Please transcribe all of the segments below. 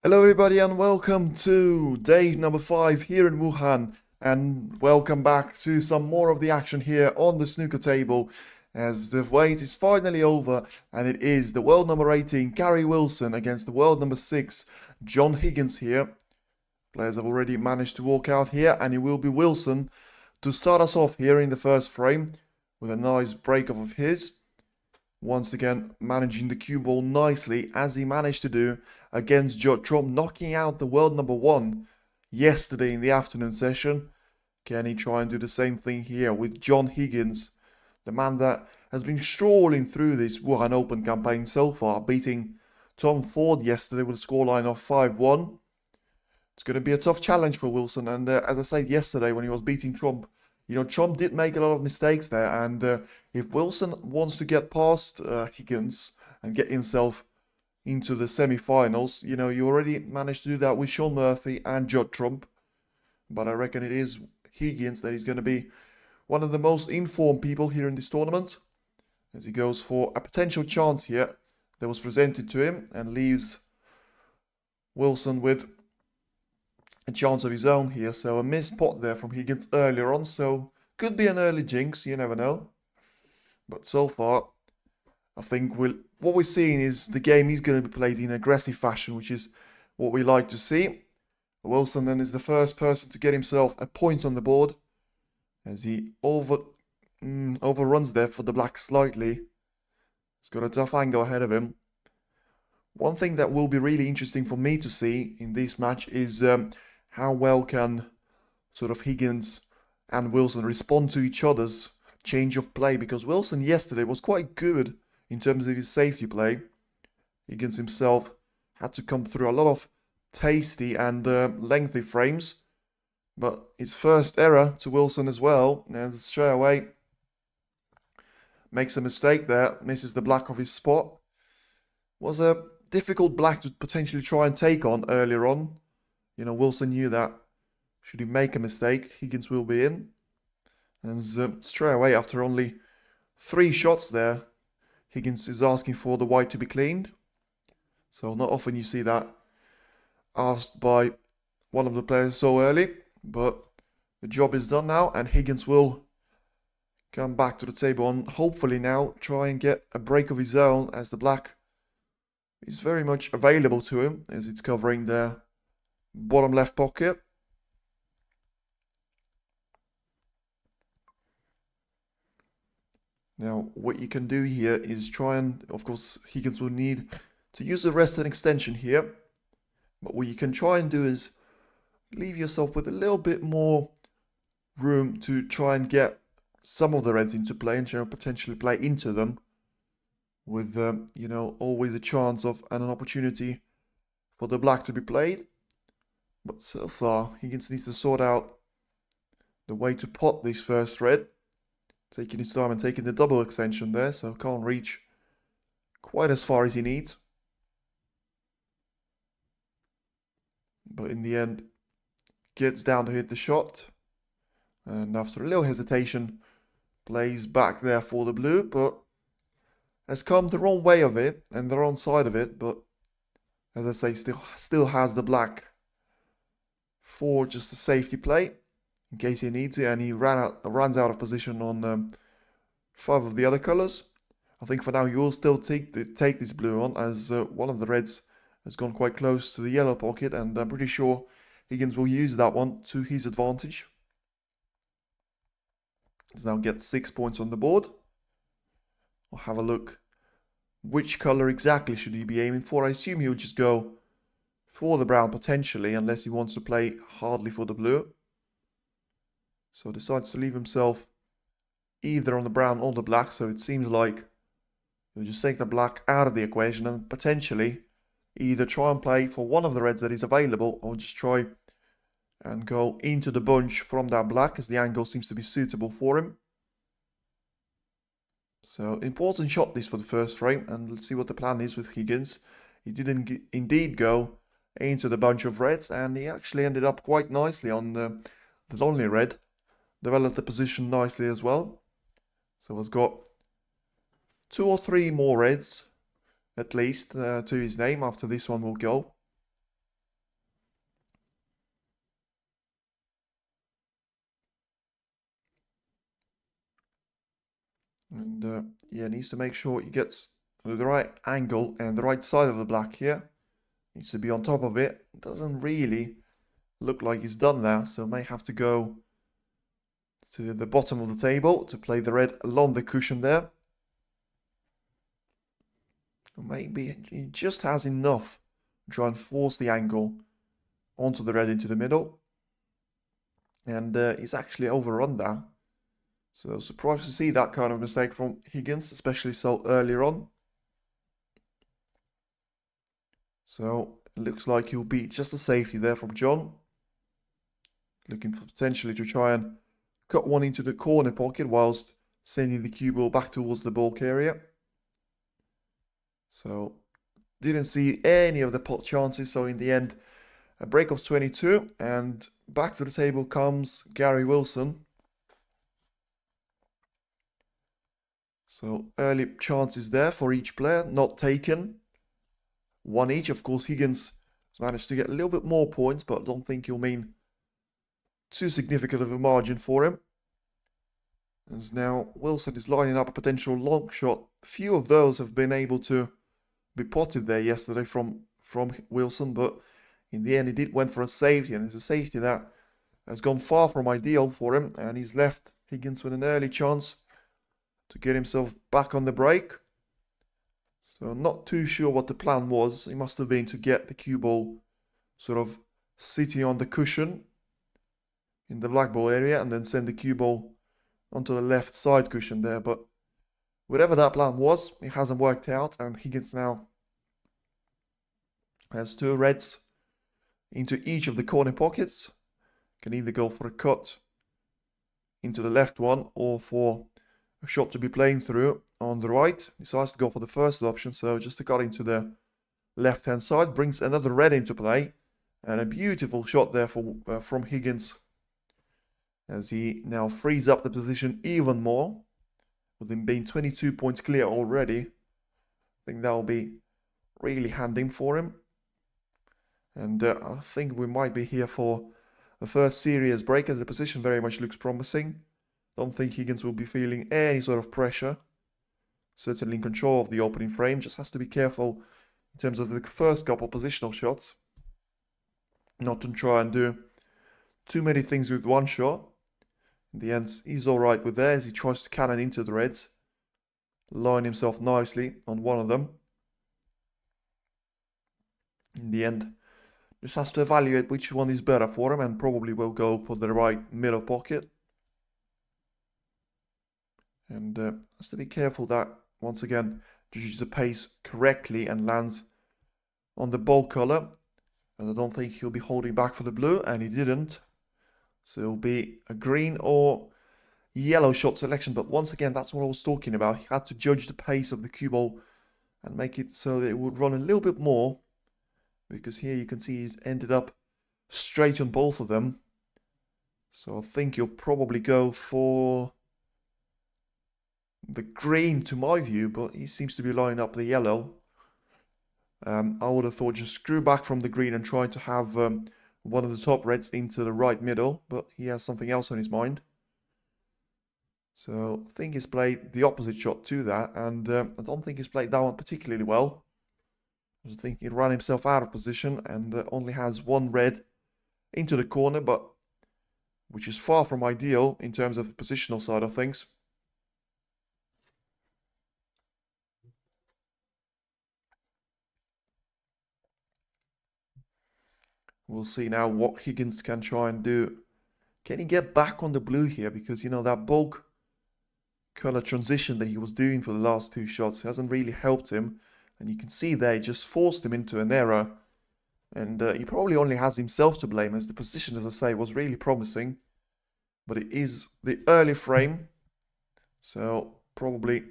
Hello everybody and welcome to day number 5 here in Wuhan, and welcome back to some more of the action here on the snooker table as the wait is finally over, and it is the world number 18 Gary Wilson against the world number 6 John Higgins here. Players have already managed to walk out here, and it will be Wilson to start us off here in the first frame with a nice break off of his. Once again, managing the cue ball nicely as he managed to do against Watchalong, knocking out the world number 1 yesterday in the afternoon session. Can he try and do the same thing here with John Higgins, the man that has been strolling through this Wuhan Open campaign so far, beating Tom Ford yesterday with a scoreline of 5-1. It's going to be a tough challenge for Wilson, and as I said yesterday when he was beating Trump, Trump did make a lot of mistakes there, and if Wilson wants to get past Higgins and get himself into the semi-finals, you already managed to do that with Sean Murphy and Judd Trump, but I reckon it is Higgins that is going to be one of the most informed people here in this tournament, as he goes for a potential chance here that was presented to him and leaves Wilson with a chance of his own here. So a missed pot there from Higgins earlier on, so could be an early jinx, you never know. But so far, I think what we're seeing is the game is going to be played in aggressive fashion, which is what we like to see. Wilson then is the first person to get himself a point on the board as he overruns there for the black slightly. He's got a tough angle ahead of him. One thing that will be really interesting for me to see in this match is how well can sort of Higgins and Wilson respond to each other's change of play, because Wilson yesterday was quite good in terms of his safety play. Higgins himself had to come through a lot of tasty and lengthy frames, but his first error to Wilson as well, as straight away makes a mistake there, misses the black of his spot. Was a difficult black to potentially try and take on earlier on. Wilson knew that should he make a mistake, Higgins will be in. And straight away, after only 3 shots there, Higgins is asking for the white to be cleaned. So not often you see that asked by one of the players so early, but the job is done now, and Higgins will come back to the table and hopefully now try and get a break of his own, as the black is very much available to him as it's covering the bottom left pocket. Now, what you can do here is try and, of course, Higgins will need to use the rest and extension here. But what you can try and do is leave yourself with a little bit more room to try and get some of the reds into play and potentially play into them with, always a chance of and an opportunity for the black to be played. But so far, Higgins needs to sort out the way to pot this first red. Taking his time and taking the double extension there, so can't reach quite as far as he needs. But in the end, gets down to hit the shot. And after a little hesitation, plays back there for the blue, but has come the wrong way of it and the wrong side of it. But as I say, still has the black for just a safety play in case he needs it, and he runs out of position on 5 of the other colors. I think for now he will still take this blue on, as one of the reds has gone quite close to the yellow pocket, and I'm pretty sure Higgins will use that one to his advantage. He's now gets 6 points on the board. We'll have a look. Which color exactly should he be aiming for? I assume he'll just go for the brown potentially, unless he wants to play hardly for the blue. So decides to leave himself either on the brown or the black, so it seems like he'll just take the black out of the equation and potentially either try and play for one of the reds that is available, or just try and go into the bunch from that black, as the angle seems to be suitable for him. So important shot this for the first frame, and let's see what the plan is with Higgins. He did indeed go into the bunch of reds, and he actually ended up quite nicely on the lonely red. Developed the position nicely as well. So has got 2 or 3 more reds, at least, to his name. After this one will go. And yeah, needs to make sure he gets the right angle and the right side of the black here. Needs to be on top of it. Doesn't really look like he's done that, so may have to go to the bottom of the table to play the red along the cushion there. Or maybe he just has enough to try and force the angle onto the red into the middle. And he's actually overrun that. So surprised to see that kind of mistake from Higgins, especially so earlier on. So it looks like he'll be just a safety there from John. Looking for potentially to try and cut one into the corner pocket whilst sending the cue ball back towards the bulk area. So didn't see any of the pot chances. So in the end, a break of 22, and back to the table comes Gary Wilson. So early chances there for each player, not taken. One each. Of course, Higgins has managed to get a little bit more points, but I don't think he'll mean too significant of a margin for him. As now Wilson is lining up a potential long shot. Few of those have been able to be potted there yesterday from Wilson, but in the end he went for a safety, and it's a safety that has gone far from ideal for him, and he's left Higgins with an early chance to get himself back on the break. So not too sure what the plan was. It must have been to get the cue ball sort of sitting on the cushion in the black ball area and then send the cue ball onto the left side cushion there. But whatever that plan was, it hasn't worked out, and Higgins now has two reds into each of the corner pockets. Can either go for a cut into the left one or for a shot to be playing through on the right. Decides to go for the first option, so just a cut into the left hand side, brings another red into play, and a beautiful shot there from Higgins as he now frees up the position even more, with him being 22 points clear already. I think that will be really handy for him, and I think we might be here for the first serious break, as the position very much looks promising. Don't think Higgins will be feeling any sort of pressure. Certainly in control of the opening frame. Just has to be careful in terms of the first couple positional shots. Not to try and do too many things with one shot. In the end, he's alright with that as he tries to cannon into the reds. Line himself nicely on one of them. In the end, just has to evaluate which one is better for him, and probably will go for the right middle pocket. And has to be careful that, once again, judges the pace correctly and lands on the ball color. As I don't think he'll be holding back for the blue, and he didn't. So it'll be a green or yellow shot selection. But once again, that's what I was talking about. He had to judge the pace of the cue ball and make it so that it would run a little bit more. Because here you can see he's ended up straight on both of them. So I think he'll probably go for the green to my view, but he seems to be lining up the yellow. I would have thought just screw back from the green and try to have one of the top reds into the right middle, but he has something else on his mind. So I think he's played the opposite shot to that, and I don't think he's played that one particularly well. I think he ran himself out of position and only has one red into the corner, but which is far from ideal in terms of the positional side of things. We'll see now what Higgins can try and do. Can he get back on the blue here? Because, you know, that bulk color transition that he was doing for the last two shots hasn't really helped him. And you can see there, he just forced him into an error. And he probably only has himself to blame, as the position, as I say, was really promising. But it is the early frame. So probably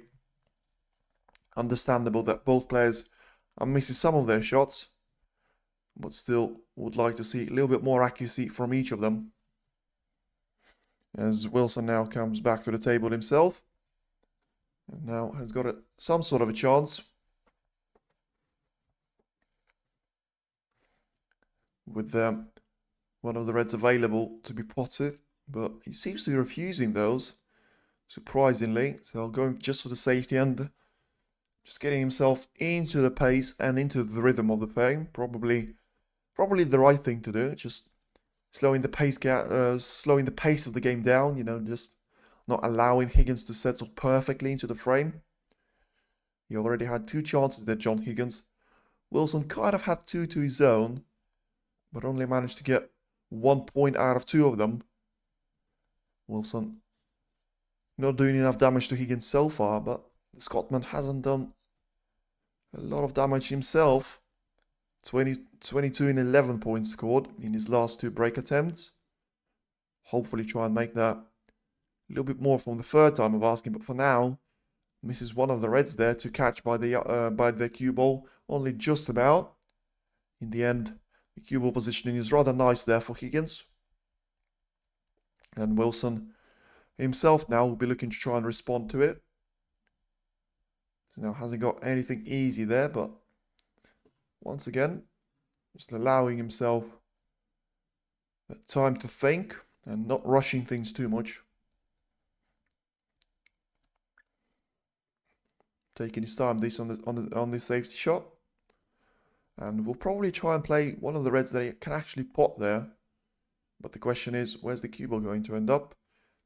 understandable that both players are missing some of their shots. But still would like to see a little bit more accuracy from each of them. As Wilson now comes back to the table himself. And now has got some sort of a chance. With one of the reds available to be potted. But he seems to be refusing those. surprisingly. So going just for the safety and just getting himself into the pace and into the rhythm of the game. Probably the right thing to do. Just slowing the pace of the game down. You know, just not allowing Higgins to settle perfectly into the frame. He already had 2 chances there, John Higgins. Wilson kind of had 2 to his own, but only managed to get 1 point out of 2 of them. Wilson not doing enough damage to Higgins so far, but the Scotsman hasn't done a lot of damage himself. 22 and 11 points scored in his last 2 break attempts. Hopefully try and make that a little bit more from the third time of asking, but for now, misses one of the reds there to catch by the cue ball, only just about. In the end, the cue ball positioning is rather nice there for Higgins. And Wilson himself now will be looking to try and respond to it. So now hasn't got anything easy there, but once again, just allowing himself that time to think and not rushing things too much. Taking his time on this safety shot. And we'll probably try and play one of the reds that he can actually pot there. But the question is, where's the cue ball going to end up?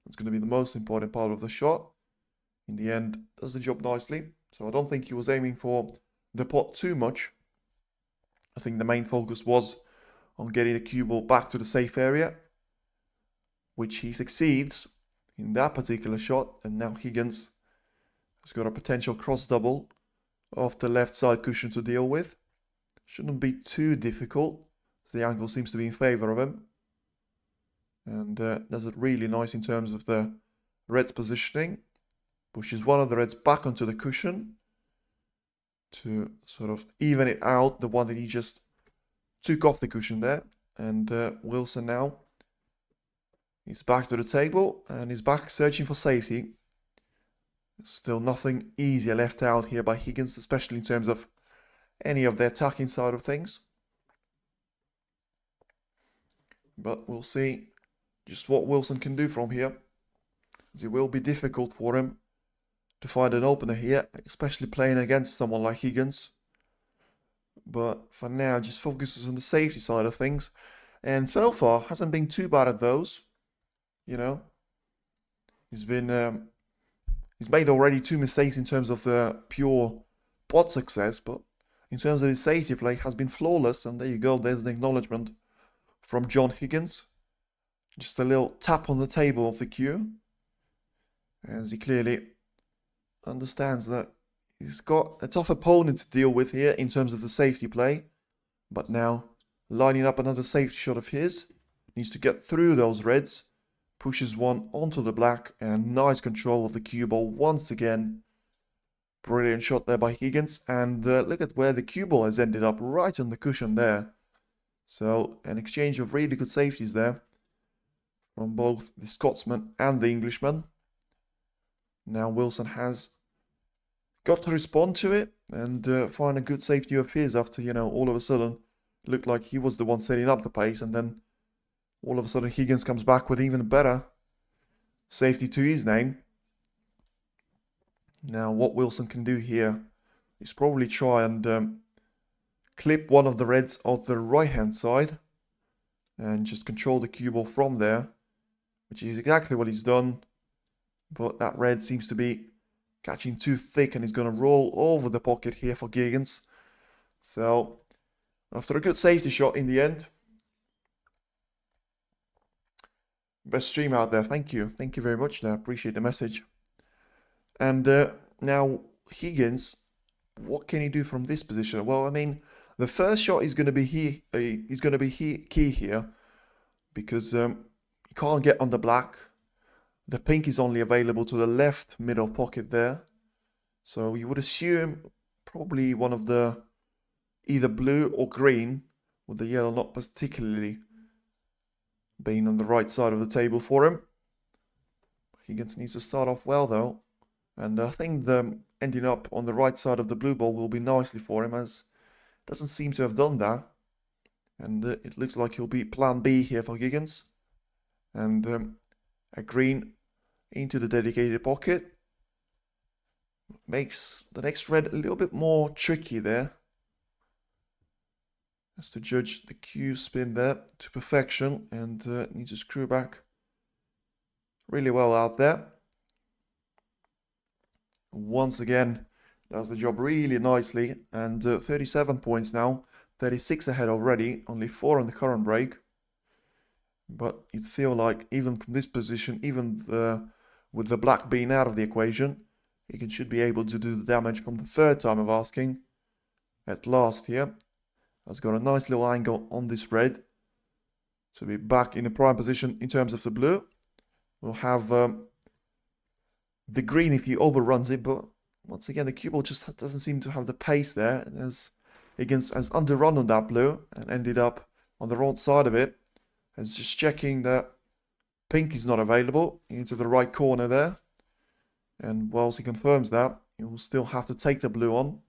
That's going to be the most important part of the shot. In the end, does the job nicely. So I don't think he was aiming for the pot too much. I think the main focus was on getting the cue ball back to the safe area, which he succeeds in that particular shot. And now Higgins has got a potential cross double off the left side cushion to deal with. Shouldn't be too difficult, as the angle seems to be in favour of him. And does it really nice in terms of the red's positioning. Pushes one of the reds back onto the cushion to sort of even it out, the one that he just took off the cushion there. And Wilson now is back to the table and is back searching for safety. Still nothing easier left out here by Higgins, especially in terms of any of the attacking side of things. But we'll see just what Wilson can do from here. It will be difficult for him to find an opener here, especially playing against someone like Higgins. But for now, just focuses on the safety side of things. And so far, hasn't been too bad at those. You know, he's made already 2 mistakes in terms of the pure pot success, but in terms of his safety play, has been flawless. And there you go, there's the acknowledgement from John Higgins. Just a little tap on the table of the cue, as he clearly understands that he's got a tough opponent to deal with here in terms of the safety play. But now, lining up another safety shot of his, needs to get through those reds, pushes one onto the black, and nice control of the cue ball once again. Brilliant shot there by Higgins, and look at where the cue ball has ended up, right on the cushion there. So, an exchange of really good safeties there from both the Scotsman and the Englishman. Now Wilson has got to respond to it and find a good safety of his after, you know, all of a sudden it looked like he was the one setting up the pace, and then all of a sudden Higgins comes back with even better safety to his name. Now what Wilson can do here is probably try and clip one of the reds off the right hand side and just control the cue ball from there, which is exactly what he's done. But that red seems to be catching too thick and he's going to roll over the pocket here for Higgins. So after a good safety shot in the end. Best stream out there. Thank you very much there. Appreciate the message. And now Higgins, what can he do from this position? Well, I mean, the first shot is going to be key here, because he can't get on the black. The pink is only available to the left middle pocket there. So you would assume probably one of the either blue or green, with the yellow not particularly being on the right side of the table for him. Higgins needs to start off well though. And I think the ending up on the right side of the blue ball will be nicely for him, as doesn't seem to have done that. And it looks like he'll be plan B here for Higgins. And a green into the dedicated pocket. Makes the next red a little bit more tricky there. Has to judge the Q spin there to perfection and needs to screw back really well out there. Once again, does the job really nicely, and 37 points now, 36 ahead already, only 4 on the current break. But you'd feel like even from this position, even with the black being out of the equation, Higgins should be able to do the damage from the third time of asking. At last here, has got a nice little angle on this red. So we're back in the prime position in terms of the blue. We'll have the green if he overruns it, but once again the cue ball just doesn't seem to have the pace there. As Higgins has underrun on that blue and ended up on the wrong side of it. As just checking that pink is not available into the right corner there. And whilst he confirms that, he will still have to take the blue on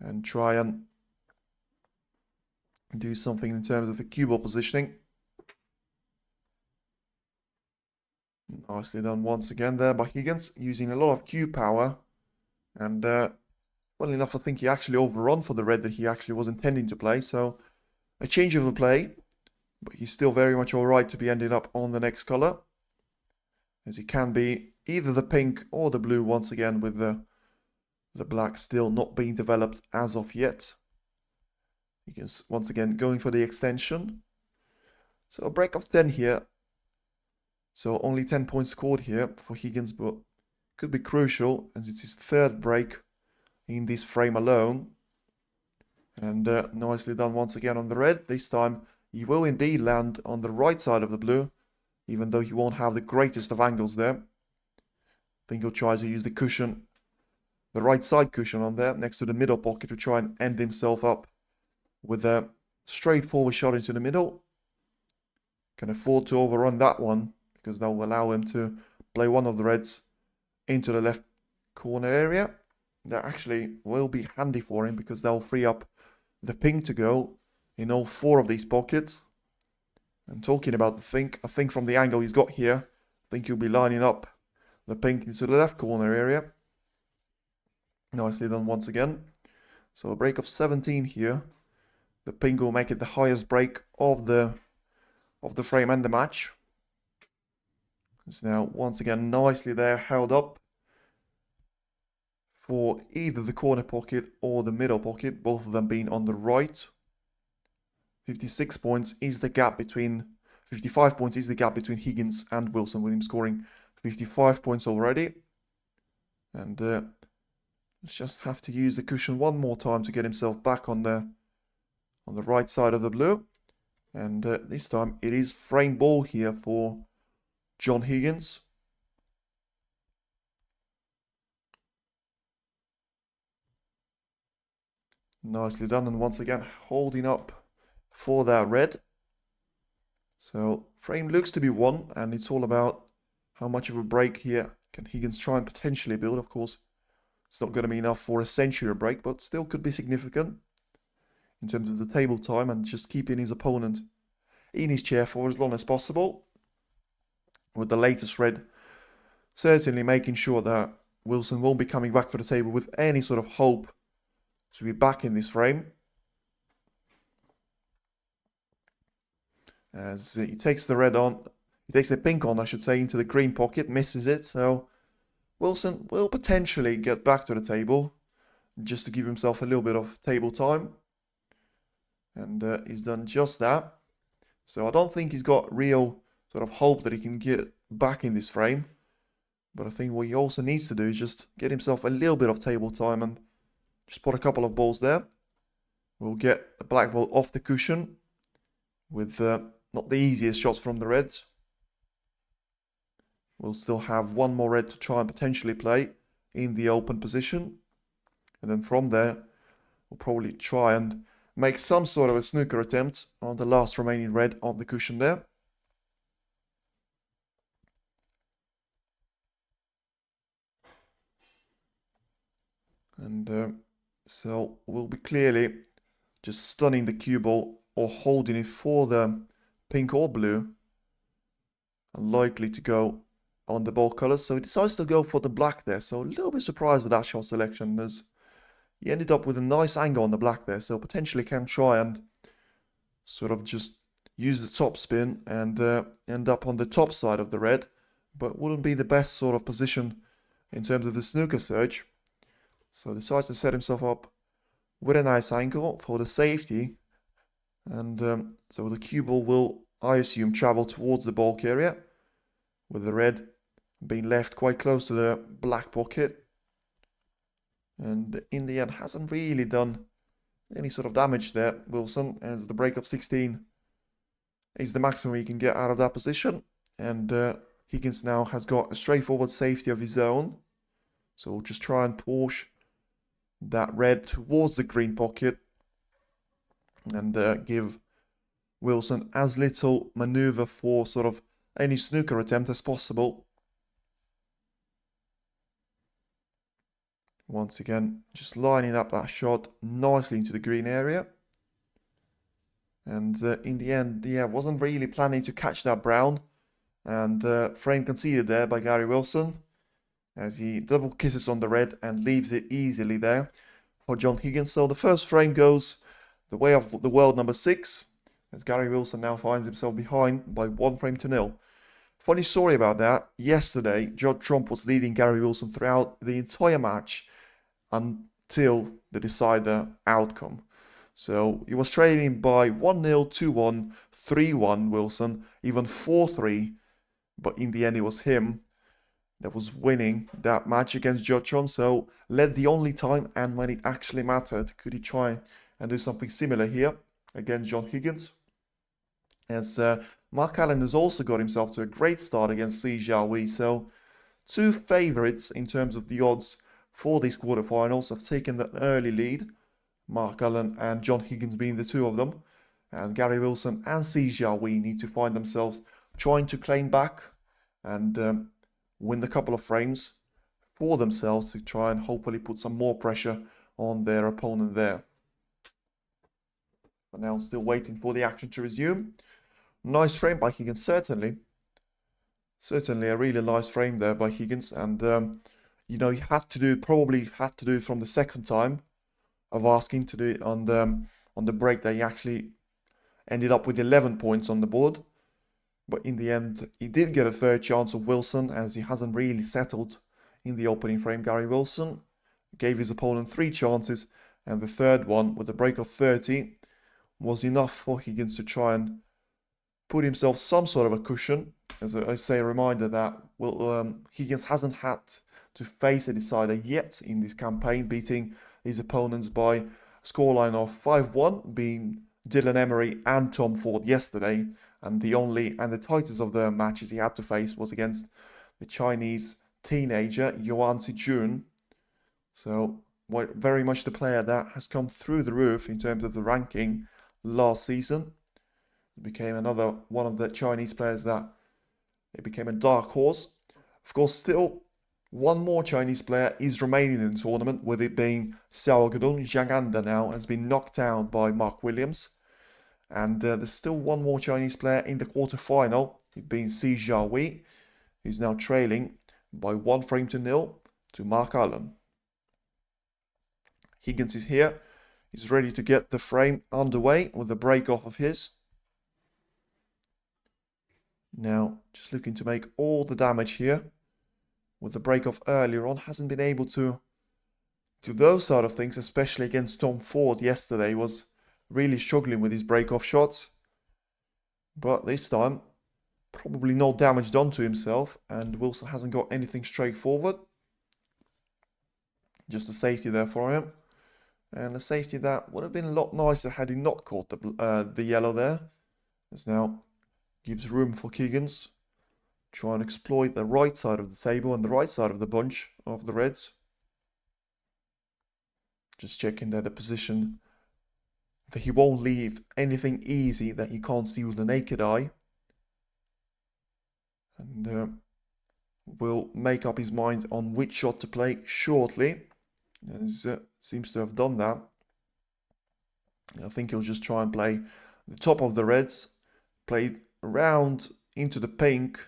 and try and do something in terms of the cue ball positioning. Nicely done once again there by Higgins, using a lot of cue power. And well enough, I think he actually overrun for the red that he actually was intending to play. So a change of the play, but he's still very much alright to be ending up on the next color. As he can be either the pink or the blue once again, with the black still not being developed as of yet. Higgins once again going for the extension. So a break of 10 here. So only 10 points scored here for Higgins, but could be crucial as it's his third break in this frame alone. And nicely done once again on the red. This time he will indeed land on the right side of the blue, even though he won't have the greatest of angles there. I think he'll try to use the cushion, the right side cushion on there next to the middle pocket to try and end himself up with a straightforward shot into the middle. Can afford to overrun that one, because that will allow him to play one of the reds into the left corner area. That actually will be handy for him, because that will free up the pink to go in all 4 of these pockets. And talking about the pink, I think from the angle he's got here, I think he'll be lining up the pink into the left corner area. Nicely done once again. So a break of 17 here. The pink will make it the highest break of the frame and the match. It's now once again nicely there, held up for either the corner pocket or the middle pocket, both of them being on the right. 56 points is the gap between 55 points is the gap between Higgins and Wilson, with him scoring 55 points already. And let's just have to use the cushion one more time to get himself back on the right side of the blue. And this time it is frame ball here for John Higgins. Nicely done, and once again holding up for that red. So frame looks to be won, and it's all about how much of a break here can Higgins try and potentially build. Of course, it's not going to be enough for a century break, but still could be significant in terms of the table time and just keeping his opponent in his chair for as long as possible. With the latest red certainly making sure that Wilson won't be coming back to the table with any sort of hope to be back in this frame. As he takes the red on, he takes the pink on, I should say, into the green pocket, misses it. So Wilson will potentially get back to the table just to give himself a little bit of table time. And he's done just that. So I don't think he's got real sort of hope that he can get back in this frame. But I think what he also needs to do is just get himself a little bit of table time and just put a couple of balls there. We'll get the black ball off the cushion with not the easiest shots from the reds. We'll still have one more red to try and potentially play in the open position. And then from there, we'll probably try and make some sort of a snooker attempt on the last remaining red on the cushion there. And so we'll be clearly just stunning the cue ball or holding it for the pink or blue. Unlikely to go on the ball colors, so he decides to go for the black there. So a little bit surprised with that shot selection, as he ended up with a nice angle on the black there, so potentially can try and sort of just use the top spin and end up on the top side of the red, but wouldn't be the best sort of position in terms of the snooker search. So decides to set himself up with a nice angle for the safety, and so the cue ball will, I assume, travel towards the bulk area, with the red being left quite close to the black pocket, and in the end hasn't really done any sort of damage there, Wilson, as the break of 16 is the maximum he can get out of that position, and Higgins now has got a straightforward safety of his own, so we'll just try and push that red towards the green pocket and give Wilson as little maneuver for sort of any snooker attempt as possible. Once again, just lining up that shot nicely into the green area. And in the end, yeah, wasn't really planning to catch that brown. And frame conceded there by Gary Wilson, as he double kisses on the red and leaves it easily there for John Higgins. So the first frame goes the way of the world number 6, as Gary Wilson now finds himself behind by 1-0. Funny story about that. Yesterday, Judd Trump was leading Gary Wilson throughout the entire match until the decider outcome. So he was trailing by 1-0, 2-1, 3-1 Wilson, even 4-3, but in the end it was him that was winning that match against Judd Trump. So led the only time, and when it actually mattered, could he try and do something similar here against John Higgins? As Mark Allen has also got himself to a great start against Jiahui. So two favourites in terms of the odds for these quarterfinals have taken the early lead. Mark Allen and John Higgins being the two of them. And Gary Wilson and Jiahui need to find themselves trying to claim back and win a couple of frames for themselves to try and hopefully put some more pressure on their opponent there. But now still waiting for the action to resume. Nice frame by Higgins, certainly a really nice frame there by Higgins, and you know, he probably had to do it from the second time of asking to do it on the break that he actually ended up with 11 points on the board. But in the end, he did get a third chance of Wilson, as he hasn't really settled in the opening frame. Gary Wilson gave his opponent 3 chances, and the third one, with a break of 30, was enough for Higgins to try and put himself some sort of a cushion. As I say, a reminder that Higgins hasn't had to face a decider yet in this campaign, beating his opponents by a scoreline of 5-1, being Dylan Emery and Tom Ford yesterday, and the tightest of the matches he had to face was against the Chinese teenager Yuan Zijun. So very much the player that has come through the roof in terms of the ranking last season. It became another one of the Chinese players that it became a dark horse. Of course, still one more Chinese player is remaining in the tournament, with it being Xiao Gudong. Zhang Anda now has been knocked out by Mark Williams. And there's still one more Chinese player in the quarterfinal, it being Jiahui, who's now trailing by 1-0 to Mark Allen. Higgins is here. He's ready to get the frame underway with a break off of his. Now, just looking to make all the damage here. With the break off earlier on, hasn't been able to do those sort of things, especially against Tom Ford yesterday. Was really struggling with his break-off shots. But this time, probably no damage done to himself, and Wilson hasn't got anything straightforward. Just a safety there for him. And a safety that would have been a lot nicer had he not caught the yellow there. This now gives room for Higgins. Try and exploit the right side of the table and the right side of the bunch of the Reds. Just checking there the position, that he won't leave anything easy that he can't see with the naked eye. And will make up his mind on which shot to play shortly, as seems to have done that. And I think he'll just try and play the top of the Reds, play around into the pink,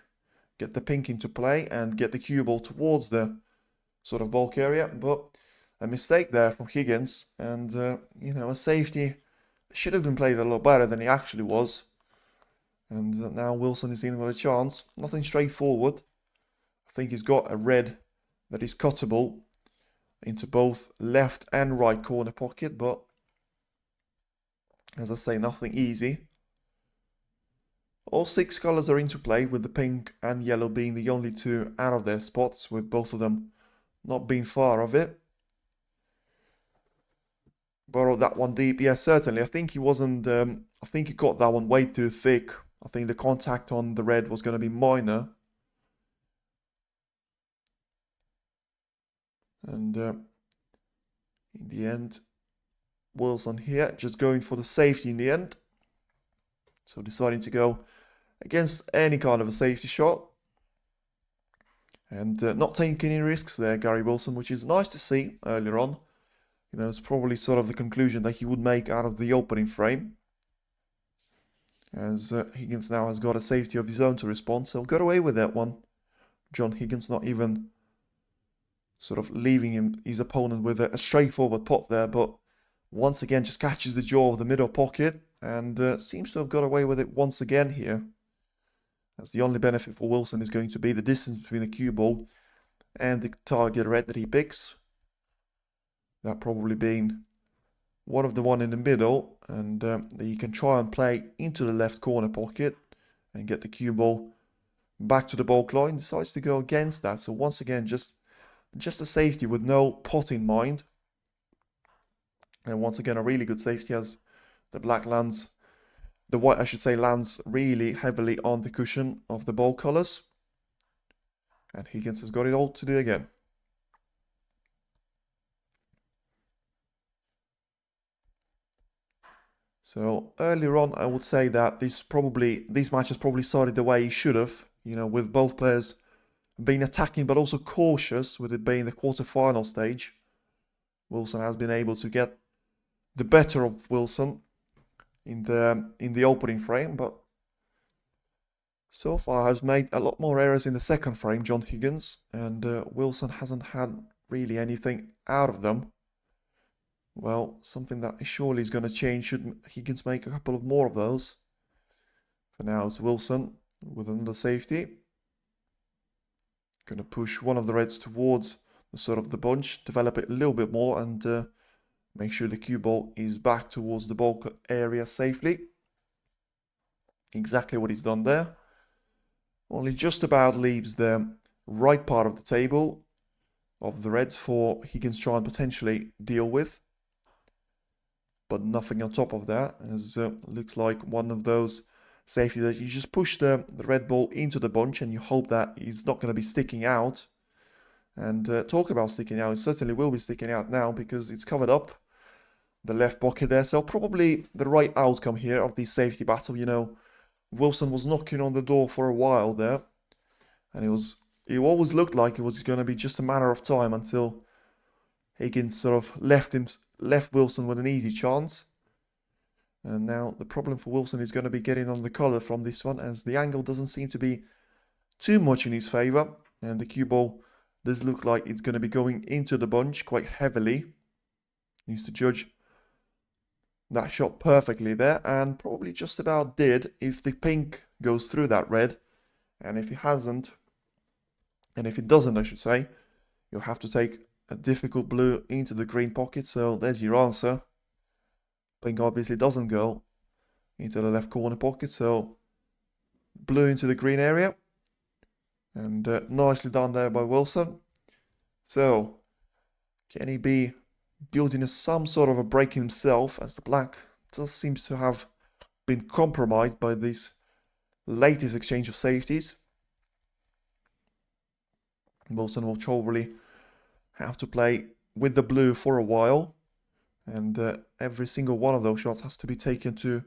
get the pink into play and get the cue ball towards the sort of bulk area, but a mistake there from Higgins, and you know, a safety should have been played a lot better than he actually was. And now Wilson is in with a chance. Nothing straightforward. I think he's got a red that is cuttable into both left and right corner pocket, but as I say, nothing easy. All 6 colors are into play, with the pink and yellow being the only 2 out of their spots, with both of them not being far of it. Borrowed that one deep, yes, certainly. I think he wasn't, I think he got that one way too thick. I think the contact on the red was going to be minor. And in the end, Wilson here just going for the safety in the end. So deciding to go against any kind of a safety shot. And not taking any risks there, Gary Wilson, which is nice to see earlier on. You know, it's probably sort of the conclusion that he would make out of the opening frame. As Higgins now has got a safety of his own to respond, so got away with that one. John Higgins not even sort of leaving his opponent with a straightforward pot there, but once again just catches the jaw of the middle pocket and seems to have got away with it once again here. As the only benefit for Wilson is going to be the distance between the cue ball and the target red that he picks. That probably being one of the one in the middle, and you can try and play into the left corner pocket and get the cue ball back to the bulk line. Decides to go against that, so once again just a safety with no pot in mind. And once again a really good safety as the black lands, the white I should say, lands really heavily on the cushion of the bulk colors. And Higgins has got it all to do again. So earlier on, I would say that these matches probably started the way he should have, you know, with both players being attacking but also cautious, with it being the quarter-final stage. Wilson has been able to get the better of Wilson in the opening frame, but so far has made a lot more errors in the second frame, John Higgins, and Wilson hasn't had really anything out of them. Well, something that surely is going to change should Higgins make a couple of more of those. For now, it's Wilson with another safety. Going to push one of the reds towards the sort of the bunch, develop it a little bit more, and make sure the cue ball is back towards the bulk area safely. Exactly what he's done there. Only just about leaves the right part of the table of the reds for Higgins to try and potentially deal with. But nothing on top of that, as looks like one of those safety that you just push the red ball into the bunch and you hope that it's not going to be sticking out. And talk about sticking out, it certainly will be sticking out now because it's covered up the left pocket there. So probably the right outcome here of the safety battle. You know, Wilson was knocking on the door for a while there, and it always looked like it was going to be just a matter of time until Higgins sort of left Wilson with an easy chance. And now the problem for Wilson is going to be getting on the color from this one, as the angle doesn't seem to be too much in his favor, and the cue ball does look like it's going to be going into the bunch quite heavily. Needs to judge that shot perfectly there, and probably just about did if the pink goes through that red. And if it hasn't, and if it doesn't, I should say, you'll have to take a difficult blue into the green pocket. So there's your answer. Pink obviously doesn't go into the left corner pocket, so blue into the green area. And nicely done there by Wilson. So can he be building some sort of a break himself, as the black just seems to have been compromised by this latest exchange of safeties? Wilson will probably have to play with the blue for a while, and every single one of those shots has to be taken to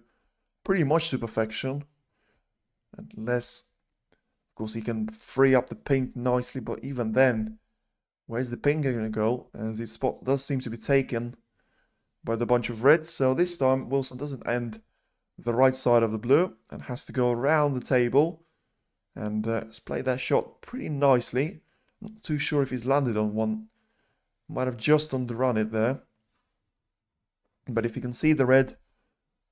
pretty much to perfection, unless of course he can free up the pink nicely. But even then, where's the pink going to go, as his spot does seem to be taken by the bunch of reds. So this time Wilson doesn't end the right side of the blue and has to go around the table And has played that shot pretty nicely. Not too sure if he's landed on one. Might have just underrun it there. But if you can see the red,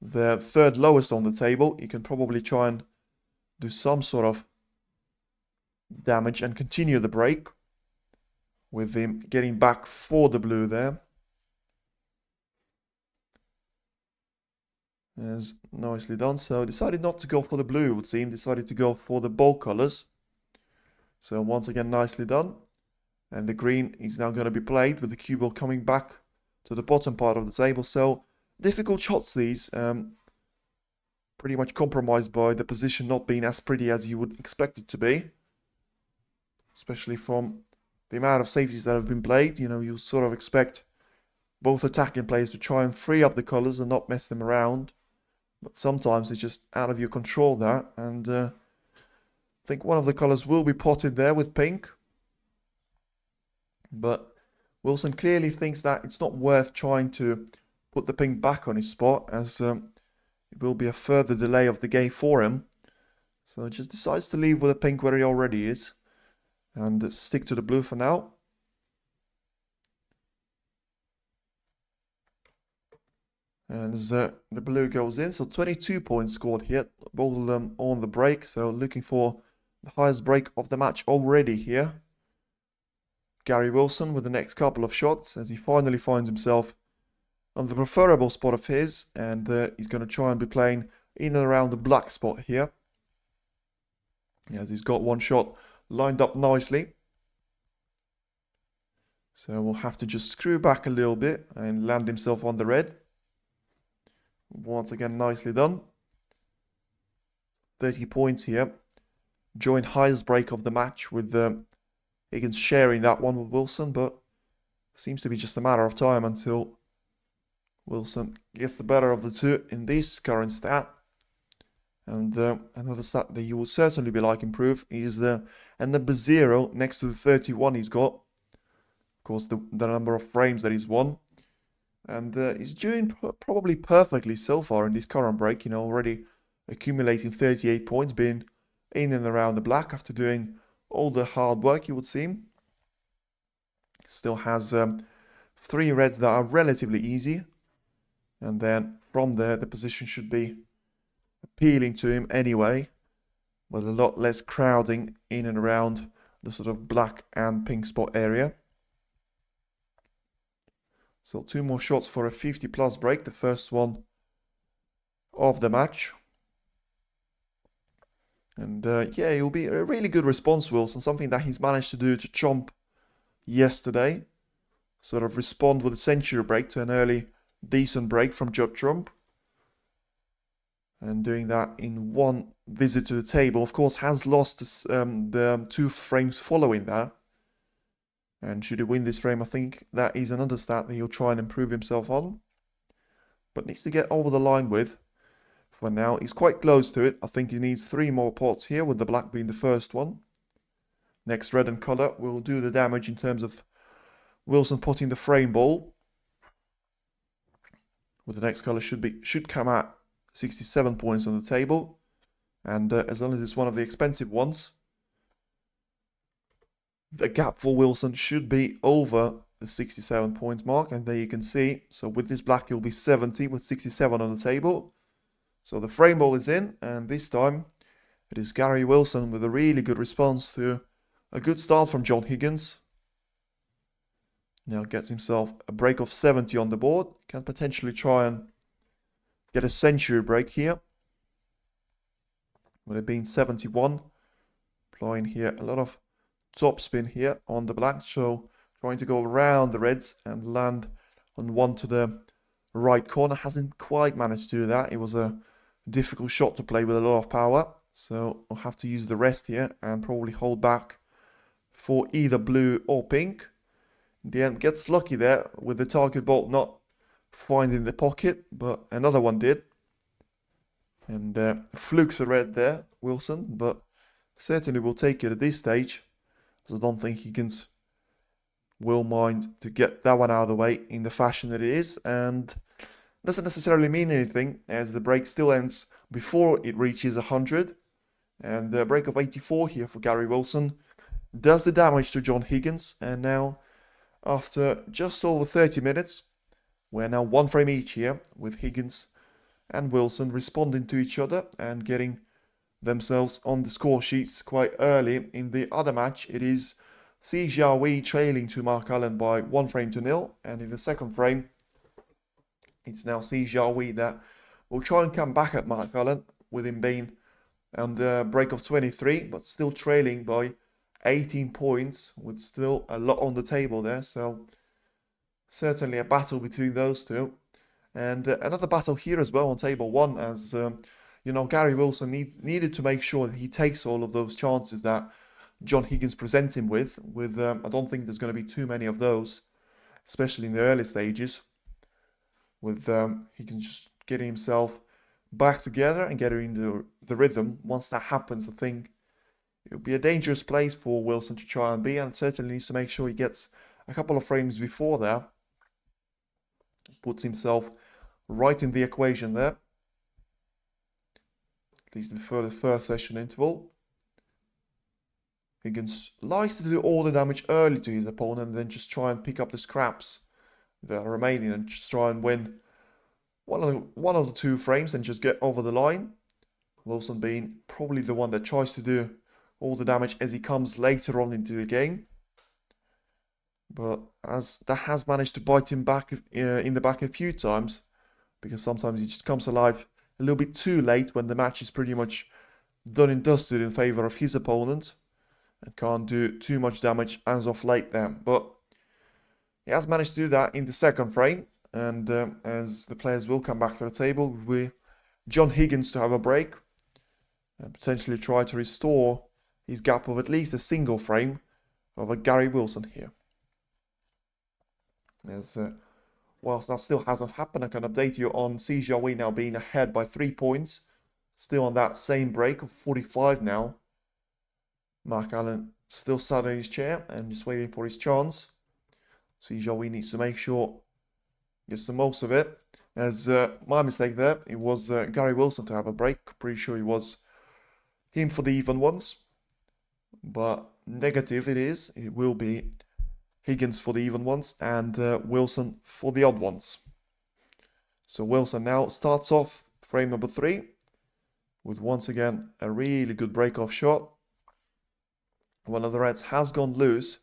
the third lowest on the table, you can probably try and do some sort of damage and continue the break with him getting back for the blue there. As nicely done. So decided not to go for the blue, it would seem. Decided to go for the bold colors. So once again, nicely done. And the green is now going to be played with the cue ball coming back to the bottom part of the table. So difficult shots these. Pretty much compromised by the position not being as pretty as you would expect it to be. Especially from the amount of safeties that have been played. You know, you sort of expect both attacking players to try and free up the colors and not mess them around. But sometimes it's just out of your control that. And I think one of the colors will be potted there with pink. But Wilson clearly thinks that it's not worth trying to put the pink back on his spot, as it will be a further delay of the game for him. So he just decides to leave with the pink where he already is and stick to the blue for now. And as the blue goes in, so 22 points scored here, both of them on the break. So looking for the highest break of the match already here. Gary Wilson with the next couple of shots as he finally finds himself on the preferable spot of his, and he's going to try and be playing in and around the black spot here. As he's got one shot lined up nicely. So we'll have to just screw back a little bit and land himself on the red. Once again, nicely done. 30 points here. Joint highest break of the match with Higgins sharing that one with Wilson, but seems to be just a matter of time until Wilson gets the better of the two in this current stat. And another stat that you will certainly be liking proof is the number 0 next to the 31 he's got. Of course, the number of frames that he's won. And he's doing probably perfectly so far in this current break, you know, already accumulating 38 points, being in and around the black after doing all the hard work, you would seem. Still has 3 reds that are relatively easy. And then from there, the position should be appealing to him anyway, with a lot less crowding in and around the sort of black and pink spot area. So 2 more shots for a 50+ break, the first one of the match. And yeah, it will be a really good response, Wilson, something that he's managed to do to Chomp yesterday. Sort of respond with a century break to an early decent break from Judd Trump. And doing that in one visit to the table. Of course, has lost the 2 frames following that. And should he win this frame, I think that is another stat that he'll try and improve himself on. But needs to get over the line with. For now, he's quite close to it. I think he needs 3 more pots here, with the black being the first one. Next, red and color will do the damage in terms of Wilson potting the frame ball. With the next color should come at 67 points on the table. And as long as it's one of the expensive ones, the gap for Wilson should be over the 67 point mark. And there you can see, so with this black, you'll be 70 with 67 on the table. So the frame ball is in, and this time it is Gary Wilson with a really good response to a good start from John Higgins. Now gets himself a break of 70 on the board. Can potentially try and get a century break here. With it being 71. Applying here a lot of topspin here on the black. So trying to go around the reds and land on one to the right corner. Hasn't quite managed to do that. It was a difficult shot to play with a lot of power. So I'll have to use the rest here and probably hold back for either blue or pink. In the end, gets lucky there with the target bolt not finding the pocket, but another one did. And flukes a red there, Wilson, but certainly will take it at this stage, because I don't think Higgins will mind to get that one out of the way in the fashion that it is. And doesn't necessarily mean anything, as the break still ends before it reaches 100. And a break of 84 here for Gary Wilson. Does the damage to John Higgins. And now, after just over 30 minutes, we're now one frame each here, with Higgins and Wilson responding to each other and getting themselves on the score sheets quite early. In the other match, it is Jiahui trailing to Mark Allen by 1-0, and in the second frame, it's now Jiahui that will try and come back at Mark Allen, with him being on the break of 23, but still trailing by 18 points, with still a lot on the table there. So certainly a battle between those two. And another battle here as well on table 1, as you know, Gary Wilson needed to make sure that he takes all of those chances that John Higgins presents him with. I don't think there's going to be too many of those, especially in the early stages, with Higgins just getting himself back together and getting into the rhythm. Once that happens, I think it'll be a dangerous place for Wilson to try and be, and certainly needs to make sure he gets a couple of frames before that. Puts himself right in the equation there, at least for the first session interval. Higgins likes to do all the damage early to his opponent and then just try and pick up the scraps that are remaining and just try and win one of the 2 frames and just get over the line. Wilson being probably the one that tries to do all the damage as he comes later on into the game. But as that has managed to bite him back in the back a few times, because sometimes he just comes alive a little bit too late when the match is pretty much done and dusted in favor of his opponent, and can't do too much damage as of late there. But he has managed to do that in the second frame, and as the players will come back to the table, with John Higgins to have a break and potentially try to restore his gap of at least a single frame over Gary Wilson here. As whilst that still hasn't happened, I can update you on Jiahui now being ahead by 3 points, still on that same break of 45 now. Mark Allen still sat in his chair and just waiting for his chance. Jiahui needs to make sure he gets the most of it. As my mistake there, it was Gary Wilson to have a break. Pretty sure it was him for the even ones, but negative it is. It will be Higgins for the even ones and Wilson for the odd ones. So Wilson now starts off frame number 3 with once again a really good break-off shot. One of the reds has gone loose,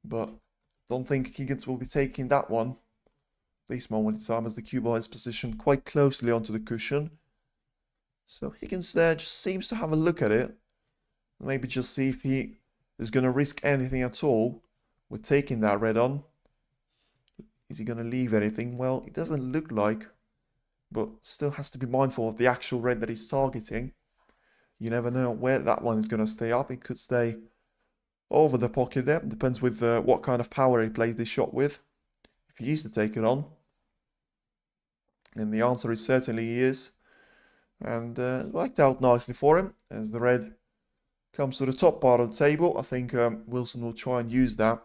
but don't think Higgins will be taking that one at this moment in time, as the cue ball is positioned quite closely onto the cushion. So Higgins there just seems to have a look at it, maybe just see if he is going to risk anything at all with taking that red on. Is he going to leave anything? Well, it doesn't look like, but still has to be mindful of the actual red that he's targeting. You never know where that one is going to stay up. It could stay over the pocket there. Depends with what kind of power he plays this shot with, if he is to take it on. And the answer is certainly he is. And worked out nicely for him, as the red comes to the top part of the table. I think Wilson will try and use that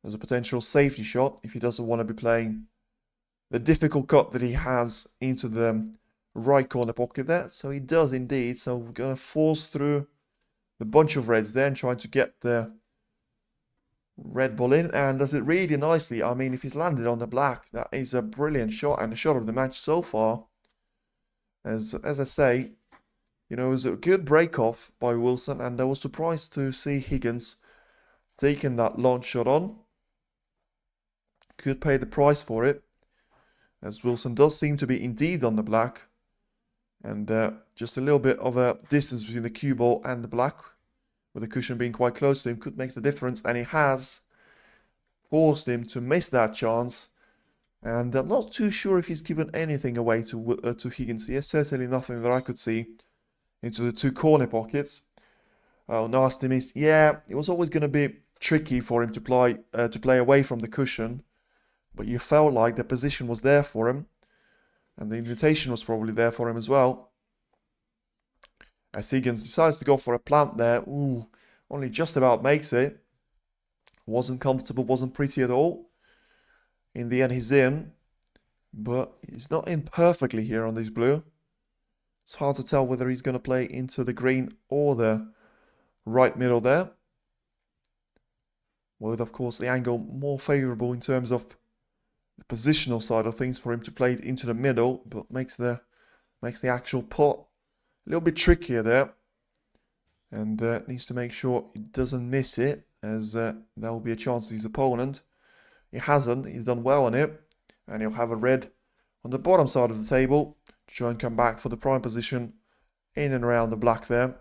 as a potential safety shot if he doesn't want to be playing the difficult cut that he has into the right corner pocket there. So he does indeed. So we're going to force through the bunch of reds there and trying to get the red ball in, and does it really nicely. I mean, if he's landed on the black, that is a brilliant shot and a shot of the match so far. As I say, you know, it was a good break-off by Wilson, and I was surprised to see Higgins taking that launch shot on. Could pay the price for it, as Wilson does seem to be indeed on the black. And just a little bit of a distance between the cue ball and the black, with the cushion being quite close to him, could make the difference. And he has forced him to miss that chance. And I'm not too sure if he's given anything away to Higgins here. Certainly nothing that I could see into the 2 corner pockets. Oh, nasty miss. Yeah, it was always going to be tricky for him to play away from the cushion. But you felt like the position was there for him. And the invitation was probably there for him as well. As Higgins decides to go for a plant there. Ooh, only just about makes it. Wasn't comfortable, wasn't pretty at all. In the end, he's in. But he's not in perfectly here on this blue. It's hard to tell whether he's going to play into the green or the right middle there. With, of course, the angle more favorable in terms of the positional side of things for him to play it into the middle, but makes the actual pot a little bit trickier there. And needs to make sure he doesn't miss it, as there will be a chance to his opponent. He hasn't, he's done well on it, and he'll have a red on the bottom side of the table to try and come back for the prime position in and around the black there.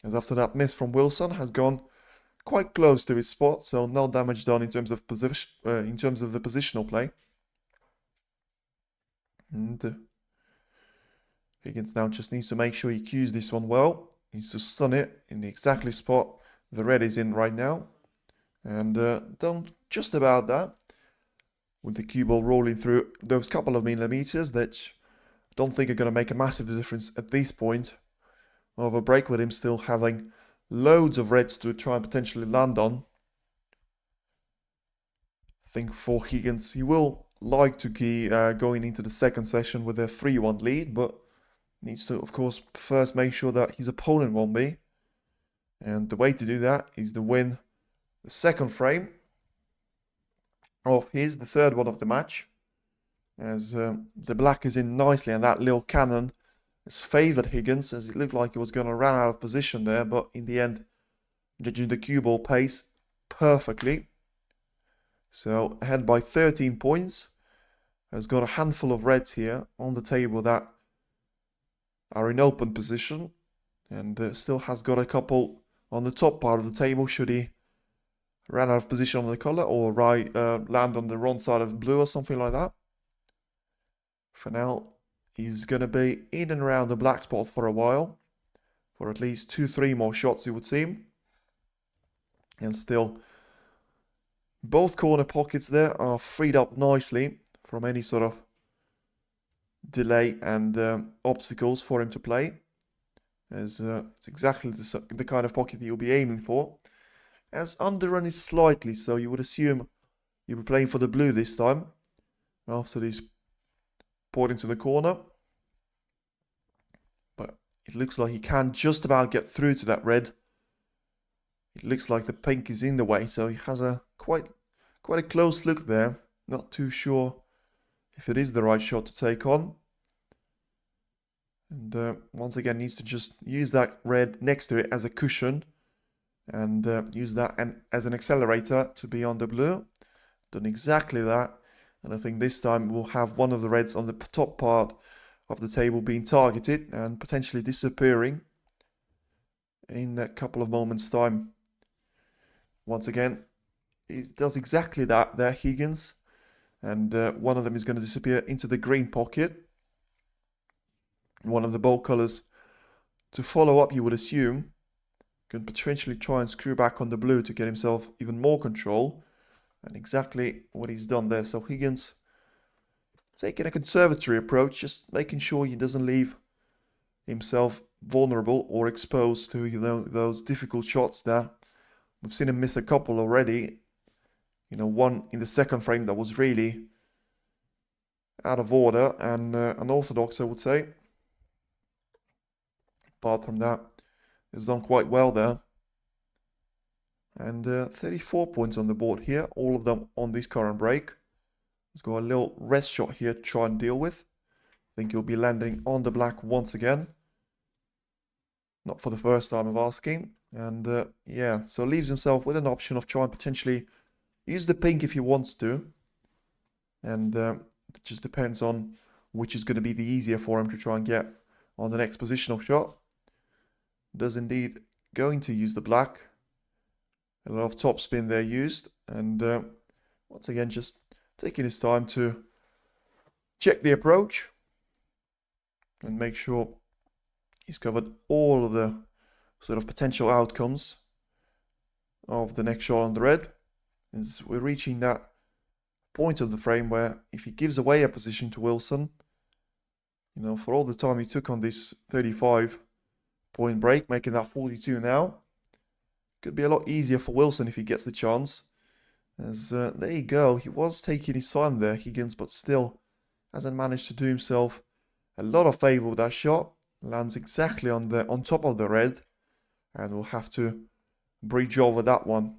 As after that miss from Wilson has gone quite close to his spot, so no damage done in terms of position, in terms of the positional play. And Higgins now just needs to make sure he cues this one well. He needs to stun it in the exactly spot the red is in right now. And done just about that. With the cue ball rolling through those couple of millimeters that I don't think are going to make a massive difference at this point of a break, with him still having loads of reds to try and potentially land on. I think for Higgins, he will like to key going into the second session with a 3-1 lead, but needs to, of course, first make sure that his opponent won't be. And the way to do that is to win the second frame of his, the third one of the match. As the black is in nicely, and that little cannon has favoured Higgins, as it looked like he was going to run out of position there, but in the end, judging the cue ball pace perfectly. So ahead by 13 points. Has got a handful of reds here on the table that are in open position, and still has got a couple on the top part of the table should he run out of position on the colour or land on the wrong side of the blue or something like that. For now, he's going to be in and around the black spot for a while, for at least 2-3 more shots it would seem. And still, both corner pockets there are freed up nicely from any sort of delay and obstacles for him to play, as it's exactly the kind of pocket that you'll be aiming for. As underrun is slightly, so you would assume you'll be playing for the blue this time after this poured into the corner. But it looks like he can just about get through to that red. It looks like the pink is in the way, so he has a quite a close look there. Not too sure if it is the right shot to take on. And once again needs to just use that red next to it as a cushion, and use that as an accelerator to be on the blue. Done exactly that, and I think this time we'll have one of the reds on the top part of the table being targeted and potentially disappearing in a couple of moments time. Once again, he does exactly that there, Higgins, and one of them is going to disappear into the green pocket. One of the bold colours to follow up, you would assume, can potentially try and screw back on the blue to get himself even more control, and exactly what he's done there. So Higgins taking a conservatory approach, just making sure he doesn't leave himself vulnerable or exposed to, you know, those difficult shots there. We've seen him miss a couple already. You know, one in the second frame that was really out of order and unorthodox, I would say. Apart from that, he's done quite well there. And 34 points on the board here, all of them on this current break. Let's go a little rest shot here to try and deal with. I think he'll be landing on the black once again. Not for the first time of asking. And yeah, so leaves himself with an option of trying potentially use the pink if he wants to. And it just depends on which is going to be the easier for him to try and get on the next positional shot. Does indeed going to use the black. A lot of topspin there used. And once again, just taking his time to check the approach and make sure he's covered all of the sort of potential outcomes of the next shot on the red. As we're reaching that point of the frame where if he gives away a position to Wilson, you know, for all the time he took on this 35-point break, making that 42 now, could be a lot easier for Wilson if he gets the chance. As there you go, he was taking his time there, Higgins, but still hasn't managed to do himself a lot of favour with that shot. Lands exactly on top of the red, and we'll have to bridge over that one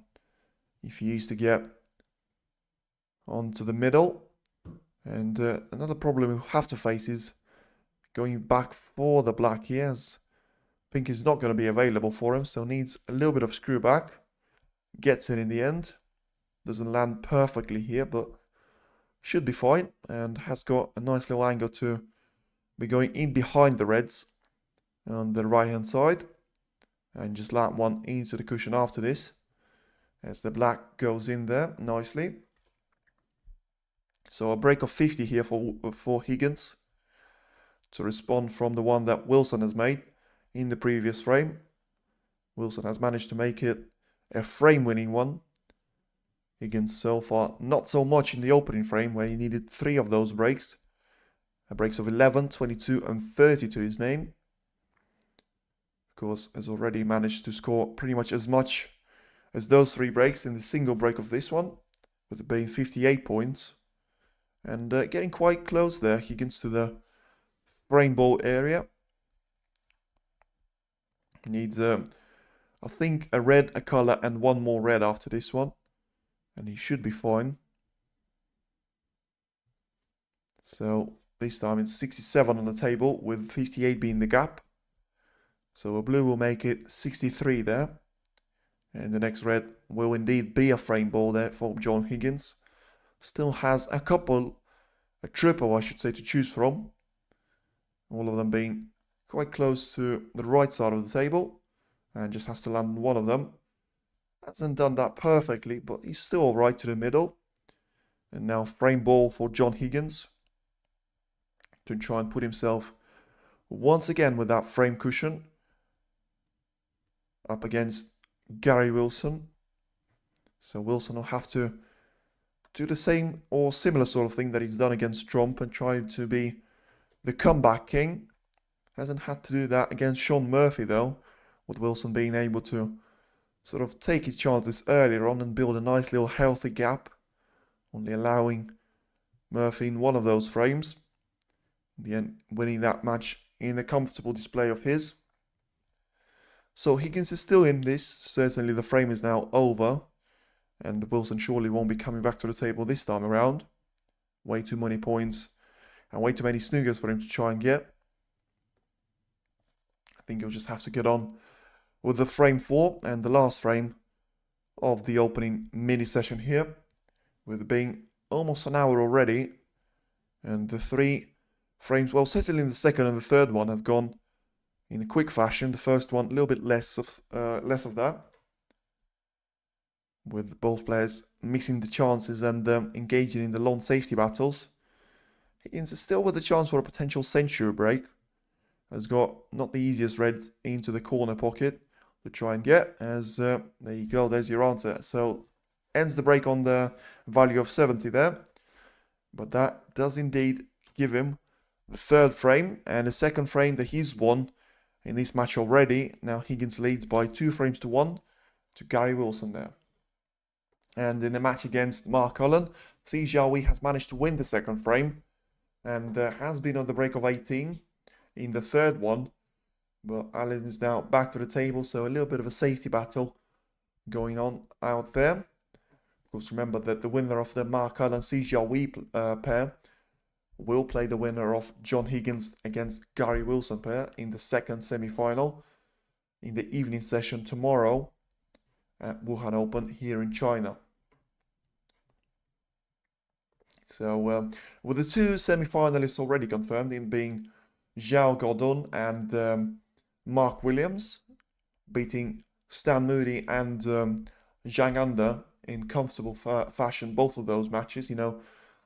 if he is to get onto the middle. And another problem we'll have to face is going back for the black here, as pink is not going to be available for him, so needs a little bit of screw back. Gets it in the end. Doesn't land perfectly here, but should be fine, and has got a nice little angle to be going in behind the reds on the right hand side, and just land one into the cushion after this, as the black goes in there nicely. So a break of 50 here for Higgins to respond from the one that Wilson has made in the previous frame. Wilson has managed to make it a frame-winning one. Higgins so far not so much in the opening frame, where he needed 3 of those breaks. Breaks of 11, 22 and 30 to his name. Of course, has already managed to score pretty much as those 3 breaks in the single break of this one, with it being 58 points. And getting quite close there, Higgins, to the frame ball area. Needs, I think, a red, a color, and 1 more red after this one. And he should be fine. So this time it's 67 on the table, with 58 being the gap. So a blue will make it 63 there. And the next red will indeed be a frame ball there for John Higgins. Still has a triple I should say, to choose from. All of them being quite close to the right side of the table. And just has to land one of them. Hasn't done that perfectly, but he's still right to the middle. And now frame ball for John Higgins to try and put himself once again with that frame cushion up against Gary Wilson. So Wilson will have to do the same or similar sort of thing that he's done against Trump and try to be the comeback king. Hasn't had to do that against Sean Murphy though, with Wilson being able to sort of take his chances earlier on and build a nice little healthy gap, only allowing Murphy in one of those frames. In the end, winning that match in a comfortable display of his. So Higgins is still in this. Certainly the frame is now over, and Wilson surely won't be coming back to the table this time around. Way too many points and way too many snookers for him to try and get. I think he'll just have to get on with the frame 4 and the last frame of the opening mini session here, with it being almost an hour already, and the 3 frames, well, certainly in the second and the third one, have gone in a quick fashion. The first one a little bit less of that, with both players missing the chances and engaging in the long safety battles. Higgins is still with a chance for a potential century break. Has got not the easiest reds into the corner pocket to try and get, as there you go, there's your answer. So ends the break on the value of 70 there, but that does indeed give him the 3rd frame and the 2nd frame that he's won in this match already. Now Higgins leads by 2 frames to 1 to Gary Wilson there. And in the match against Mark Cullen, Jiahui has managed to win the 2nd frame and has been on the break of 18 in the 3rd one. But Allen is now back to the table, so a little bit of a safety battle going on out there. Of course, remember that the winner of the Mark Cullen Jiahui pair will play the winner of John Higgins against Gary Wilson pair in the 2nd semi-final in the evening session tomorrow at Wuhan Open here in China. So with the 2 semi-finalists already confirmed, in being Zhao Godun and Mark Williams, beating Stan Moody and Zhang Anda in comfortable fashion, both of those matches. You know,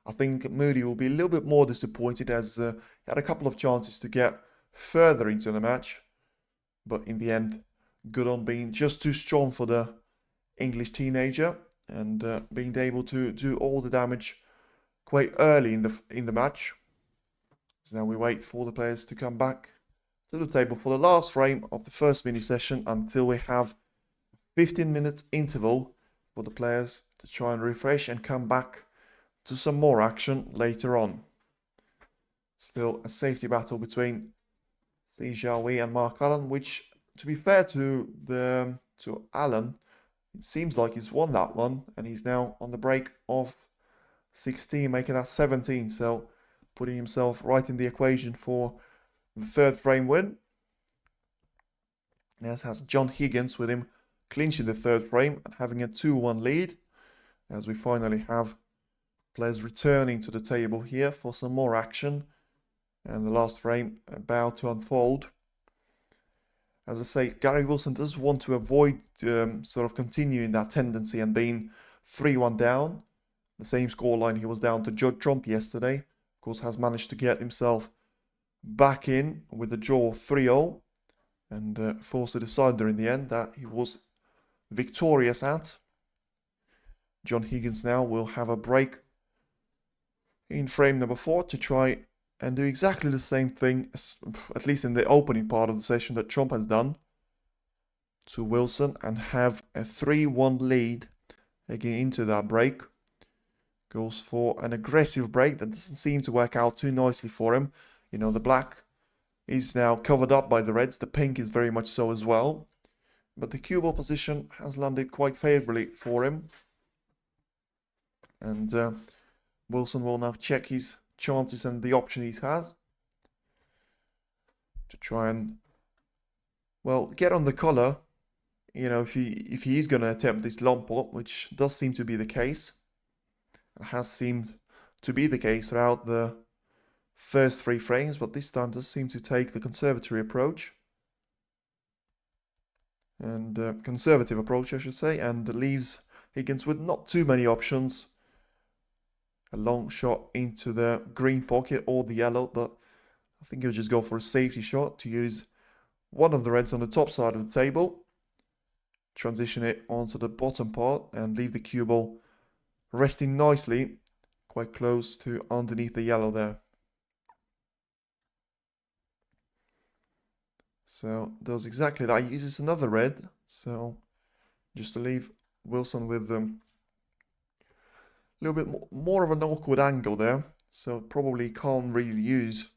I think Moody will be a little bit more disappointed, as he had a couple of chances to get further into the match, but in the end, Godun being just too strong for the English teenager and being able to do all the damage quite early in the match. So now we wait for the players to come back to the table for the last frame of the first mini session, until we have 15 minutes interval for the players to try and refresh and come back to some more action later on. Still a safety battle between Jiahui and Mark Allen, which, to be fair to Allen, it seems like he's won that one, and he's now on the break of 16, making that 17, so putting himself right in the equation for the third frame win. As has John Higgins with him clinching the third frame and having a 2-1 lead, as we finally have players returning to the table here for some more action, and the last frame about to unfold. As I say, Gary Wilson does want to avoid sort of continuing that tendency and being 3-1 down. The same scoreline he was down to Judd Trump yesterday. Of course, has managed to get himself back in with a draw 3-0 and force a decider in the end that he was victorious at. John Higgins now will have a break in frame number 4 to try and do exactly the same thing, at least in the opening part of the session, that Trump has done to Wilson, and have a 3-1 lead again into that break. Goes for an aggressive break that doesn't seem to work out too nicely for him. You know, the black is now covered up by the reds. The pink is very much so as well. But the cue ball position has landed quite favorably for him. And Wilson will now check his chances and the option he has to try and, well, get on the color. You know, if he is going to attempt this long pot, which does seem to be the case, it has seemed to be the case throughout the first 3 frames, but this time does seem to take the conservative approach, and conservative approach, I should say, and leaves Higgins with not too many options. A long shot into the green pocket or the yellow, but I think he'll just go for a safety shot to use one of the reds on the top side of the table, transition it onto the bottom part, and leave the cue ball resting nicely quite close to underneath the yellow there. So does exactly that. He uses another red, so just to leave Wilson with a little bit more of an awkward angle there. So probably can't really use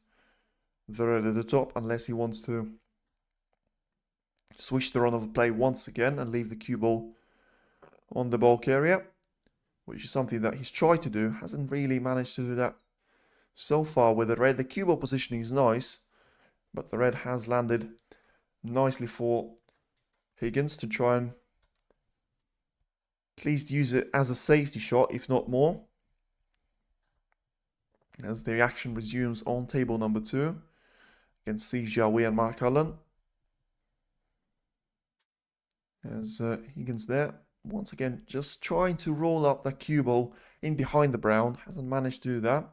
the red at the top unless he wants to switch the run of play once again and leave the cue ball on the bulk area, which is something that he's tried to do. Hasn't really managed to do that so far with the red. The cue ball positioning is nice, but the red has landed nicely for Higgins to try and at least use it as a safety shot, if not more, as the action resumes on table number 2 against Jiahui and Mark Allen. As Higgins there, once again, just trying to roll up that cue ball in behind the brown. Hasn't managed to do that,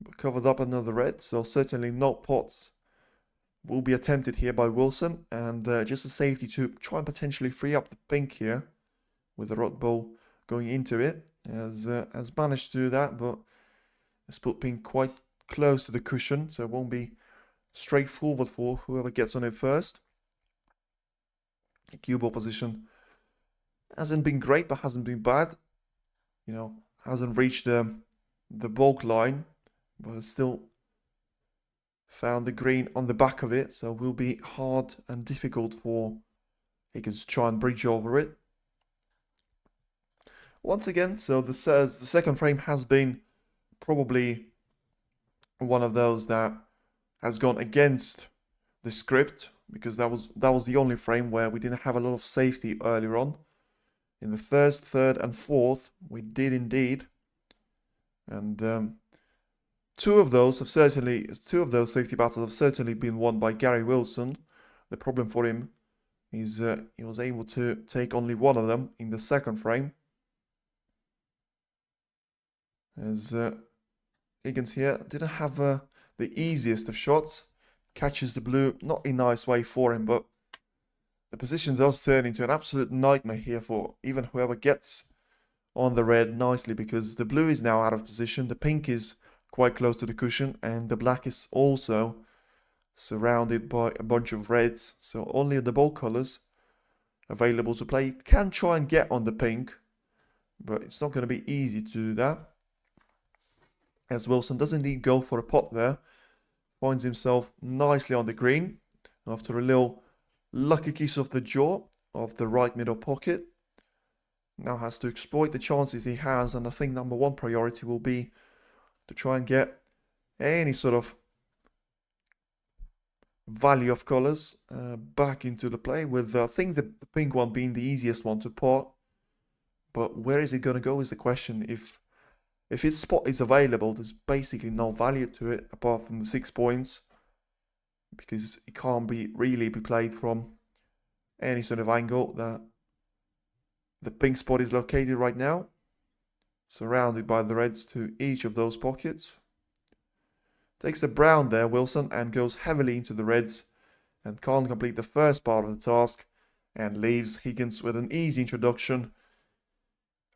but covers up another red, so certainly no pots will be attempted here by Wilson, and just a safety to try and potentially free up the pink here with the rock ball going into it. Has managed to do that, but has put pink quite close to the cushion, so it won't be straightforward for whoever gets on it first. The cue ball position hasn't been great, but hasn't been bad. You know, hasn't reached the bulk line, but has still found the green on the back of it, so it will be hard and difficult for Higgins to try and bridge over it. Once again, so the second frame has been probably one of those that has gone against the script, because that was the only frame where we didn't have a lot of safety earlier on. In the first, third, and fourth, we did indeed, and two of those safety battles have certainly been won by Gary Wilson. The problem for him is he was able to take only one of them in the second frame. As Higgins here didn't have the easiest of shots. Catches the blue, not in a nice way for him, but the position does turn into an absolute nightmare here for even whoever gets on the red nicely, because the blue is now out of position, the pink is quite close to the cushion, and the black is also surrounded by a bunch of reds, so only the bulk colors available to play. You can try and get on the pink, but it's not going to be easy to do that, as Wilson does indeed go for a pot there, finds himself nicely on the green after a little lucky kiss of the jaw of the right middle pocket. Now has to exploit the chances he has, and I think number one priority will be to try and get any sort of value of colors back into the play, with I think the pink one being the easiest one to pot. But where is it going to go is the question. If its spot is available, there's basically no value to it apart from the 6 points, because it can't really be played from any sort of angle that the pink spot is located right now, surrounded by the reds to each of those pockets. Takes the brown there, Wilson, and goes heavily into the reds and can't complete the first part of the task and leaves Higgins with an easy introduction.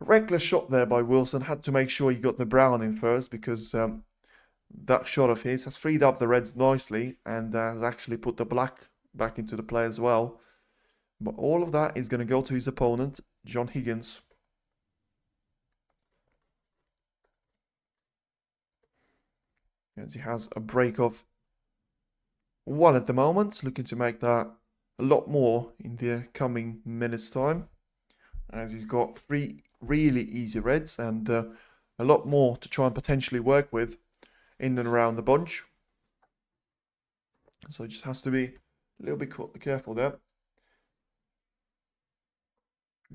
A reckless shot there by Wilson. Had to make sure he got the brown in first, because that shot of his has freed up the reds nicely and has actually put the black back into the play as well. But all of that is going to go to his opponent, John Higgins. As he has a break of 1 at the moment, looking to make that a lot more in the coming minutes time, as he's got 3 really easy reds and a lot more to try and potentially work with in and around the bunch. So he just has to be a little bit careful there.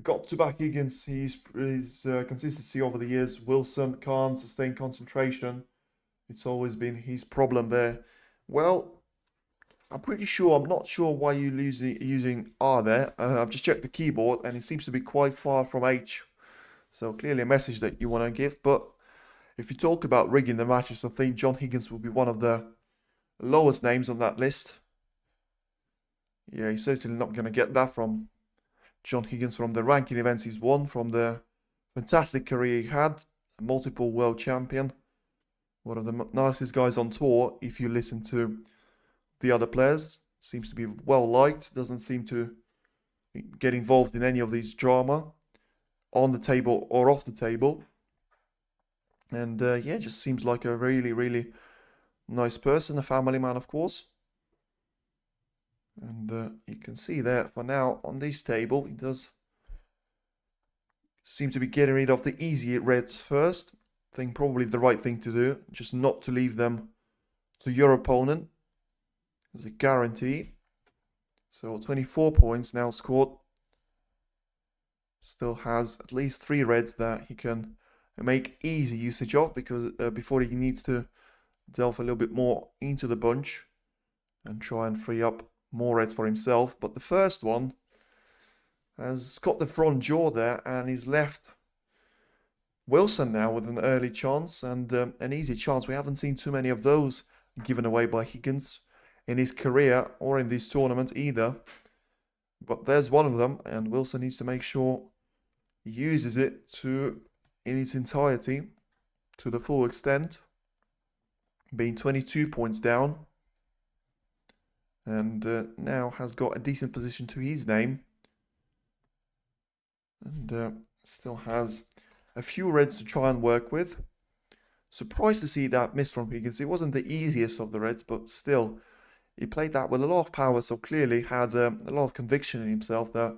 Got to back Higgins. His consistency over the years. Wilson can't sustain concentration. It's always been his problem there. Well, I'm pretty sure, I'm not sure why you're using R there. I've just checked the keyboard and it seems to be quite far from H. So clearly a message that you want to give. But if you talk about rigging the matches, I think John Higgins will be one of the lowest names on that list. Yeah, he's certainly not going to get that from John Higgins, from the ranking events he's won, from the fantastic career he had, a multiple world champion. One of the nicest guys on tour, if you listen to the other players. Seems to be well liked, doesn't seem to get involved in any of these drama on the table or off the table. And yeah, just seems like a really, really nice person, a family man, of course. And you can see there for now on this table, he does seem to be getting rid of the easy reds first. I think probably the right thing to do, just not to leave them to your opponent as a guarantee. So 24 points now scored. Still has at least 3 reds that he can make easy usage of, because before he needs to delve a little bit more into the bunch and try and free up more reds for himself. But the first one has got the front jaw there, and he's left Wilson now with an early chance, and an easy chance. We haven't seen too many of those given away by Higgins in his career or in this tournament either. But there's one of them, and Wilson needs to make sure he uses it in its entirety, to the full extent, being 22 points down. And now has got a decent position to his name. And still has a few reds to try and work with. Surprised to see that miss from Higgins. It wasn't the easiest of the reds, but still, he played that with a lot of power, so clearly had a lot of conviction in himself that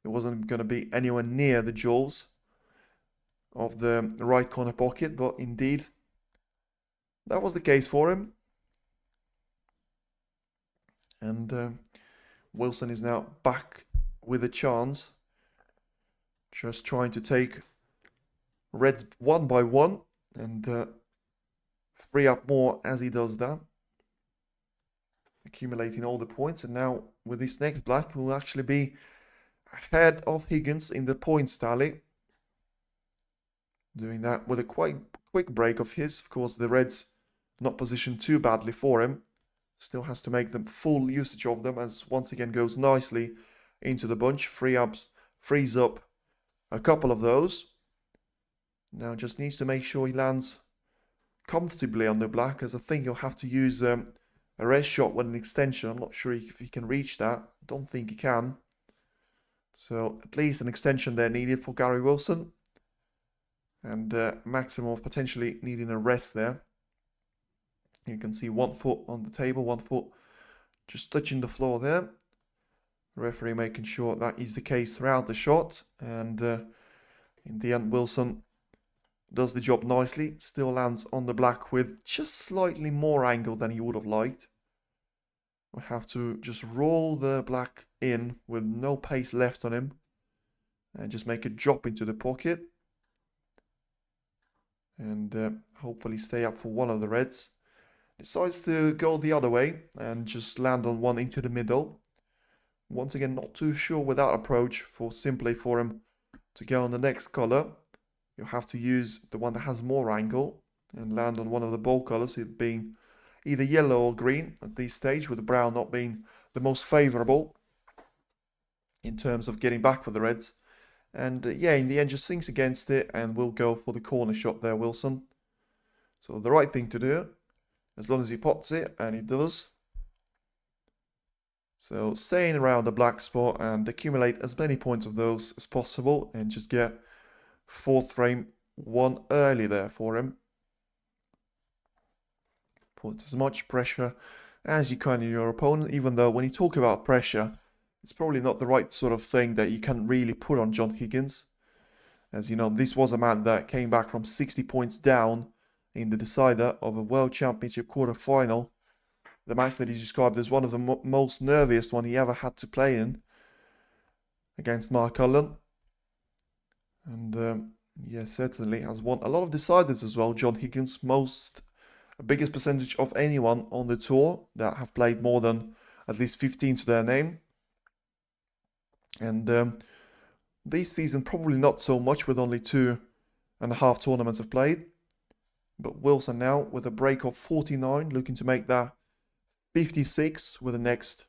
it wasn't going to be anywhere near the jaws of the right corner pocket. But indeed, that was the case for him. And Wilson is now back with a chance, just trying to take reds one by one and free up more as he does that, accumulating all the points. And now with this next black, will actually be ahead of Higgins in the points tally, doing that with a quite quick break of his. Of course, the reds not positioned too badly for him. Still has to make the full usage of them, as once again goes nicely into the bunch. Frees up a couple of those. Now just needs to make sure he lands comfortably on the black, as I think he'll have to use a res shot with an extension. I'm not sure if he can reach that. Don't think he can. So at least an extension there needed for Gary Wilson. And maximum of potentially needing a rest there. You can see 1 foot on the table, 1 foot just touching the floor there. Referee making sure that is the case throughout the shot, and in the end Wilson does the job nicely. Still lands on the black with just slightly more angle than he would have liked. We have to just roll the black in with no pace left on him and just make a drop into the pocket, and hopefully stay up for one of the reds. Decides to go the other way and just land on one into the middle. Once again, not too sure with that approach, simply for him to go on the next color. You'll have to use the one that has more angle and land on one of the ball colors, it being either yellow or green at this stage, with the brown not being the most favorable in terms of getting back for the reds. And yeah, in the end just thinks against it and will go for the corner shot there, Wilson. So the right thing to do, as long as he pots it, and he does. So staying around the black spot and accumulate as many points of those as possible and just get 4th frame 1 early there for him. Put as much pressure as you can on your opponent, even though when you talk about pressure, it's probably not the right sort of thing that you can really put on John Higgins. As you know, this was a man that came back from 60 points down in the decider of a World Championship quarter-final. The match that he described as one of the most nerviest one he ever had to play in against Mark Cullen. And yeah, certainly has won a lot of deciders as well. John Higgins, biggest percentage of anyone on the tour that have played more than at least 15 to their name. And this season probably not so much, with only 2.5 tournaments have played. But Wilson now with a break of 49, looking to make that 56 with the next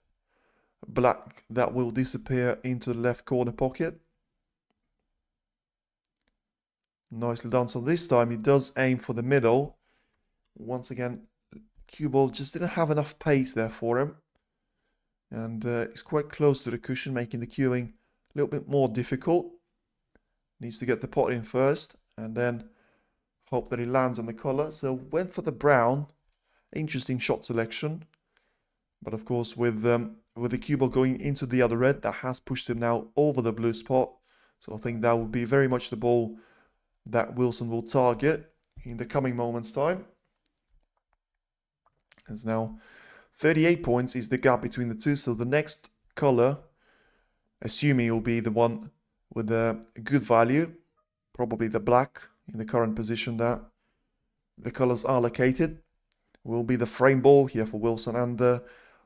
black that will disappear into the left corner pocket. Nicely done. So this time he does aim for the middle. Once again, cue ball just didn't have enough pace there for him. And he's quite close to the cushion, making the cueing a little bit more difficult. Needs to get the pot in first and then hope that he lands on the color. So went for the brown. Interesting shot selection. But of course, with the cue ball going into the other red, that has pushed him now over the blue spot. So I think that will be very much the ball that Wilson will target in the coming moments' time. As now 38 points is the gap between the two. So the next color, assuming it will be the one with a good value, probably the black in the current position that the colors are located, will be the frame ball here for Wilson. And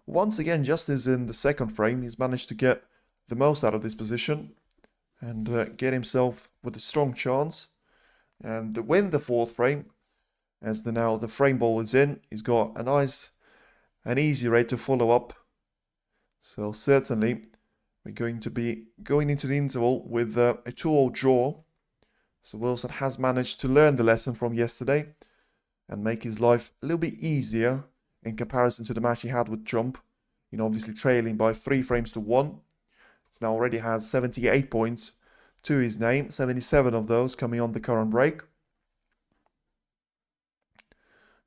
once again, just as in the second frame, he's managed to get the most out of this position and get himself with a strong chance and win the 4th frame. As now the frame ball is in, he's got a nice and easy rate to follow up. So certainly we're going to be going into the interval with a 2-0 draw. So Wilson has managed to learn the lesson from yesterday and make his life a little bit easier in comparison to the match he had with Trump. You know, obviously trailing by 3 frames to 1. He now already has 78 points to his name, 77 of those coming on the current break.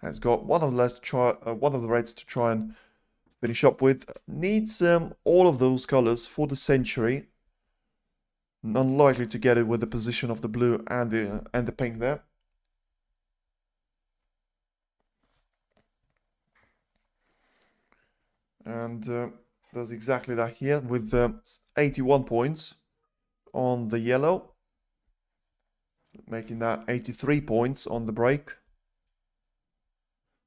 Has got one of the reds to try and finish up with. Needs all of those colors for the century. Unlikely to get it with the position of the blue and the pink there. And does exactly that here with 81 points on the yellow, making that 83 points on the break.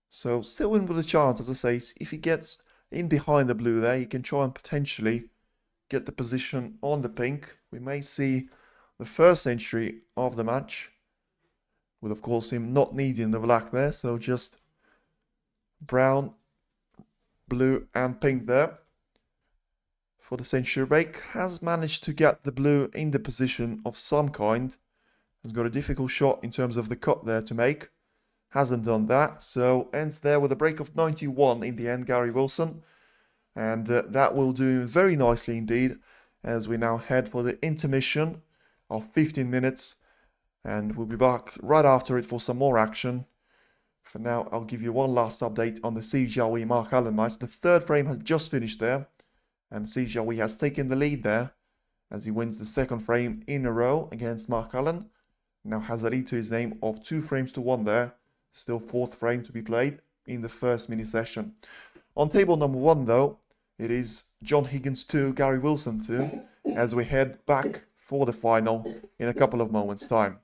So still in with a chance, as I say. If he gets in behind the blue there, he can try and potentially get the position on the pink. We may see the first century of the match, with of course him not needing the black there, so just brown, blue and pink there for the century break. Has managed to get the blue in the position of some kind. Has got a difficult shot in terms of the cut there to make. Hasn't done that, so ends there with a break of 91 in the end, Gary Wilson. And that will do very nicely indeed, as we now head for the intermission of 15 minutes. And we'll be back right after it for some more action. For now, I'll give you one last update on the Jiahui Mark Allen match. The third frame has just finished there, and Jiahui has taken the lead there as he wins the second frame in a row against Mark Allen. Now has a lead to his name of 2 frames to 1 there. Still fourth frame to be played in the first mini session. On table number 1 though, it is John Higgins 2, Gary Wilson 2, as we head back for the final in a couple of moments' time.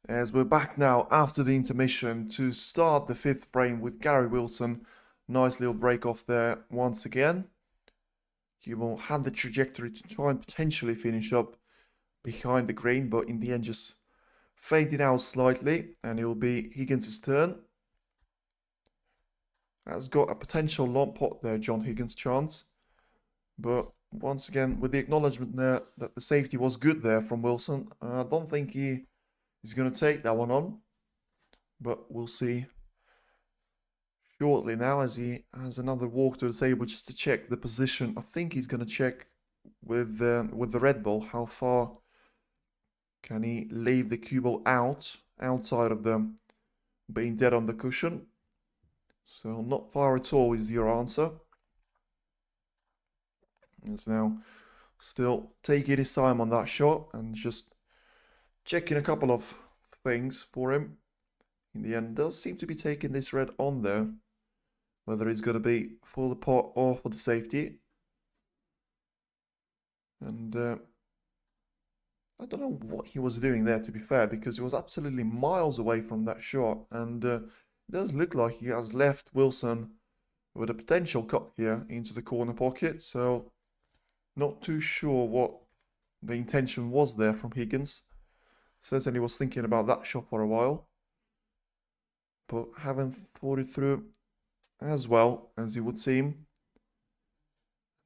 As we're back now after the intermission to start the fifth frame with Gary Wilson. Nice little break off there once again. He will have the trajectory to try and potentially finish up behind the green, but in the end just faded out slightly, and it will be Higgins' turn. Has got a potential long pot there, John Higgins chance. But once again, with the acknowledgement there that the safety was good there from Wilson, I don't think he is going to take that one on. But we'll see shortly now as he has another walk to the table just to check the position. I think he's going to check with the red ball how far can he leave the cue ball outside of them being dead on the cushion. So not far at all is your answer. He's now still taking his time on that shot and just checking a couple of things for him. In the end, does seem to be taking this red on there. Whether he's going to be for the pot or for the safety. And I don't know what he was doing there, to be fair, because he was absolutely miles away from that shot. And it does look like he has left Wilson with a potential cut here into the corner pocket. So not too sure what the intention was there from Higgins. Certainly was thinking about that shot for a while, but haven't thought it through as well as it would seem.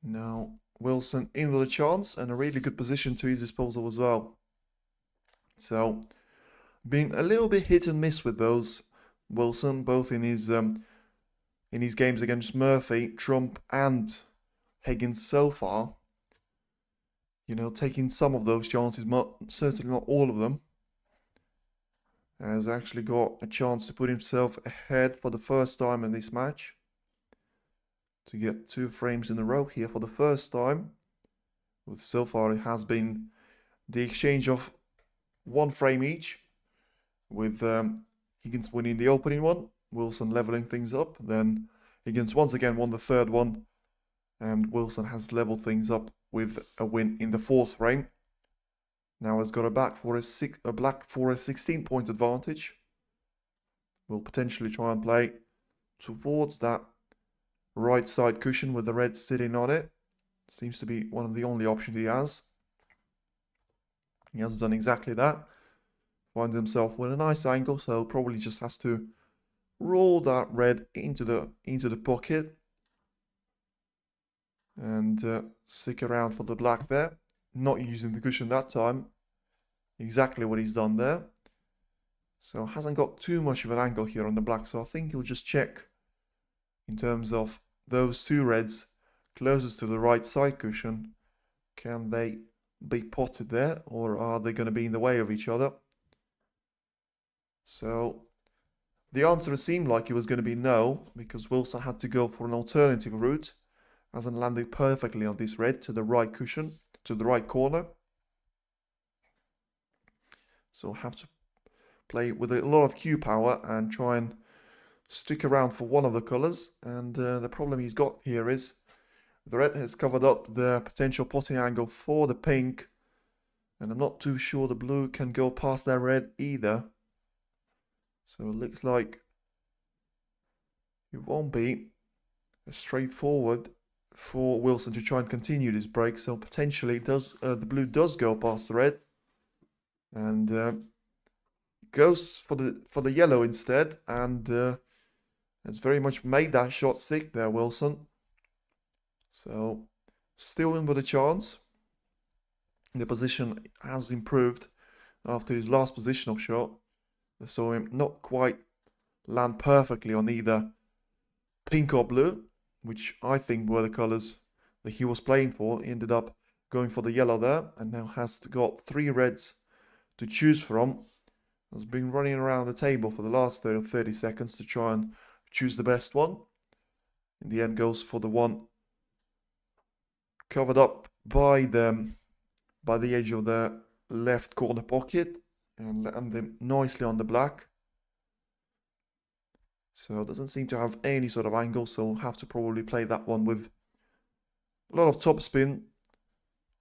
Now Wilson in with a chance and a really good position to his disposal as well. So been a little bit hit and miss with those, Wilson, both in his games against Murphy, Trump and Higgins so far. You know, taking some of those chances, certainly not all of them. Has actually got a chance to put himself ahead for the first time in this match. To get 2 frames in a row here for the first time. With so far it has been the exchange of 1 frame each. With Higgins winning the opening one, Wilson leveling things up. Then Higgins once again won the third one. And Wilson has leveled things up with a win in the 4th frame. Now has got a black for a 16-point advantage. We'll potentially try and play towards that right side cushion with the red sitting on it. Seems to be one of the only options he has. He has done exactly that. Finds himself with a nice angle, so probably just has to roll that red into the pocket. And stick around for the black there. Not using the cushion that time. Exactly what he's done there. So hasn't got too much of an angle here on the black. So I think he'll just check in terms of those 2 reds closest to the right side cushion. Can they be potted there, or are they going to be in the way of each other? So the answer seemed like it was going to be no, because Wilson had to go for an alternative route. Hasn't landed perfectly on this red to the right cushion, to the right corner. So have to play with a lot of cue power and try and stick around for one of the colors. And the problem he's got here is the red has covered up the potential potting angle for the pink. And I'm not too sure the blue can go past that red either. So it looks like it won't be straightforward for Wilson to try and continue this break. So potentially the blue does go past the red. And goes for the yellow instead, and has very much made that shot sick there, Wilson. So still in with a chance. The position has improved after his last positional shot. I saw him not quite land perfectly on either pink or blue, which I think were the colors that he was playing for. He ended up going for the yellow there, and now has got 3 reds to choose from. Has been running around the table for the last 30 seconds to try and choose the best one. In the end goes for the one covered up by the edge of the left corner pocket and land them nicely on the black. So it doesn't seem to have any sort of angle, so we'll have to probably play that one with a lot of topspin,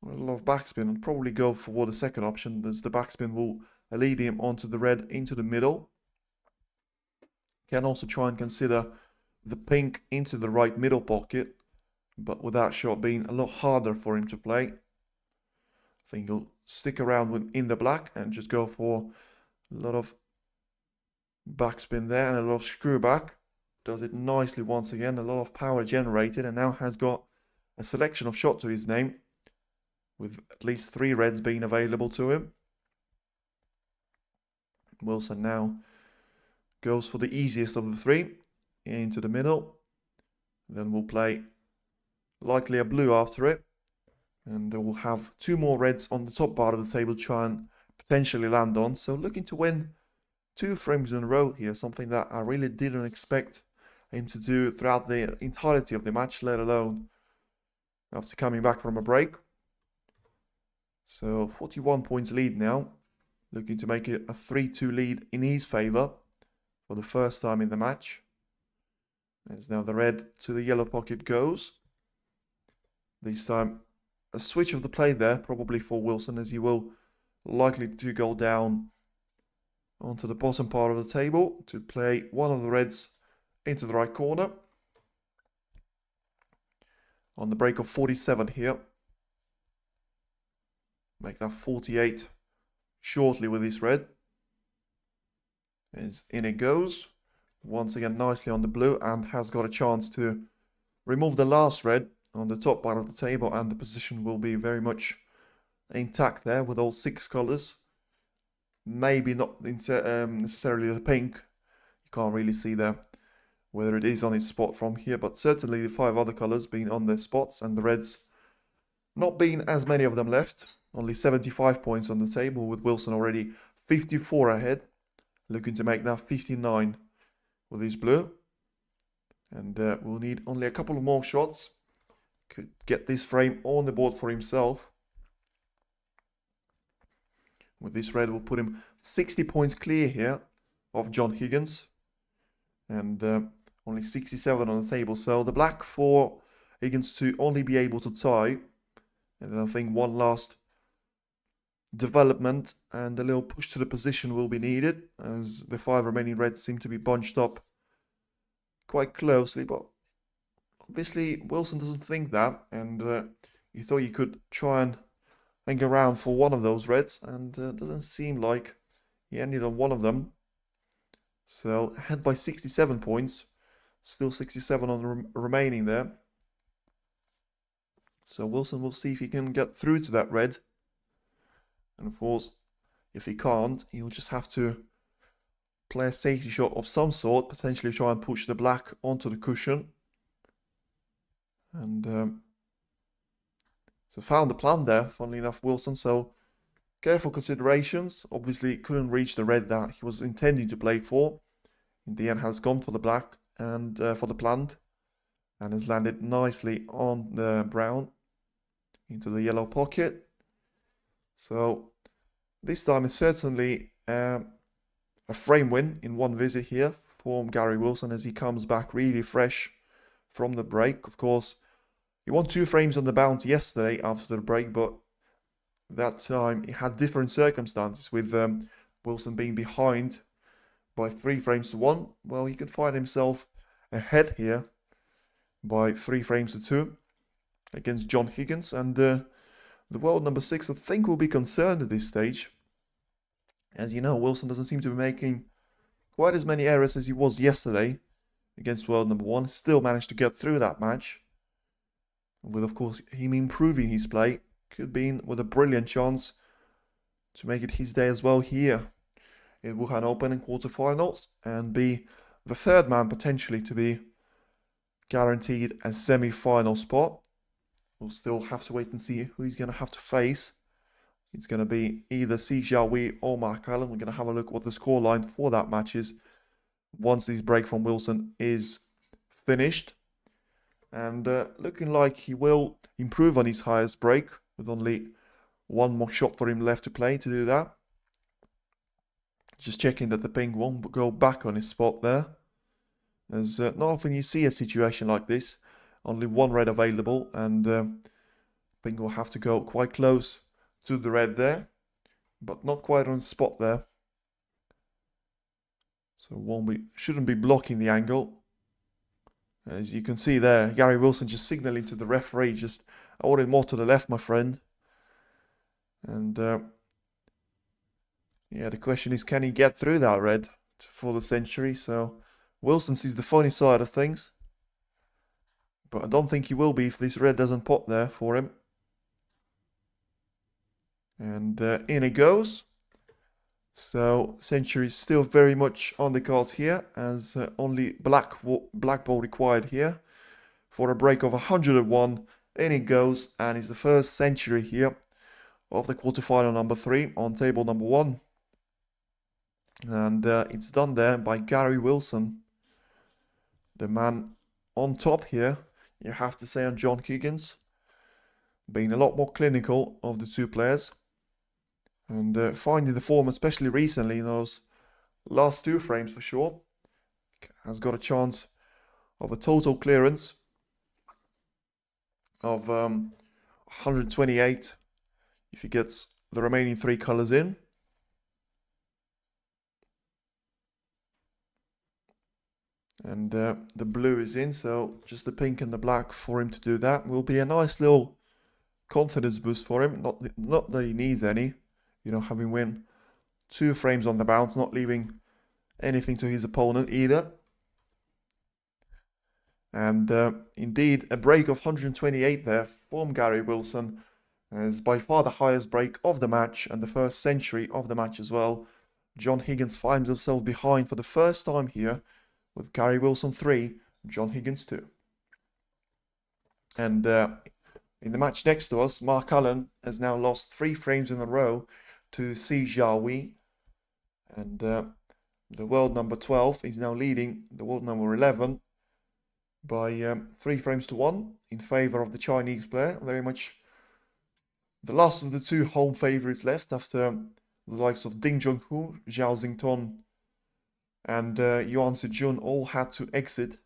a lot of backspin, and probably go for the second option, as the backspin will leading him onto the red into the middle. Can also try and consider the pink into the right middle pocket, but with that shot being a lot harder for him to play, I think he'll stick around in the black and just go for a lot of backspin there and a lot of screw back. Does it nicely once again, a lot of power generated, and now has got a selection of shot to his name, with at least 3 reds being available to him. Wilson now goes for the easiest of the 3 into the middle. Then we'll play likely a blue after it, and we'll have 2 more reds on the top part of the table to try and potentially land on. So looking to win 2 frames in a row here, something that I really didn't expect him to do throughout the entirety of the match, let alone after coming back from a break. So 41 points lead now, looking to make it a 3-2 lead in his favour for the first time in the match. As now the red to the yellow pocket goes. This time a switch of the play there, probably for Wilson, as he will likely to go down onto the bottom part of the table to play one of the reds into the right corner. On the break of 47 here. Make that 48 shortly with this red. As in it goes. Once again nicely on the blue, and has got a chance to remove the last red on the top part of the table, and the position will be very much intact there with all 6 colors. Maybe not necessarily the pink. You can't really see there whether it is on its spot from here, but certainly the 5 other colors being on their spots, and the reds not being as many of them left. Only 75 points on the table, with Wilson already 54 ahead, looking to make that 59 with his blue. And we'll need only a couple of more shots. Could get this frame on the board for himself. With this red, we'll put him 60 points clear here of John Higgins. And only 67 on the table. So the black for Higgins to only be able to tie. And then I think one last development and a little push to the position will be needed, as the 5 remaining reds seem to be bunched up quite closely. But obviously Wilson doesn't think that, and he thought he could try and hang around for one of those reds, and doesn't seem like he ended on one of them. So ahead by 67 points, still 67 on the remaining there. So Wilson will see if he can get through to that red. And of course, if he can't, he'll just have to play a safety shot of some sort, potentially try and push the black onto the cushion. And so found the plan there, funnily enough, Wilson. So careful considerations. Obviously couldn't reach the red that he was intending to play for. In the end has gone for the black and for the plant, and has landed nicely on the brown into the yellow pocket. So this time is certainly a frame win in one visit here for Gary Wilson, as he comes back really fresh from the break. Of course, he won 2 frames on the bounty yesterday after the break, but that time he had different circumstances, with Wilson being behind by 3 frames to 1. Well, he could find himself ahead here by 3 frames to 2 against John Higgins, and the world number 6 I think will be concerned at this stage. As you know, Wilson doesn't seem to be making quite as many errors as he was yesterday against world number 1. Still managed to get through that match, with of course him improving his play. Could be in with a brilliant chance to make it his day as well here in Wuhan Open in quarterfinals, and be the 3rd man potentially to be guaranteed a semi-final spot. We'll still have to wait and see who he's going to have to face. It's going to be either Jiahui or Mark Allen. We're going to have a look what the scoreline for that match is once this break from Wilson is finished. And looking like he will improve on his highest break, with only 1 more shot for him left to play to do that. Just checking that the pink won't go back on his spot there, as not often you see a situation like this. Only 1 red available, and pink will have to go quite close to the red there. but not quite on the spot there. So shouldn't be blocking the angle. As you can see there, Gary Wilson just signaling to the referee, just I want it more to the left, my friend. And yeah, the question is, can he get through that red for the century? So Wilson sees the funny side of things, but I don't think he will be if this red doesn't pop there for him. And in it goes. So century is still very much on the cards here, as only black ball required here for a break of 101. In it goes, and it's the first century here of the quarterfinal number 3 on table number 1. And it's done there by Gary Wilson, the man on top here. You have to say on John Higgins, being a lot more clinical of the two players. And finding the form, especially recently in those last 2 frames for sure, has got a chance of a total clearance of 128 if he gets the remaining 3 colors in. And the blue is in, so just the pink and the black for him to do that will be a nice little confidence boost for him. Not that he needs any. You know, having win 2 frames on the bounce, not leaving anything to his opponent either. And indeed, a break of 128 there from Gary Wilson is by far the highest break of the match and the first century of the match as well. John Higgins finds himself behind for the first time here with Gary Wilson 3, John Higgins 2. And in the match next to us, Mark Allen has now lost 3 frames in a row to Jiahui, and the world number 12 is now leading the world number 11 by 3 frames to 1 in favor of the Chinese player. Very much the last of the 2 home favorites left after the likes of Ding Junhui, Zhao Xington, and Yuan Sijun all had to exit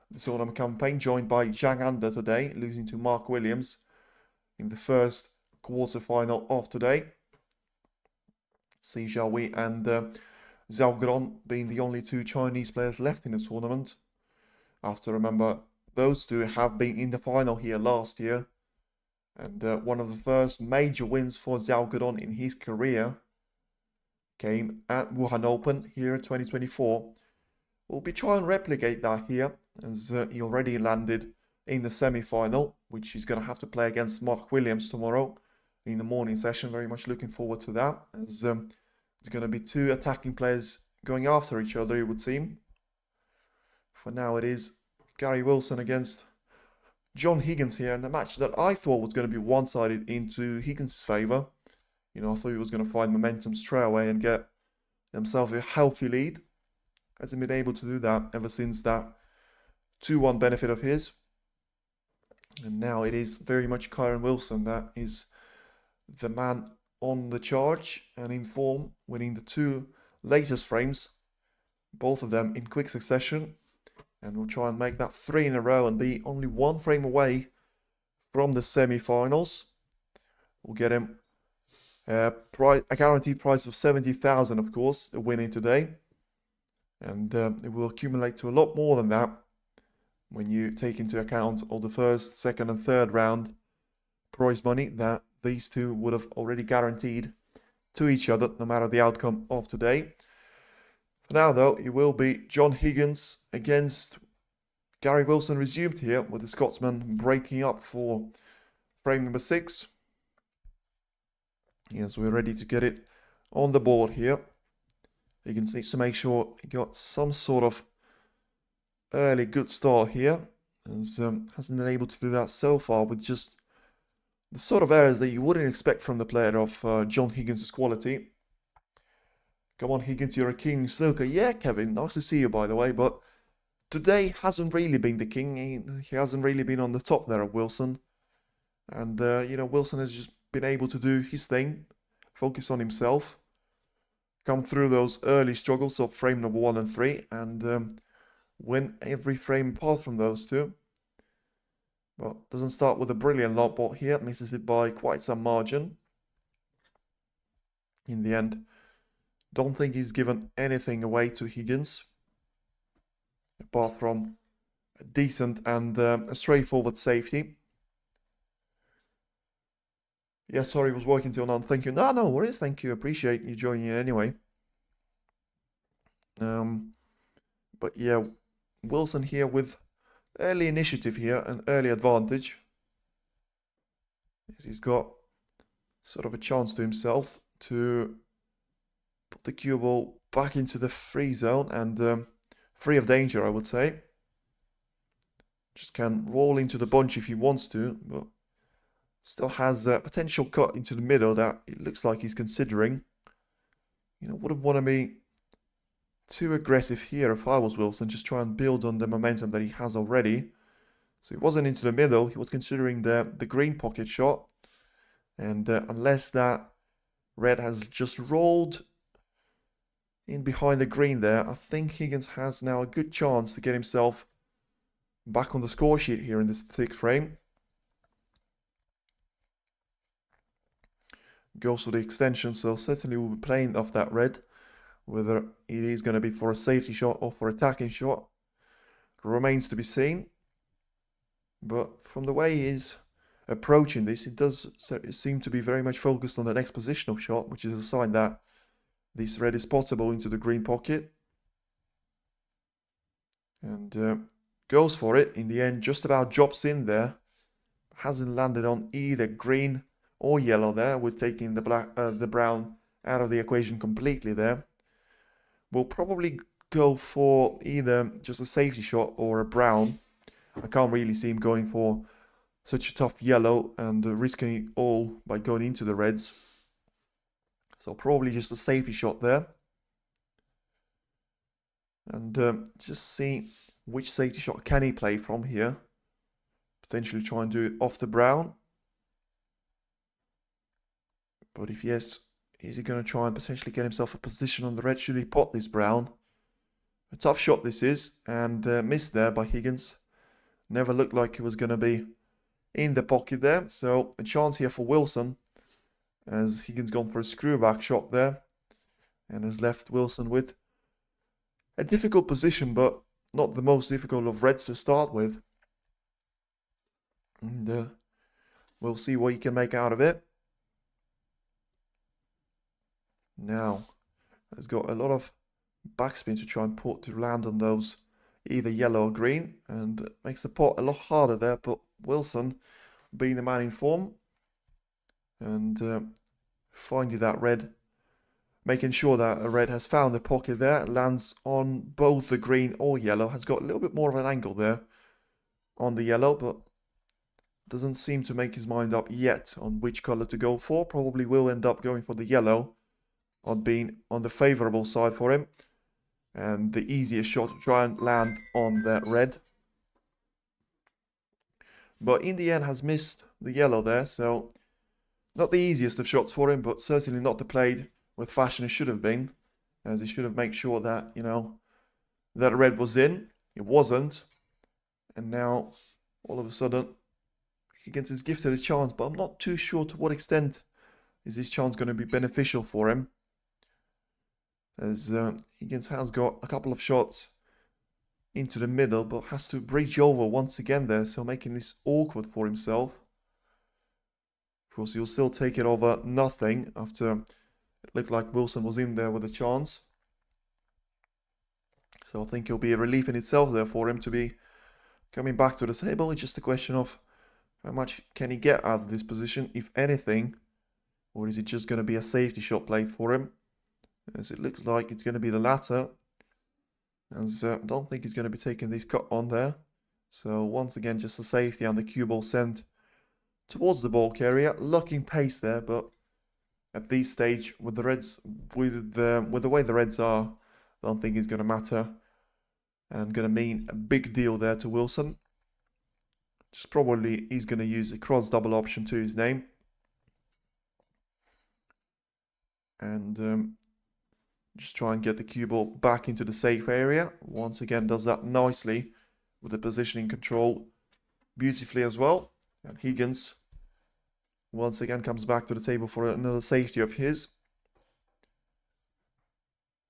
the tournament campaign, joined by Zhang Anda today, losing to Mark Williams in the first quarterfinal of today. Jiahui and Zhao Gron being the only 2 Chinese players left in the tournament. After, remember, those 2 have been in the final here last year. And one of the first major wins for Zhao Gron in his career came at Wuhan Open here in 2024. We'll be trying to replicate that here, as he already landed in the semi-final, which he's going to have to play against Mark Williams tomorrow in the morning session. Very much looking forward to that, as it's going to be 2 attacking players going after each other, it would seem. For now, it is Gary Wilson against John Higgins here, in a match that I thought was going to be one-sided into Higgins' favour. You know, I thought he was going to find momentum straight away and get himself a healthy lead. Hasn't been able to do that ever since that 2-1 benefit of his. And now it is very much Kyron Wilson that is the man on the charge and in form, winning the 2 latest frames, both of them in quick succession. And we'll try and make that 3 in a row and be only 1 frame away from the semi-finals. We'll get him a guaranteed price of 70,000, of course, winning today. And it will accumulate to a lot more than that when you take into account all the first, second and third round prize money that these 2 would have already guaranteed to each other, no matter the outcome of today. For now, though, it will be John Higgins against Gary Wilson resumed here, with the Scotsman breaking up for frame number 6. Yes, we're ready to get it on the board here. Higgins needs to make sure he got some sort of early good start here, as hasn't been able to do that so far, with just the sort of errors that you wouldn't expect from the player of John Higgins' quality. Come on, Higgins, you're a king snooker. Yeah, Kevin, nice to see you, by the way, but today hasn't really been the king. He hasn't really been on the top there of Wilson. And, you know, Wilson has just been able to do his thing, focus on himself, come through those early struggles of frame number 1 and 3, and win every frame apart from those 2. But doesn't start with a brilliant lot ball here, misses it by quite some margin. in the end. Don't think he's given anything away to Higgins, apart from a decent and a straightforward safety. Yeah, sorry, was working till now. Thank you. No worries. Thank you. Appreciate you joining in anyway. But yeah, Wilson here with early initiative here, an early advantage. As he's got sort of a chance to himself to put the cue ball back into the free zone and free of danger, I would say. Just can roll into the bunch if he wants to, but still has a potential cut into the middle that it looks like he's considering. You know, wouldn't want to be too aggressive here if I was Wilson, just try and build on the momentum that he has already. So he wasn't into the middle, he was considering the green pocket shot. And unless that red has just rolled in behind the green there, I think Higgins has now a good chance to get himself back on the score sheet here in this thick frame. Goes for the extension, so certainly we'll be playing off that red. Whether it is going to be for a safety shot or for attacking shot remains to be seen. But from the way he is approaching this, it does seem to be very much focused on the next positional shot, which is a sign that this red is spottable into the green pocket. And goes for it. In the end, just about drops in there. Hasn't landed on either green or yellow there. We're taking the brown out of the equation completely there. We'll probably go for either just a safety shot or a brown. I can't really see him going for such a tough yellow and risking it all by going into the reds. So probably just a safety shot there. And just see which safety shot can he play from here. Potentially try and do it off the brown. But if yes, is he going to try and potentially get himself a position on the red? Should he pot this brown? A tough shot this is, and missed there by Higgins. Never looked like he was going to be in the pocket there. So a chance here for Wilson, as Higgins gone for a screw back shot there, and has left Wilson with a difficult position, but not the most difficult of reds to start with. And we'll see what he can make out of it. Now, has got a lot of backspin to try and put to land on those either yellow or green, and makes the pot a lot harder there. But Wilson, being the man in form, and finding that red, making sure that a red has found the pocket there, lands on both the green or yellow, has got a little bit more of an angle there on the yellow, but doesn't seem to make his mind up yet on which color to go for. Probably will end up going for the yellow, on being on the favorable side for him, and the easiest shot to try and land on that red. But in the end has missed the yellow there, so not the easiest of shots for him, but certainly not the played with fashion it should have been, as he should have made sure that, you know, that red was in. It wasn't, and now all of a sudden Higgins is gifted a chance, but I'm not too sure to what extent is this chance going to be beneficial for him, as Higgins has got a couple of shots into the middle, but has to breach over once again there, so making this awkward for himself. Of course, he'll still take it over nothing after it looked like Wilson was in there with a chance. So I think it'll be a relief in itself there for him to be coming back to the table. It's just a question of how much can he get out of this position, if anything, or is it just going to be a safety shot played for him? As it looks like it's going to be the latter, as I don't think he's going to be taking this cut on there. So once again, just a safety, and the cue ball sent towards the ball carrier. Locking pace there, but at this stage, with the Reds, with the way the Reds are, I don't think it's going to matter, and going to mean a big deal there to Wilson. Just probably he's going to use a cross double option to his name, and just try and get the cue ball back into the safe area. Once again, does that nicely with the positioning control beautifully as well. And Higgins once again comes back to the table for another safety of his.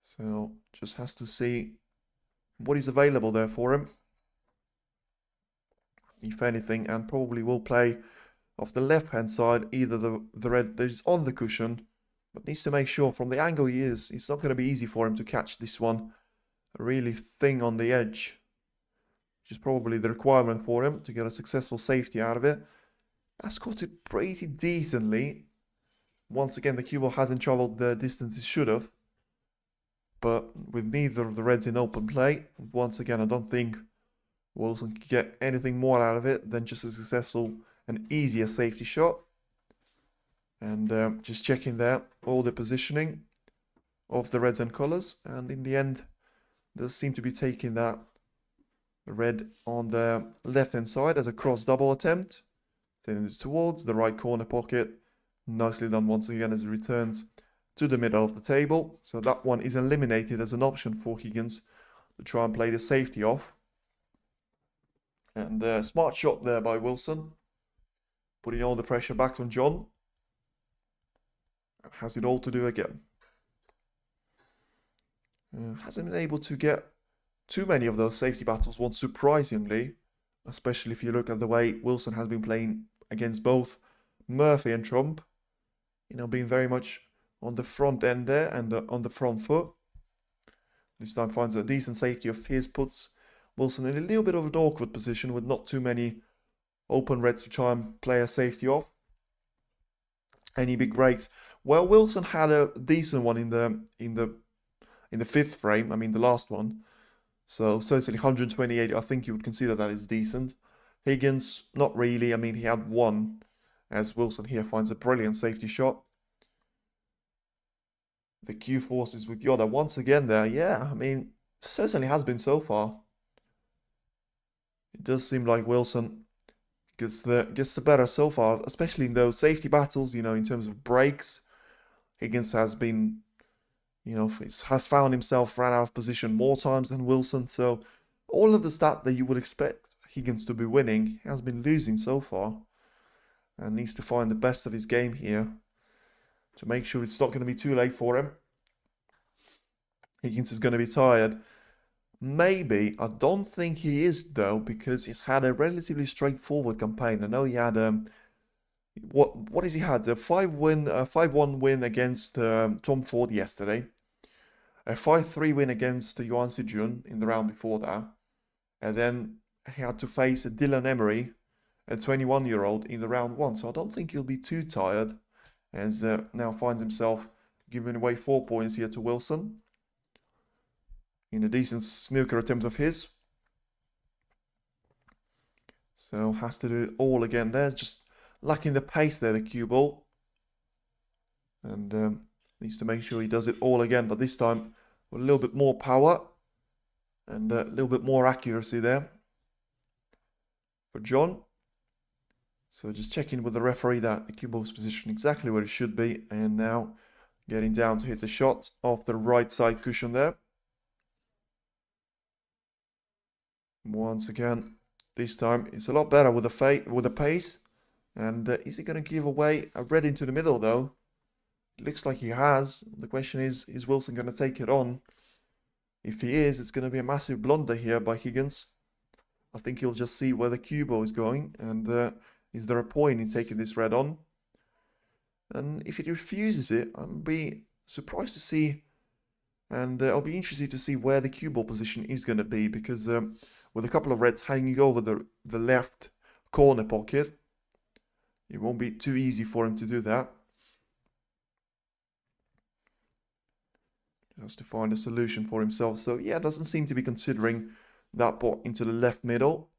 So just has to see what is available there for him, if anything, and probably will play off the left-hand side, either the red that is on the cushion, but needs to make sure from the angle he is, it's not going to be easy for him to catch this one really thin on the edge, which is probably the requirement for him to get a successful safety out of it. Has caught it pretty decently. Once again, the cue ball hasn't traveled the distance it should have, but with neither of the reds in open play, once again, I don't think Wilson can get anything more out of it than just a successful and easier safety shot. And just checking there all the positioning of the reds and colors, and in the end does seem to be taking that red on the left hand side as a cross double attempt, sending it towards the right corner pocket. Nicely done once again as it returns to the middle of the table. So that one is eliminated as an option for Higgins to try and play the safety off. And smart shot there by Wilson, putting all the pressure back on John. And has it all to do again. Hasn't been able to get too many of those safety battles won, surprisingly, especially if you look at the way Wilson has been playing against both Murphy and Trump. You know, being very much on the front end there and on the front foot. This time finds a decent safety of his, puts Wilson in a little bit of an awkward position with not too many open reds to try and play a safety off. Any big breaks? Well, Wilson had a decent one in the fifth frame. I mean, the last one. So certainly 128. I think you would consider that as decent. Higgins, not really. I mean, he had one, as Wilson here finds a brilliant safety shot. The Q forces with Yoda once again there. Yeah, I mean, certainly has been so far. It does seem like Wilson gets the better so far, especially in those safety battles, you know, in terms of breaks. Higgins has been, you know, has found himself ran out of position more times than Wilson. So all of the stat that you would expect Higgins to be winning, he has been losing so far. And needs to find the best of his game here to make sure it's not going to be too late for him. Higgins is going to be tired. Maybe. I don't think he is, though, because he's had a relatively straightforward campaign. I know he had what has he had? A 5-1 win against Tom Ford yesterday. A 5-3 win against Yuan Sijun in the round before that. And then he had to face Dylan Emery, a 21-year-old, in the round 1. So I don't think he'll be too tired, as now finds himself giving away 4 points here to Wilson in a decent snooker attempt of his. So has to do it all again there, just lacking the pace there, the cue ball. And needs to make sure he does it all again, but this time with a little bit more power and a little bit more accuracy there for John. So just checking with the referee that the cue ball is positioned exactly where it should be, and now getting down to hit the shot off the right side cushion there. Once again, this time it's a lot better with the pace. And is he going to give away a red into the middle, though? It looks like he has. The question is Wilson going to take it on? If he is, it's going to be a massive blunder here by Higgins. I think he'll just see where the cue ball is going, and is there a point in taking this red on? And if he refuses it, I'll be surprised to see, and I'll be interested to see where the cue ball position is going to be, because with a couple of reds hanging over the left corner pocket, it won't be too easy for him to do that. Just to find a solution for himself. So yeah, doesn't seem to be considering that pot into the left middle.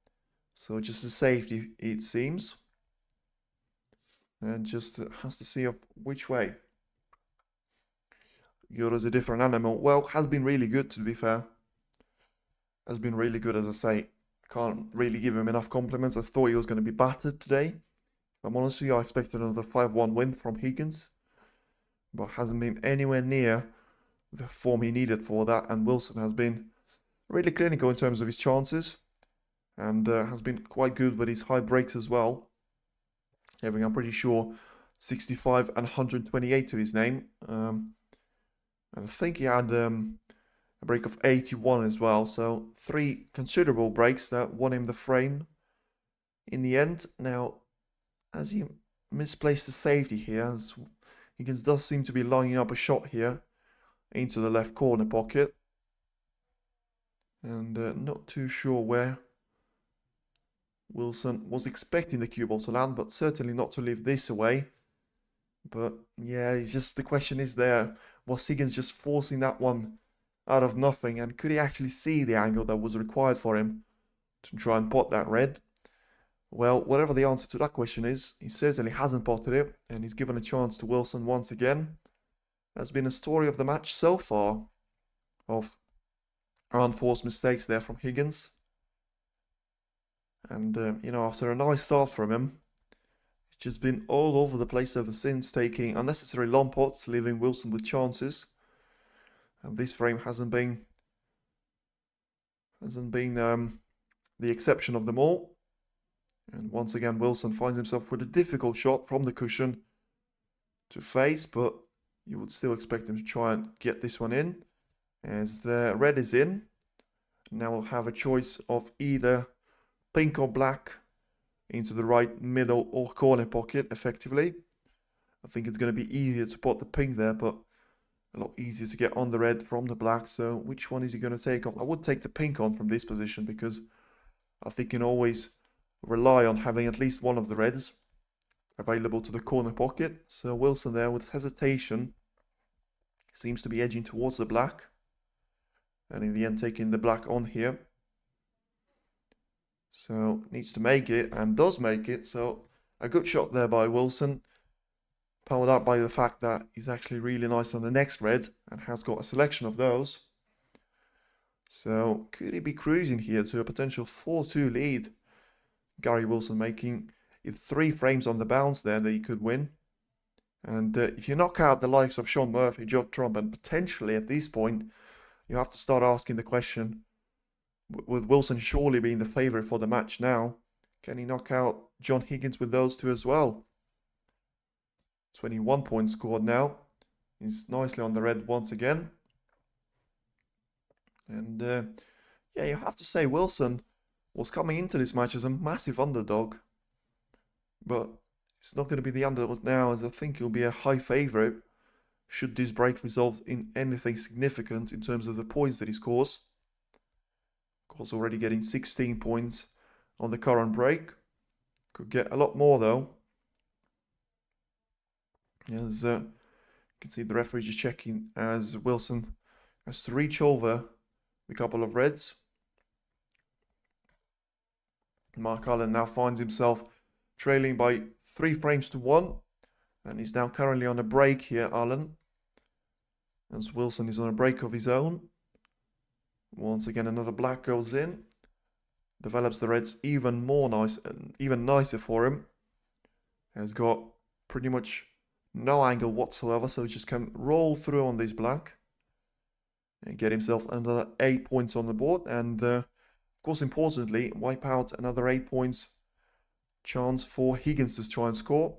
So just a safety, it seems. And just has to see which way. Yoda's a different animal. Well, has been really good, to be fair. Has been really good, as I say. Can't really give him enough compliments. I thought he was going to be battered today. If I'm honest with you, I expected another 5-1 win from Higgins. But hasn't been anywhere near the form he needed for that. And Wilson has been really clinical in terms of his chances. And has been quite good with his high breaks as well. Having, I'm pretty sure, 65 and 128 to his name. And I think he had a break of 81 as well. So 3 considerable breaks that won him the frame in the end. Now, as he misplaced the safety here, as Higgins does seem to be lining up a shot here into the left corner pocket. And not too sure where Wilson was expecting the cue ball to land, but certainly not to leave this away. But yeah, it's just the question is there, was Higgins just forcing that one out of nothing? And could he actually see the angle that was required for him to try and pot that red? Well, whatever the answer to that question is, he certainly hasn't potted it, and he's given a chance to Wilson once again. That's been a story of the match so far, of unforced mistakes there from Higgins. And, you know, after a nice start from him, it's just been all over the place ever since, taking unnecessary long pots, leaving Wilson with chances. And this frame hasn't been the exception of them all. And once again, Wilson finds himself with a difficult shot from the cushion to face, but you would still expect him to try and get this one in. As the red is in, now we'll have a choice of either pink or black into the right middle or corner pocket, effectively. I think it's going to be easier to pot the pink there, but a lot easier to get on the red from the black. So which one is he going to take on? I would take the pink on from this position, because I think you can always rely on having at least one of the reds available to the corner pocket. So Wilson there, with hesitation, seems to be edging towards the black, and in the end taking the black on here. So needs to make it, and does make it. So a good shot there by Wilson, powered up by the fact that he's actually really nice on the next red and has got a selection of those. So could he be cruising here to a potential 4-2 lead? Gary Wilson making it 3 frames on the bounce there that he could win. And if you knock out the likes of Sean Murphy, Joe Trump, and potentially at this point, you have to start asking the question, with Wilson surely being the favourite for the match now, can he knock out John Higgins with those 2 as well? 21 points scored now. He's nicely on the red once again. And yeah, you have to say Wilson was coming into this match as a massive underdog. But it's not going to be the underdog now, as I think he'll be a high favourite should this break result in anything significant in terms of the points that he scores. Of course, already getting 16 points on the current break. Could get a lot more though. As you can see, the referee just checking as Wilson has to reach over the couple of reds. Mark Allen now finds himself trailing by 3 frames to 1, and he's now currently on a break here, Allen, as Wilson is on a break of his own. Once again, another black goes in, develops the reds even more nice and even nicer for him. Has got pretty much no angle whatsoever, so he just can roll through on this black and get himself another 8 points on the board, and of course, importantly, wipe out another 8 points chance for Higgins to try and score.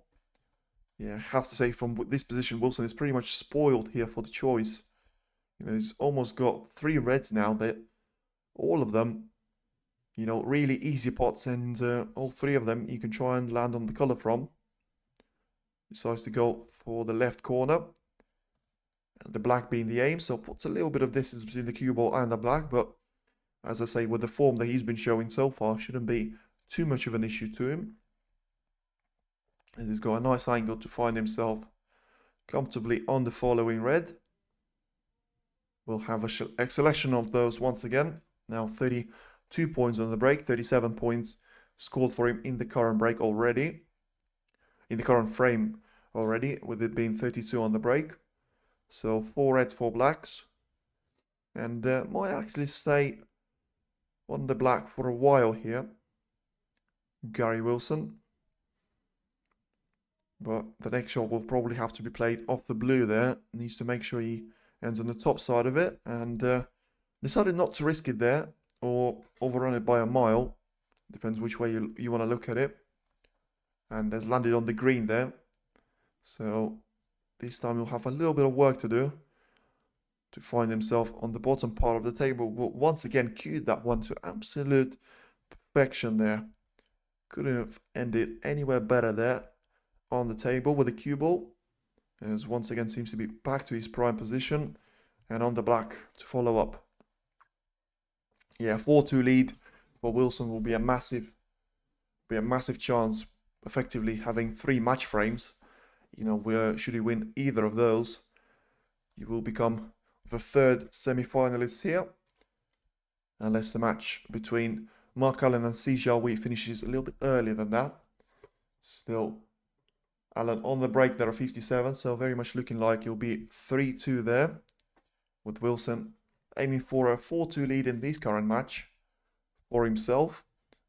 Yeah, I have to say, from this position, Wilson is pretty much spoiled here for the choice. You know, he's almost got 3 reds now, that all of them, you know, really easy pots, and all 3 of them you can try and land on the color from. Decides to go for the left corner, the black being the aim, so puts a little bit of distance between the cue ball and the black, but as I say, with the form that he's been showing so far, shouldn't be too much of an issue to him. And he's got a nice angle to find himself comfortably on the following red. We'll have a selection of those once again. Now 32 points on the break, 37 points scored for him in the current break already. In the current frame already, with it being 32 on the break. So 4 reds, 4 blacks. And might actually stay on the black for a while here, Gary Wilson. But the next shot will probably have to be played off the blue there. Needs to make sure he ends on the top side of it. And decided not to risk it there or overrun it by a mile. Depends which way you want to look at it. And has landed on the green there. So this time you'll have a little bit of work to do. to find himself on the bottom part of the table. But once again, cued that one to absolute perfection there. Couldn't have ended anywhere better there on the table with the cue ball. As once again seems to be back to his prime position. And on the black to follow up. Yeah, 4-2 lead for Wilson will be a massive chance, effectively having 3 match frames. You know, where should he win either of those, he will become the 3rd semi-finalist here. Unless the match between Mark Allen and Jiahui finishes a little bit earlier than that. Still, Allen on the break there at 57, so very much looking like he'll be 3-2 there. With Wilson aiming for a 4-2 lead in this current match for himself.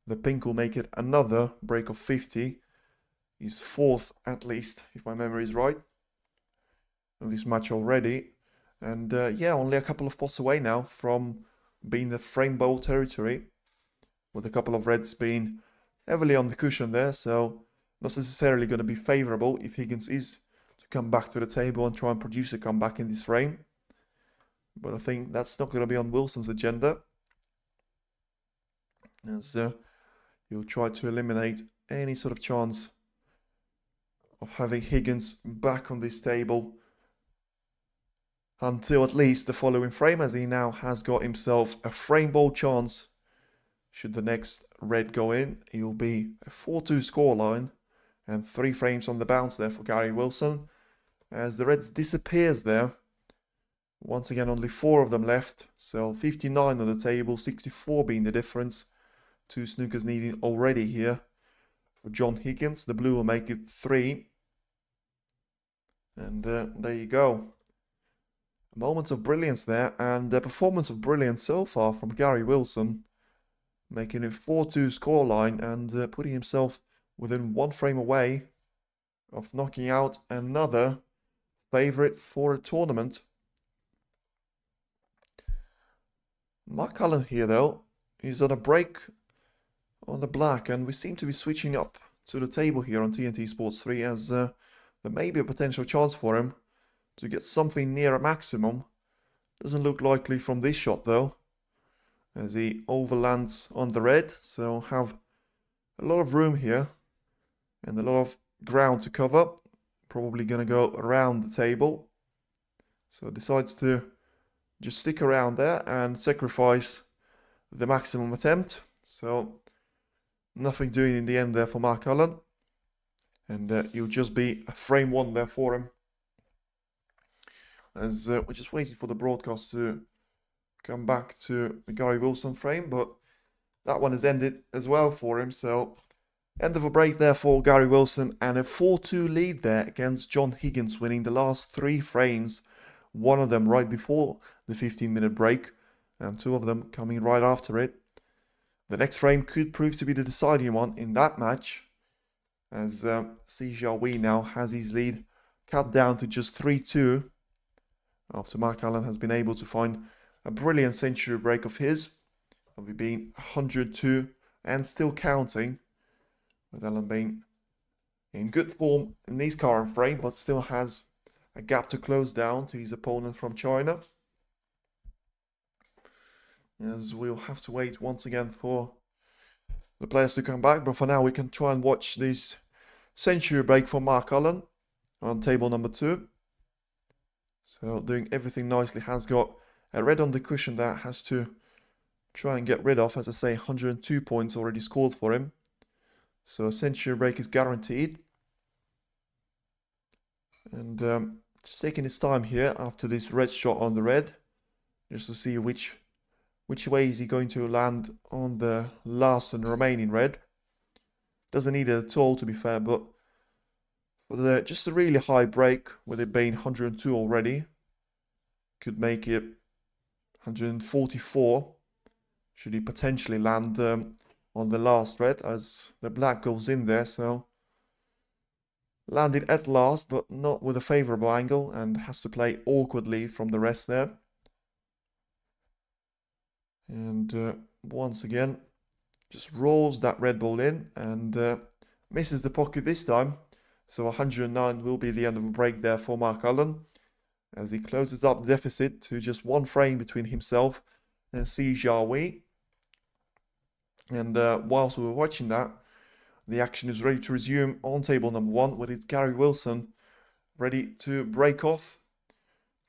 The pink will make it another break of 50. He's 4th at least, if my memory is right, in this match already. And yeah, only a couple of pots away now from being the frame bowl territory, with a couple of reds being heavily on the cushion there, so not necessarily going to be favourable if Higgins is to come back to the table and try and produce a comeback in this frame. But I think that's not going to be on Wilson's agenda, as he'll try to eliminate any sort of chance of having Higgins back on this table until at least the following frame, as he now has got himself a frame bowl chance. Should the next red go in, he'll be a 4-2 scoreline and 3 frames on the bounce there for Gary Wilson. As the reds disappears there, once again only 4 of them left, so 59 on the table, 64 being the difference. 2 snookers needing already here for John Higgins. The blue will make it 3. And there you go. Moments of brilliance there, and a performance of brilliance so far from Gary Wilson, making it 4-2 scoreline and putting himself within 1 frame away of knocking out another favourite for a tournament. Mark Allen here though, he's on a break on the black, and we seem to be switching up to the table here on TNT Sports 3, as there may be a potential chance for him to get something near a maximum. Doesn't look likely from this shot though, as he overlands on the red, so have a lot of room here and a lot of ground to cover. Probably gonna go around the table, so decides to just stick around there and sacrifice the maximum attempt. So nothing doing in the end there for Mark Allen, and he'll just be a frame 1 there for him, as we're just waiting for the broadcast to come back to the Gary Wilson frame, but that one has ended as well for him. So end of a break there for Gary Wilson, and a 4-2 lead there against John Higgins, winning the last 3 frames, 1 of them right before the 15-minute break and 2 of them coming right after it. The next frame could prove to be the deciding one in that match, as Jiahui now has his lead cut down to just 3-2 after Mark Allen has been able to find a brilliant century break of his, of it being 102 and still counting, with Allen being in good form in this current frame, but still has a gap to close down to his opponent from China. As we'll have to wait once again for the players to come back, but for now we can try and watch this century break for Mark Allen on table number 2. So doing everything nicely, has got a red on the cushion that has to try and get rid of. As I say, 102 points already scored for him, so a century break is guaranteed. And just taking his time here after this red shot on the red, just to see which way is he going to land on the last and remaining red. Doesn't need it at all, to be fair, but for the just a really high break, with it being 102 already, could make it 144 should he potentially land on the last red, as the black goes in there. So landed at last, but not with a favourable angle, and has to play awkwardly from the rest there. And once again, just rolls that red ball in and misses the pocket this time. So 109 will be the end of the break there for Mark Allen. as he closes up the deficit to just one frame between himself and Jiahui. And whilst we were watching that, the action is ready to resume on table number 1 with its Gary Wilson ready to break off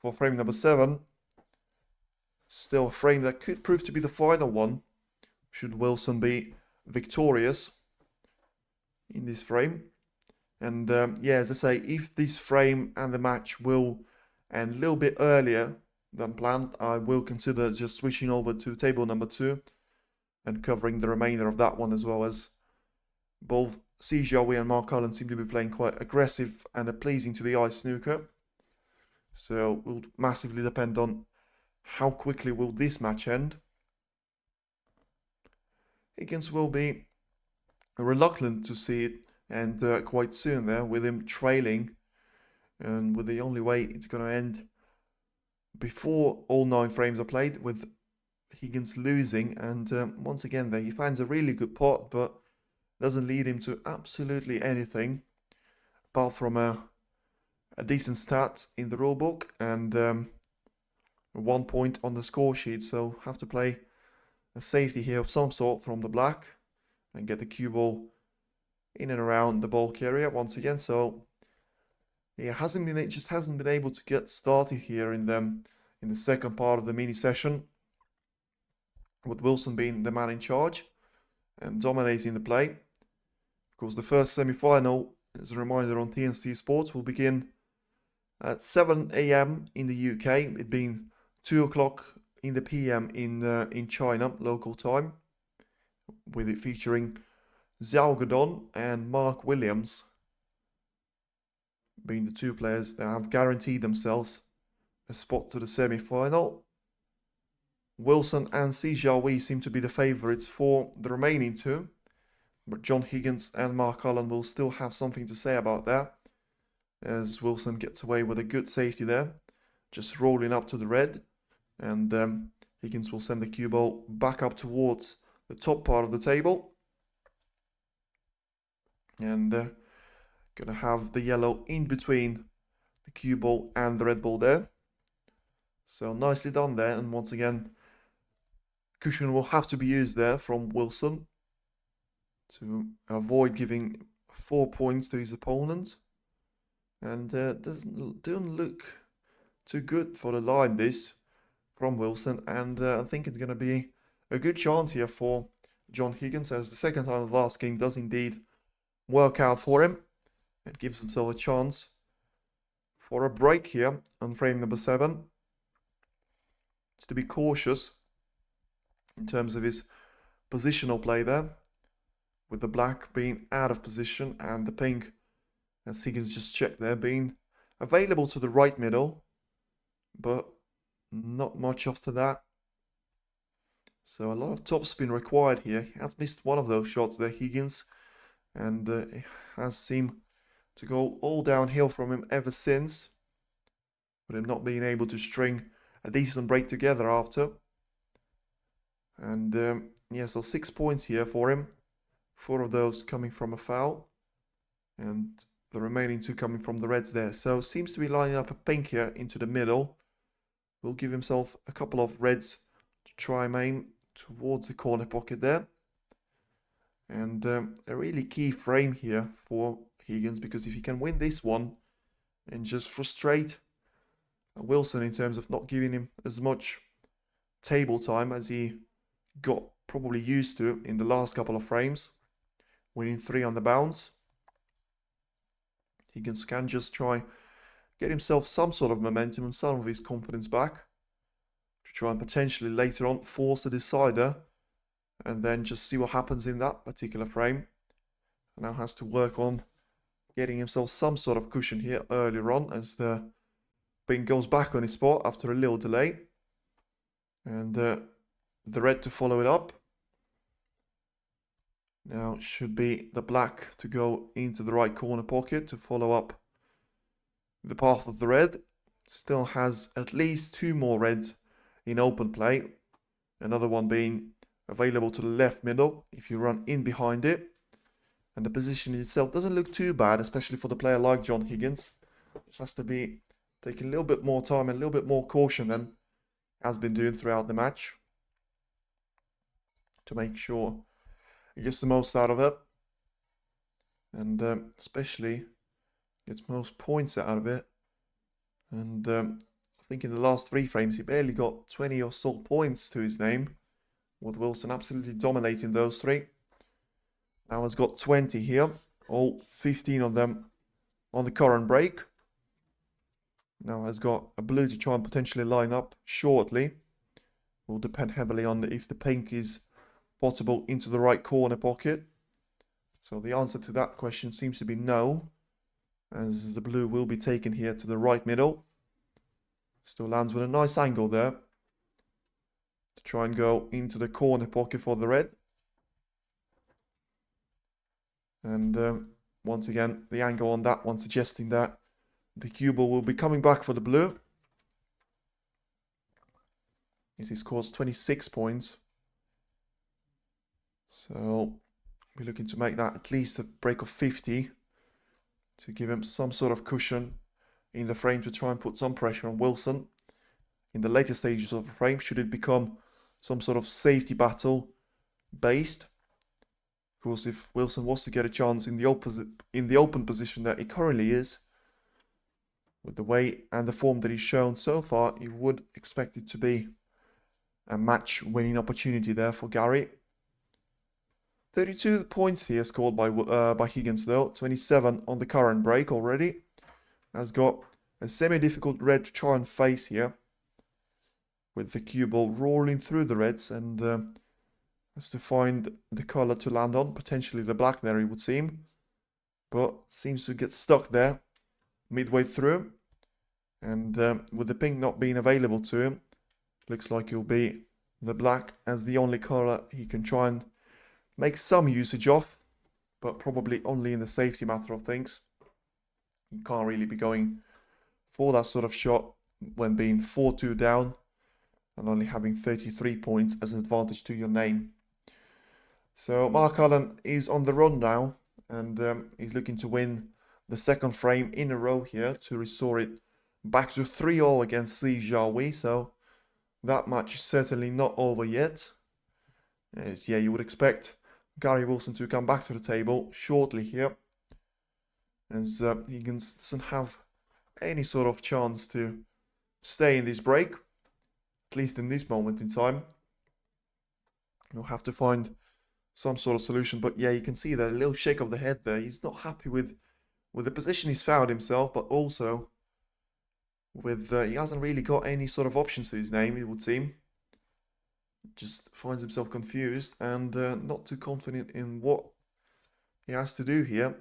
for frame number 7. Still a frame that could prove to be the final one, should Wilson be victorious in this frame. And yeah, as I say, if this frame and the match will end a little bit earlier than planned, I will consider just switching over to table number 2 and covering the remainder of that one, as well as both Jiahui and Mark Cullen seem to be playing quite aggressive and are pleasing to the eye snooker. So it will massively depend on how quickly will this match end. Higgins will be reluctant to see it end quite soon there, with him trailing, and with the only way it's going to end before all 9 frames are played, with Higgins losing. And once again there, he finds a really good pot, but doesn't lead him to absolutely anything apart from a decent stat in the rulebook and 1 point on the score sheet. So have to play a safety here of some sort from the black and get the cue ball in and around the ball carrier once again. So he hasn't been able to get started here in the second part of the mini session, with Wilson being the man in charge and dominating the play. Of course, the first semi-final, as a reminder, on TNT Sports will begin at 7 AM in the UK, it being 2 o'clock in the PM in China, local time, with it featuring Zhao Guodong and Mark Williams being the 2 players that have guaranteed themselves a spot to the semi-final. Wilson and Jiahui seem to be the favourites for the remaining 2, but John Higgins and Mark Cullen will still have something to say about that, as Wilson gets away with a good safety there, just rolling up to the red, and Higgins will send the cue ball back up towards the top part of the table, and gonna have the yellow in between the cue ball and the red ball there. So nicely done there, and once again cushion will have to be used there from Wilson to avoid giving 4 points to his opponent. And don't look too good for the line this from Wilson, and I think it's going to be a good chance here for John Higgins, as the second time of the last game does indeed work out for him and gives himself a chance for a break here on frame number 7. It's to be cautious in terms of his positional play there, with the black being out of position and the pink, as Higgins just checked there, being available to the right middle, but not much after that. So a lot of topspin required here. He has missed one of those shots there, Higgins, and it has seemed to go all downhill from him ever since, with him not being able to string a decent break together after. And yeah, so 6 points here for him, 4 of those coming from a foul, and the remaining 2 coming from the reds there. So seems to be lining up a pink here into the middle. Will give himself a couple of reds to try and aim towards the corner pocket there. And a really key frame here for Higgins, because if he can win this one and just frustrate Wilson in terms of not giving him as much table time as he got probably used to in the last couple of frames, winning 3 on the bounce, Higgins can just try get himself some sort of momentum and some of his confidence back to try and potentially later on force a decider, and then just see what happens in that particular frame. Now has to work on getting himself some sort of cushion here earlier on, as the pink goes back on his spot after a little delay, and the red to follow it up. Now should be the black to go into the right corner pocket to follow up the path of the red. Still has at least 2 more reds in open play, another one being available to the left middle if you run in behind it. And the position itself doesn't look too bad, especially for the player like John Higgins. Just has to be taking a little bit more time and a little bit more caution than has been doing throughout the match to make sure he gets the most out of it, and especially gets most points out of it. And I think in the last 3 frames he barely got 20 or so points to his name, with Wilson absolutely dominating those 3. Now has got 20 here, all 15 of them on the current break. Now has got a blue to try and potentially line up shortly. Will depend heavily on if the pink is possible into the right corner pocket. So the answer to that question seems to be no, as the blue will be taken here to the right middle. Still lands with a nice angle there to try and go into the corner pocket for the red. And once again, the angle on that one suggesting that the cue ball will be coming back for the blue, as he scores 26 points. So we're looking to make that at least a break of 50 to give him some sort of cushion in the frame to try and put some pressure on Wilson in the later stages of the frame, should it become some sort of safety battle based. Of course, if Wilson was to get a chance in the open position that he currently is, with the way and the form that he's shown so far, you would expect it to be a match-winning opportunity there for Gary. 32 points here scored by Higgins though, 27 on the current break already. Has got a semi-difficult red to try and face here, with the cue ball rolling through the reds, and has to find the color to land on, potentially the black there it would seem, but seems to get stuck there midway through, and with the pink not being available to him, looks like it'll be the black as the only color he can try and make some usage of, but probably only in the safety matter of things. You can't really be going for that sort of shot when being 4-2 down and only having 33 points as an advantage to your name. So Mark Allen is on the run now, and he's looking to win the second frame in a row here to restore it back to 3-0 against Jiahui. So that match is certainly not over yet. As, yeah, you would expect Gary Wilson to come back to the table shortly here, as Higgins doesn't have any sort of chance to stay in this break, at least in this moment in time. You'll have to find some sort of solution, but yeah, you can see that a little shake of the head there. He's not happy with the position he's found himself, but also with he hasn't really got any sort of options to his name, it would seem. Just finds himself confused and not too confident in what he has to do here.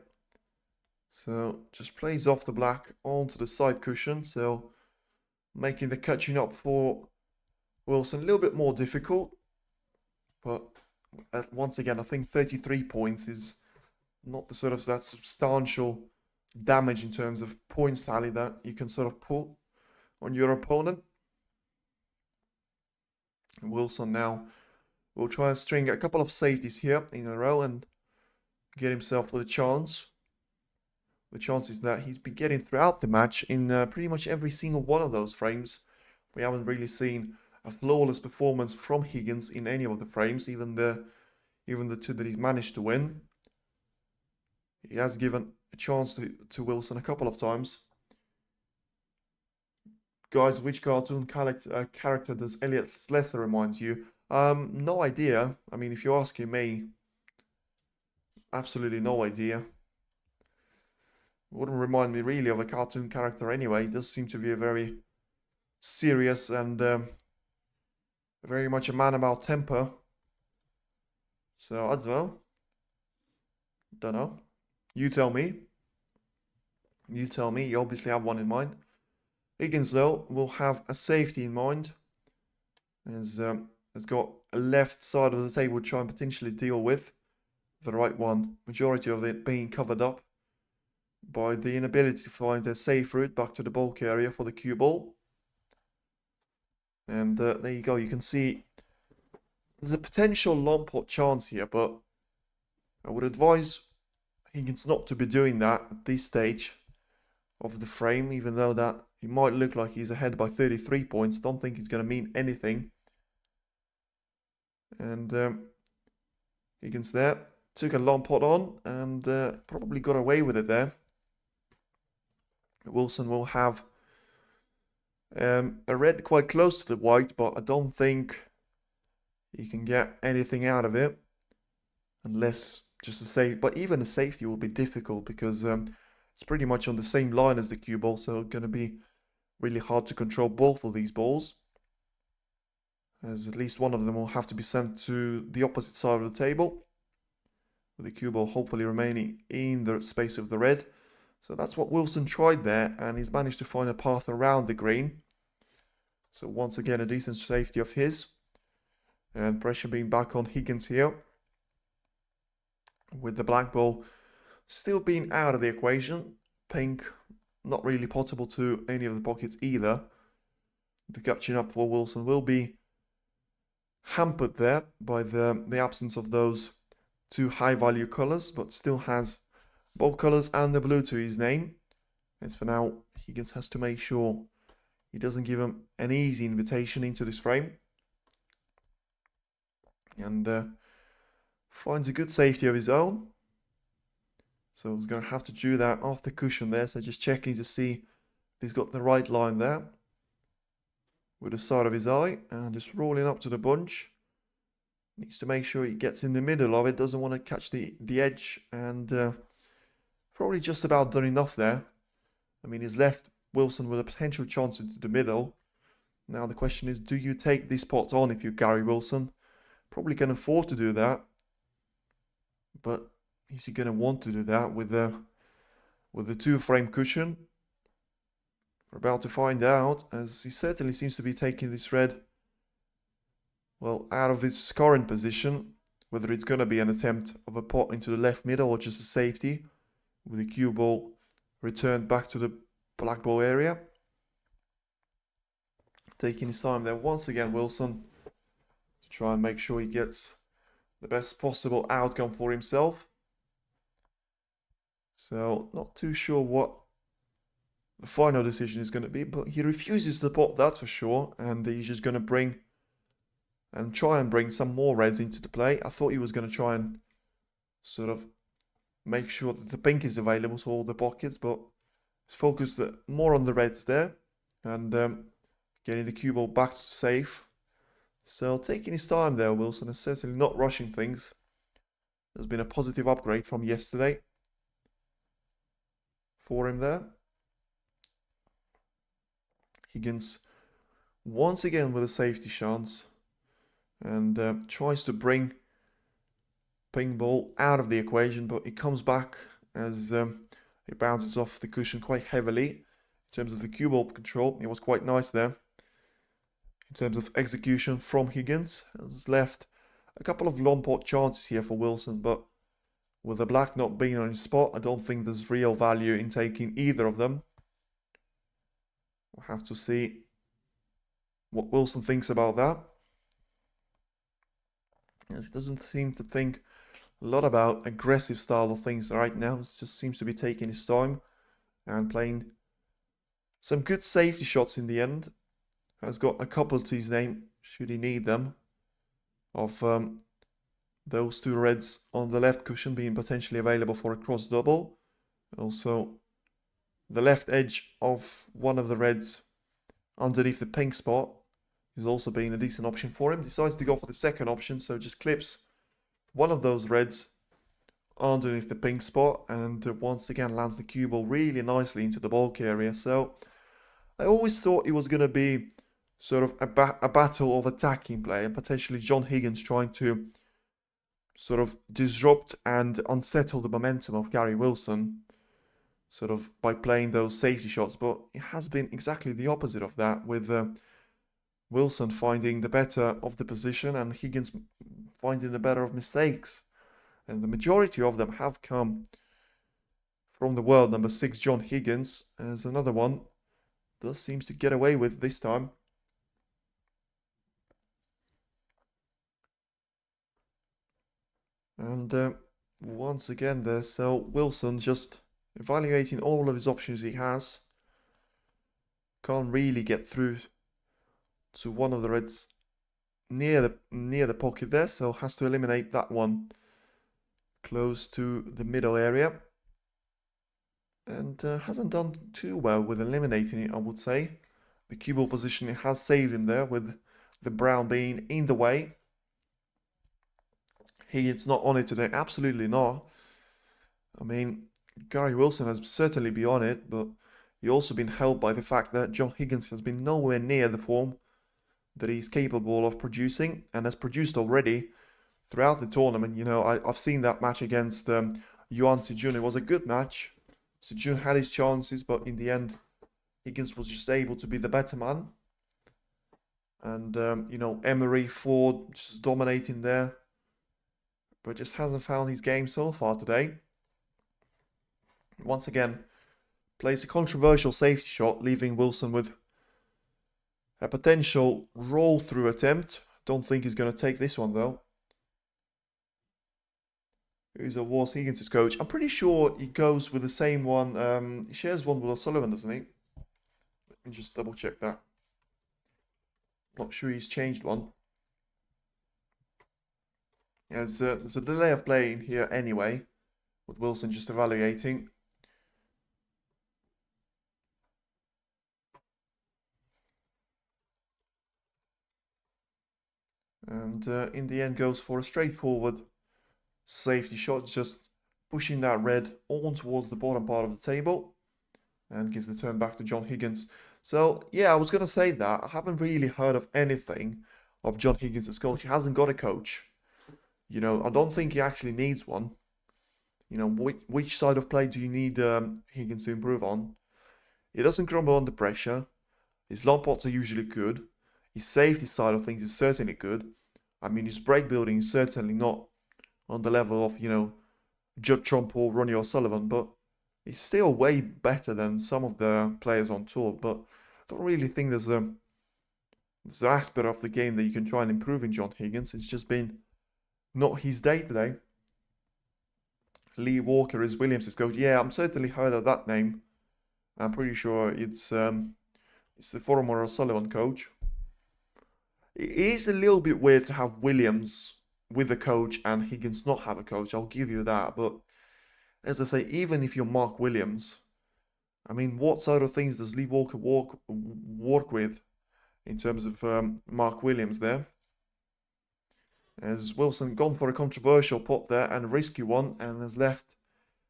So just plays off the black onto the side cushion, so making the catching up for Wilson a little bit more difficult. But once again, I think 33 points is not the sort of that substantial damage in terms of points tally that you can sort of put on your opponent. Wilson now will try and string a couple of safeties here in a row and get himself with a chance. The chances that he's been getting throughout the match in pretty much every single one of those frames. We haven't really seen a flawless performance from Higgins in any of the frames, even the 2 that he's managed to win. He has given a chance to Wilson a couple of times. Guys, which cartoon character does Elliot Slessor reminds you? No idea. I mean, if you're asking me, absolutely no idea. Wouldn't remind me really of a cartoon character anyway. He does seem to be a very serious and very much a man about temper. So, I don't know. Don't know. You tell me. You tell me. You obviously have one in mind. Higgins, though, will have a safety in mind. Has got a left side of the table to try and potentially deal with. The right one. Majority of it being covered up by the inability to find a safe route back to the bulk area for the cue ball. And there you go. You can see there's a potential long pot chance here, but I would advise Higgins not to be doing that at this stage of the frame, even though that he might look like he's ahead by 33 points. I don't think it's going to mean anything. And Higgins there took a long pot on and probably got away with it there. Wilson will have a red quite close to the white, but I don't think he can get anything out of it unless just a save. But even a safety will be difficult because it's pretty much on the same line as the cue ball, so going to be really hard to control both of these balls, as at least one of them will have to be sent to the opposite side of the table, with the cue ball hopefully remaining in the space of the red. So that's what Wilson tried there, and he's managed to find a path around the green. So once again, a decent safety of his. And pressure being back on Higgins here, with the black ball still being out of the equation. Pink not really potable to any of the pockets either. The catching up for Wilson will be hampered there by the absence of those two high value colors, but still has both colors and the blue to his name. As for now, Higgins has to make sure he doesn't give him an easy invitation into this frame. And finds a good safety of his own. So he's going to have to do that off the cushion there. So just checking to see if he's got the right line there with the side of his eye, and just rolling up to the bunch. Needs to make sure he gets in the middle of it, doesn't want to catch the edge, and probably just about done enough there. I mean, he's left Wilson with a potential chance into the middle. Now the question is, do you take this pot on if you're Gary Wilson? Probably can afford to do that, but is he going to want to do that with the two-frame cushion? We're about to find out, as he certainly seems to be taking this red, well, out of its current position. Whether it's going to be an attempt of a pot into the left middle or just a safety, with the cue ball returned back to the black ball area. Taking his time there once again, Wilson, to try and make sure he gets the best possible outcome for himself. So, not too sure what the final decision is going to be, but he refuses the pot, that's for sure, and he's just going to try and bring some more reds into the play. I thought he was going to try and sort of make sure that the pink is available to all the pockets, but he's focused more on the reds there, and getting the cue ball back to safe. So taking his time there, Wilson is certainly not rushing things. There's been a positive upgrade from yesterday for him there. Higgins once again with a safety chance, and tries to bring ping ball out of the equation, but it comes back as it bounces off the cushion quite heavily. In terms of the cue ball control, it was quite nice there. In terms of execution from Higgins, has left a couple of long pot chances here for Wilson, but with the black not being on his spot, I don't think there's real value in taking either of them. We'll have to see what Wilson thinks about that, as he doesn't seem to think a lot about aggressive style of things right now. It just seems to be taking his time and playing some good safety shots in the end. Has got a couple to his name, should he need them, of those two reds on the left cushion being potentially available for a cross double. Also, the left edge of one of the reds underneath the pink spot is also being a decent option for him. Decides to go for the second option, so just clips one of those reds underneath the pink spot, and once again lands the cue ball really nicely into the bulk area. So I always thought it was going to be sort of a battle of attacking play, and potentially John Higgins trying to sort of disrupt and unsettle the momentum of Gary Wilson, sort of by playing those safety shots. But it has been exactly the opposite of that, with Wilson finding the better of the position and Higgins finding the better of mistakes. And the majority of them have come from the world number 6, John Higgins, as another one does seems to get away with this time. And once again there, so Wilson just Evaluating all of his options he has. Can't really get through to one of the reds near the pocket there, so has to eliminate that one close to the middle area. And hasn't done too well with eliminating it, I would say. The cue ball position has saved him there with the brown being in the way. Higgins not on it today, absolutely not. I mean, Gary Wilson has certainly been on it, but he's also been helped by the fact that John Higgins has been nowhere near the form that he's capable of producing and has produced already throughout the tournament. You know, I've seen that match against Yuan Sijun. It was a good match. Sijun had his chances, but in the end, Higgins was just able to be the better man. And, you know, Emery, Ford just dominating there. But just hasn't found his game so far today. Once again, plays a controversial safety shot, leaving Wilson with a potential roll-through attempt. Don't think he's going to take this one, though. Who's was Higgins' coach? I'm pretty sure he goes with the same one. He shares one with O'Sullivan, doesn't he? Let me just double check that. Not sure he's changed one. Yeah, there's a delay of play in here anyway, with Wilson just evaluating. And in the end goes for a straightforward safety shot, just pushing that red on towards the bottom part of the table and gives the turn back to John Higgins. So yeah, I was going to say that I haven't really heard of anything of John Higgins as coach. He hasn't got a coach. You know, I don't think he actually needs one. You know, which side of play do you need Higgins to improve on? He doesn't crumble under pressure. His long pots are usually good. His safety side of things is certainly good. I mean, his break building is certainly not on the level of, you know, Judd Trump or Ronnie O'Sullivan, but he's still way better than some of the players on tour. But I don't really think there's an aspect of the game that you can try and improve in John Higgins. It's just been not his day today. Lee Walker is Williams' coach. Yeah, I'm certainly heard of that name. I'm pretty sure it's the former O'Sullivan coach. It is a little bit weird to have Williams with a coach and Higgins not have a coach. I'll give you that. But as I say, even if you're Mark Williams, I mean, what sort of things does Lee Walker work with in terms of Mark Williams there? As Wilson gone for a controversial pot there and a risky one and has left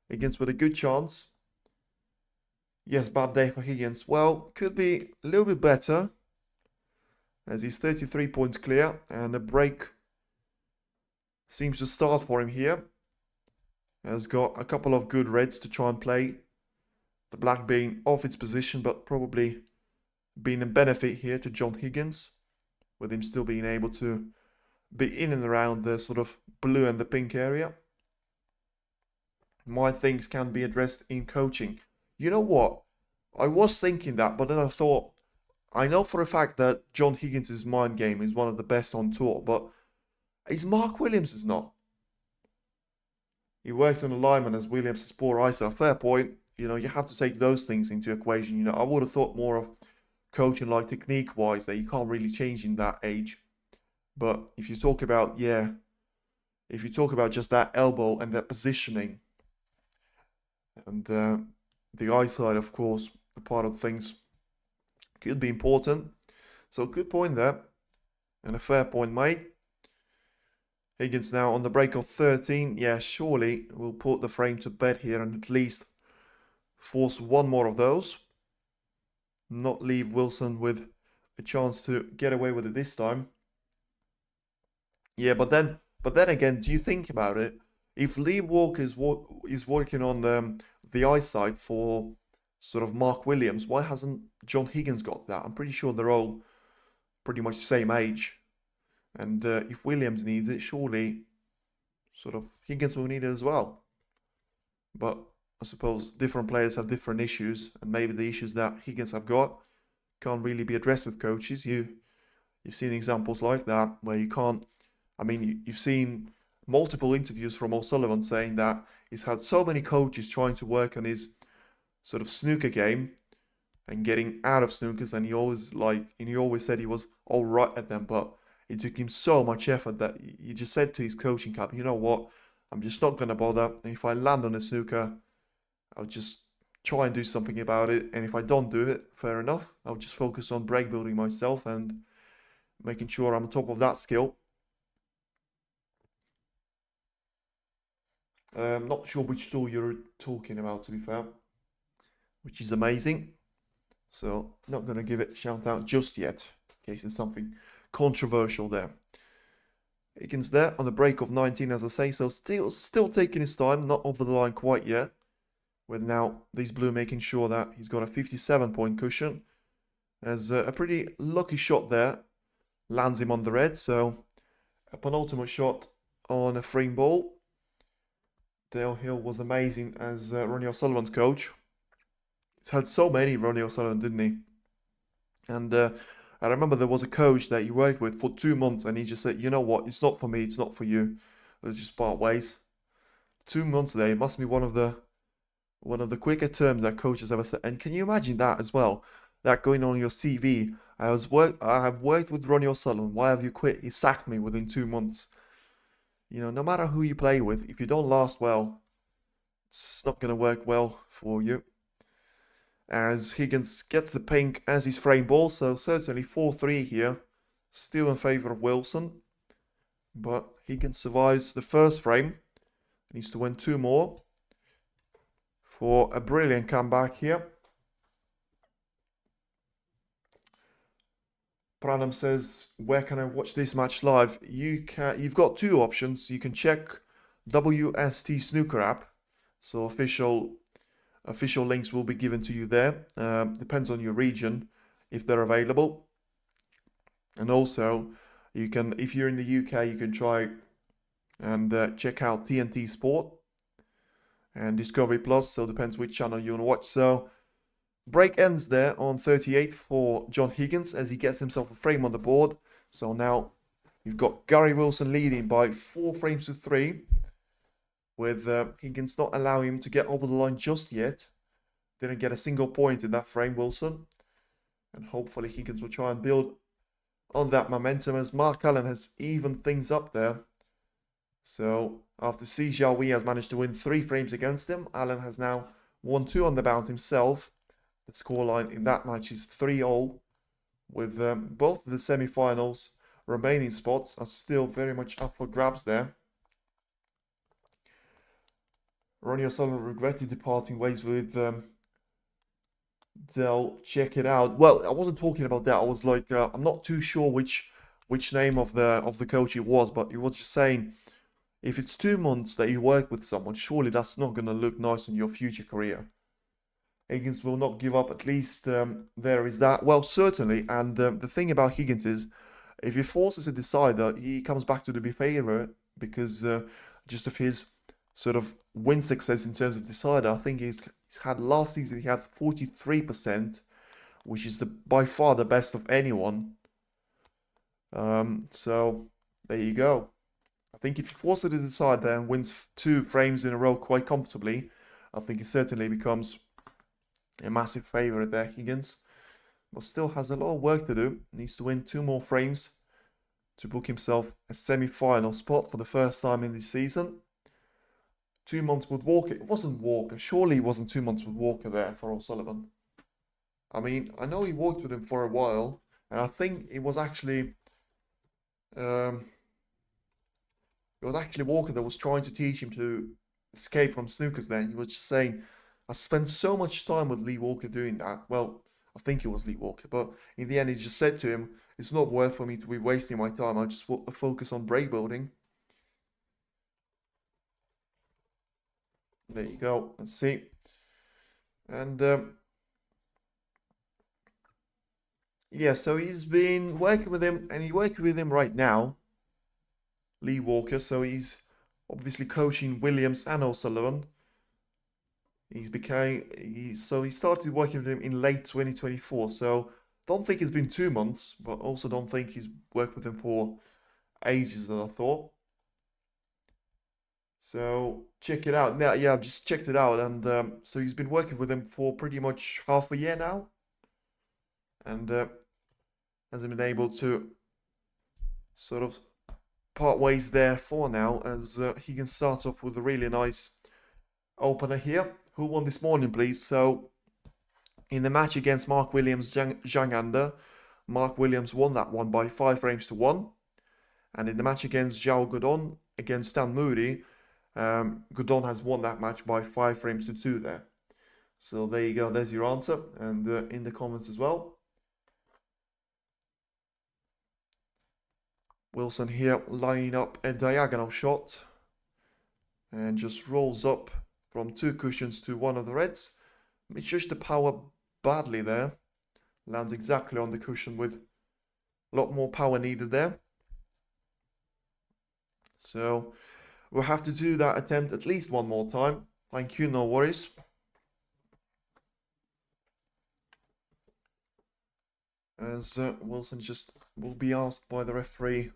Higgins with a good chance. Yes, bad day for Higgins. Well, could be a little bit better as he's 33 points clear and the break seems to start for him here. Has got a couple of good reds to try and play. The black being off its position, but probably being a benefit here to John Higgins, with him still being able to be in and around the sort of blue and the pink area. My things can be addressed in coaching. You know what? I was thinking that, but then I thought, I know for a fact that John Higgins' mind game is one of the best on tour, but is Mark Williams is not. He works on alignment as Williams has poor eyesight. Fair point. You know, you have to take those things into equation. You know, I would have thought more of coaching like technique-wise that you can't really change in that age. But if you talk about, if you talk about just that elbow and that positioning and the eyesight, of course, the part of things could be important. So good point there and a fair point made. Higgins now on the break of 13. Yeah, surely we'll put the frame to bed here and at least force one more of those. Not leave Wilson with a chance to get away with it this time. Yeah, but then again, do you think about it? If Lee Walker is working on the eyesight for sort of Mark Williams, why hasn't John Higgins got that? I'm pretty sure they're all pretty much the same age. And if Williams needs it, surely sort of Higgins will need it as well. But I suppose different players have different issues, and maybe the issues that Higgins have got can't really be addressed with coaches. You've seen examples like that where you can't. I mean, you've seen multiple interviews from O'Sullivan saying that he's had so many coaches trying to work on his sort of snooker game and getting out of snookers, and he always said he was all right at them, but it took him so much effort that he just said to his coaching camp, you know what, I'm just not gonna bother. And if I land on a snooker, I'll just try and do something about it. And if I don't do it, fair enough. I'll just focus on break building myself and making sure I'm on top of that skill. Not sure which tool you're talking about, to be fair, which is amazing. So not going to give it a shout out just yet, in case there's something controversial there. Higgins there on the break of 19, as I say, so still taking his time, not over the line quite yet. With now these blue making sure that he's got a 57-point cushion. As a pretty lucky shot there lands him on the red, so a penultimate shot on a frame ball. Dale Hill was amazing as Ronnie O'Sullivan's coach. He's had so many, Ronnie O'Sullivan, didn't he? And I remember there was a coach that he worked with for 2 months, and he just said, you know what, it's not for me, it's not for you. Let's just part ways. 2 months there, it must be one of the quicker terms that coaches ever said. And can you imagine that as well? That going on your CV. I have worked with Ronnie O'Sullivan. Why have you quit? He sacked me within 2 months. You know, no matter who you play with, if you don't last well, it's not going to work well for you. As Higgins gets the pink as his frame ball, so certainly 4-3 here. Still in favour of Wilson. But Higgins survives the first frame. Needs to win 2 more for a brilliant comeback here. Pranam says, where can I watch this match live? You've got 2 options. You can check WST Snooker app. So official links will be given to you there. Depends on your region if they're available. And also you can, if you're in the UK, you can try and check out TNT Sport and Discovery Plus. So depends which channel you want to watch. So break ends there on 38 for John Higgins as he gets himself a frame on the board. So now you've got Gary Wilson leading by 4 frames to 3, with Higgins not allowing him to get over the line just yet. Didn't get a single point in that frame, Wilson. And hopefully Higgins will try and build on that momentum as Mark Allen has evened things up there. So after Jiahui has managed to win 3 frames against him, Allen has now won 2 on the bounce himself. The scoreline in that match is 3-all, with both of the semi-finals remaining spots are still very much up for grabs there. Ronnie O'Sullivan regretted departing ways with Dell. Check it out. Well, I wasn't talking about that. I was like, I'm not too sure which name of the coach it was, but he was just saying, if it's 2 months that you work with someone, surely that's not going to look nice in your future career. Higgins will not give up, at least there is that. Well, certainly, and the thing about Higgins is, if he forces a decider, he comes back to the favourite because just of his sort of win success in terms of decider. I think he's had last season, he had 43%, which is by far the best of anyone. So there you go. I think if he forces a decider and wins 2 frames in a row quite comfortably, I think he certainly becomes a massive favourite there, Higgins. But still has a lot of work to do. Needs to win 2 more frames to book himself a semi-final spot for the first time in this season. 2 months with Walker. It wasn't Walker. Surely it wasn't 2 months with Walker there for O'Sullivan. I mean, I know he worked with him for a while, and I think it was actually Walker that was trying to teach him to escape from snookers then. He was just saying, I spent so much time with Lee Walker doing that. Well, I think it was Lee Walker, but in the end he just said to him, it's not worth for me to be wasting my time. I just want to focus on break building. There you go. Let's see. And yeah, so he's been working with him, and he's working with him right now, Lee Walker. So he's obviously coaching Williams and O'Sullivan. He started working with him in late 2024. So don't think it's been 2 months, but also don't think he's worked with him for ages, as I thought. So check it out. Now, yeah, I've just checked it out, and so he's been working with him for pretty much half a year now, and hasn't been able to sort of part ways there for now, as he can start off with a really nice opener here. Who won this morning, please? So in the match against Mark Williams Zhang Anda, Mark Williams won that one by 5 frames to 1. And in the match against Zhao Gudong against Stan Moody, Gudong has won that match by 5 frames to 2 there. So there you go, there's your answer, and in the comments as well. Wilson here lining up a diagonal shot and just rolls up from 2 cushions to one of the reds. Misjudged the power badly there. Lands exactly on the cushion with a lot more power needed there. So we'll have to do that attempt at least one more time. Thank you, no worries. As Wilson just will be asked by the referee,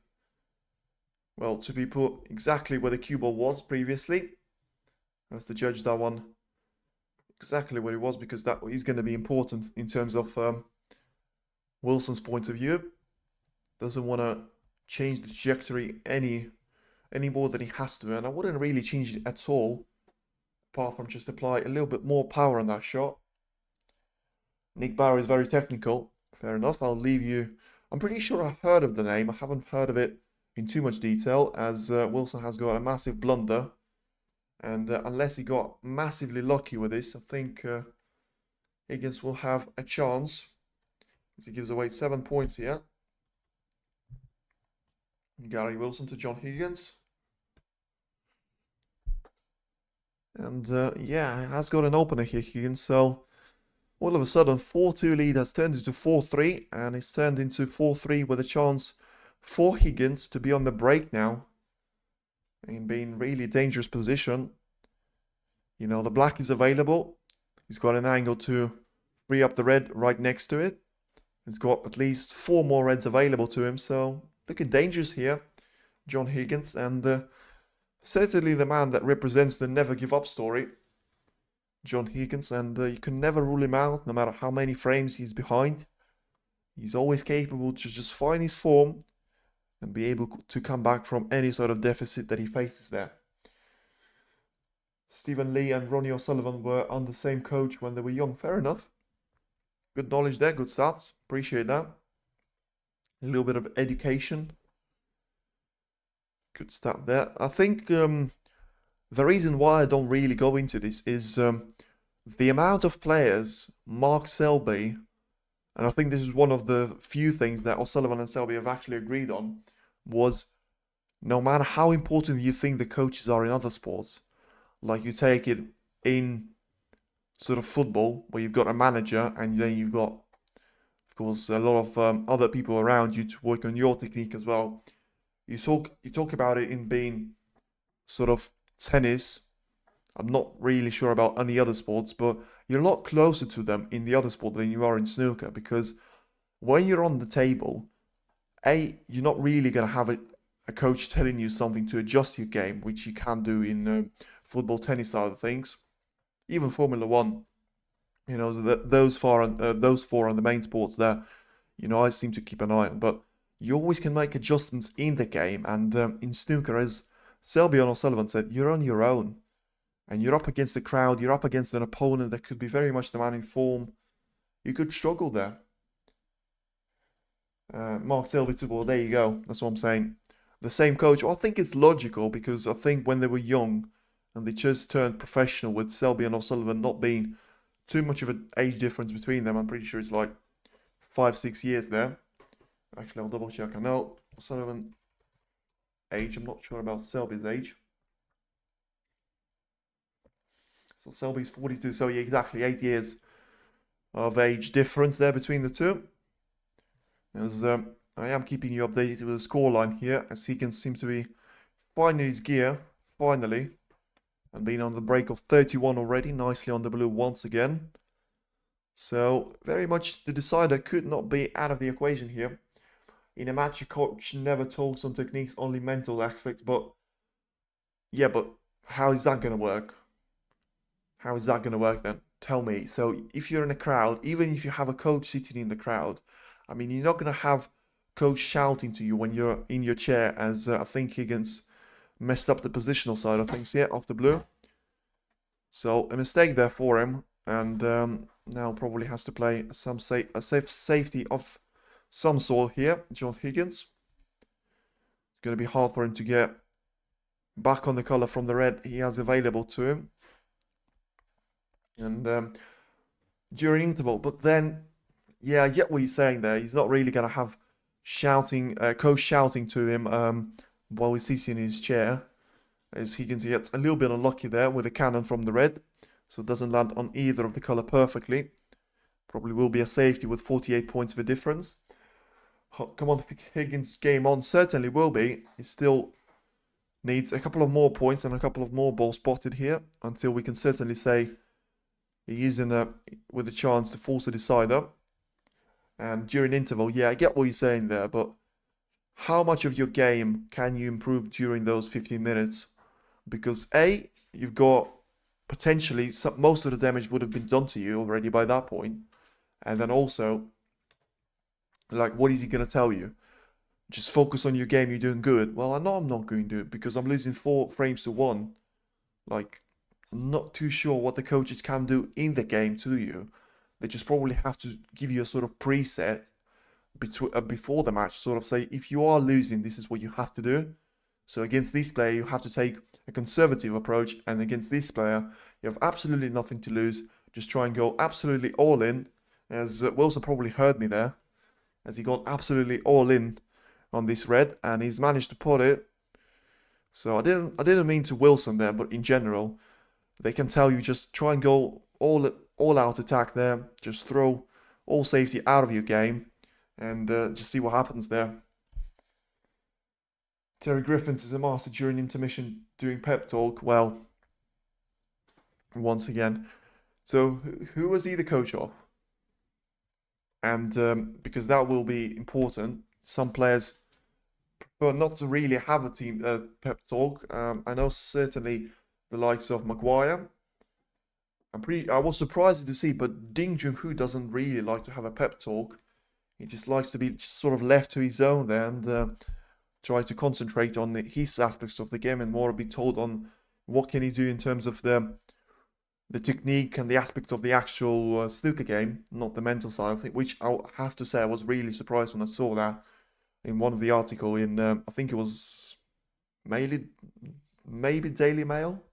well, to be put exactly where the cue ball was previously. Has to judge that one exactly where it was, because that is going to be important in terms of Wilson's point of view. Doesn't want to change the trajectory any more than he has to, and I wouldn't really change it at all, apart from just apply a little bit more power on that shot. Nick Barrow is very technical. Fair enough, I'll leave you. I'm pretty sure I've heard of the name. I haven't heard of it in too much detail, as Wilson has got a massive blunder. And unless he got massively lucky with this, I think Higgins will have a chance, as he gives away 7 points here. Gary Wilson to John Higgins. And yeah, has got an opener here, Higgins. So all of a sudden, 4-2 lead has turned into 4-3, and it's turned into 4-3 with a chance for Higgins to be on the break now, and be in really dangerous position. You know, the black is available. He's got an angle to free up the red right next to it. He's got at least 4 more reds available to him, so looking dangerous here, John Higgins, and certainly the man that represents the never give up story, John Higgins, and you can never rule him out, no matter how many frames he's behind. He's always capable to just find his form and be able to come back from any sort of deficit that he faces there. Stephen Lee and Ronnie O'Sullivan were on the same coach when they were young. Fair enough. Good knowledge there, good stats. Appreciate that. A little bit of education. Good stat there. I think the reason why I don't really go into this is the amount of players Mark Selby, and I think this is one of the few things that O'Sullivan and Selby have actually agreed on, was no matter how important you think the coaches are in other sports, like you take it in sort of football, where you've got a manager and then you've got, of course, a lot of other people around you to work on your technique as well. You talk about it in being sort of tennis. I'm not really sure about any other sports, but you're a lot closer to them in the other sport than you are in snooker, because when you're on the table, you're not really going to have a coach telling you something to adjust your game, which you can do in football, tennis side of things, even Formula One. You know, those four on the main sports there, you know, I seem to keep an eye on, but you always can make adjustments in the game, and in snooker, as Selby and O'Sullivan said, you're on your own. And you're up against the crowd, you're up against an opponent that could be very much the man in form. You could struggle there. Mark Selby too, well, there you go. That's what I'm saying. The same coach, well, I think it's logical, because I think when they were young and they just turned professional, with Selby and O'Sullivan not being too much of an age difference between them, I'm pretty sure it's like 5-6 years there. Actually, I'll double check. I know O'Sullivan age, I'm not sure about Selby's age. So Selby's 42, so yeah, exactly 8 years of age difference there between the two. As I am keeping you updated with the scoreline here, as Higgins seems to be finding his gear, finally, and being on the break of 31 already, nicely on the blue once again. So very much the decider could not be out of the equation here. In a match, your coach never talks on techniques, only mental aspects, but yeah, but how is that going to work? How is that going to work then? Tell me. So if you're in a crowd, even if you have a coach sitting in the crowd, I mean, you're not going to have coach shouting to you when you're in your chair, as I think Higgins messed up the positional side of things here off the blue. So a mistake there for him, and now probably has to play some safety of some sort here. John Higgins. It's going to be hard for him to get back on the color from the red he has available to him. And during interval, but then, yeah, I get what you're saying there. He's not really going to have coach shouting to him while he's sitting in his chair. As Higgins gets a little bit unlucky there with a cannon from the red, so it doesn't land on either of the color perfectly. Probably will be a safety with 48 points of a difference. Come on, Higgins game on, certainly will be. He still needs a couple of more points and a couple of more balls spotted here until we can certainly say he is with a chance to force a decider. And during interval, yeah, I get what you're saying there, but how much of your game can you improve during those 15 minutes? Because A, you've got potentially most of the damage would have been done to you already by that point. And then also, like, what is he going to tell you? Just focus on your game, you're doing good. Well, I know I'm not going to do it because I'm losing 4 frames to 1. Like, I'm not too sure what the coaches can do in the game to you. They just probably have to give you a sort of preset before the match, sort of say, if you are losing, this is what you have to do. So against this player, you have to take a conservative approach, and against this player, you have absolutely nothing to lose. Just try and go absolutely all in, as Wilson probably heard me there, as he got absolutely all in on this red, and he's managed to put it. So I didn't mean to Wilson there, but in general, they can tell you just try and go all out attack there, just throw all safety out of your game, and just see what happens there. Terry Griffiths is a master during intermission doing pep talk. Well, once again, so who was he the coach of? And because that will be important, some players prefer not to really have a team pep talk. I know certainly the likes of Maguire. I was surprised to see, but Ding Junhui doesn't really like to have a pep talk. He just likes to be just sort of left to his own there and try to concentrate on his aspects of the game and more be told on what can he do in terms of the technique and the aspect of the actual snooker game, not the mental side of it, which I have to say I was really surprised when I saw that in one of the article in, I think it was maybe Daily Mail,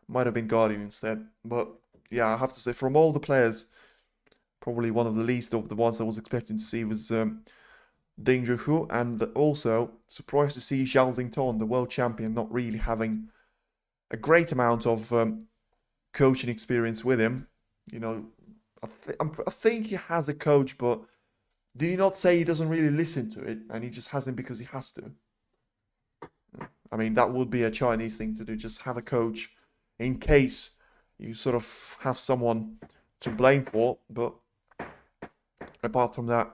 might have been Guardian instead, but yeah, I have to say from all the players, probably one of the least of the ones I was expecting to see was Ding Junhui, and also surprised to see Zhao Xington, the world champion, not really having a great amount of coaching experience with him. You know, I think he has a coach, but did he not say he doesn't really listen to it, and he just has him because he has to? I mean, that would be a Chinese thing to do, just have a coach in case you sort of have someone to blame for, but apart from that,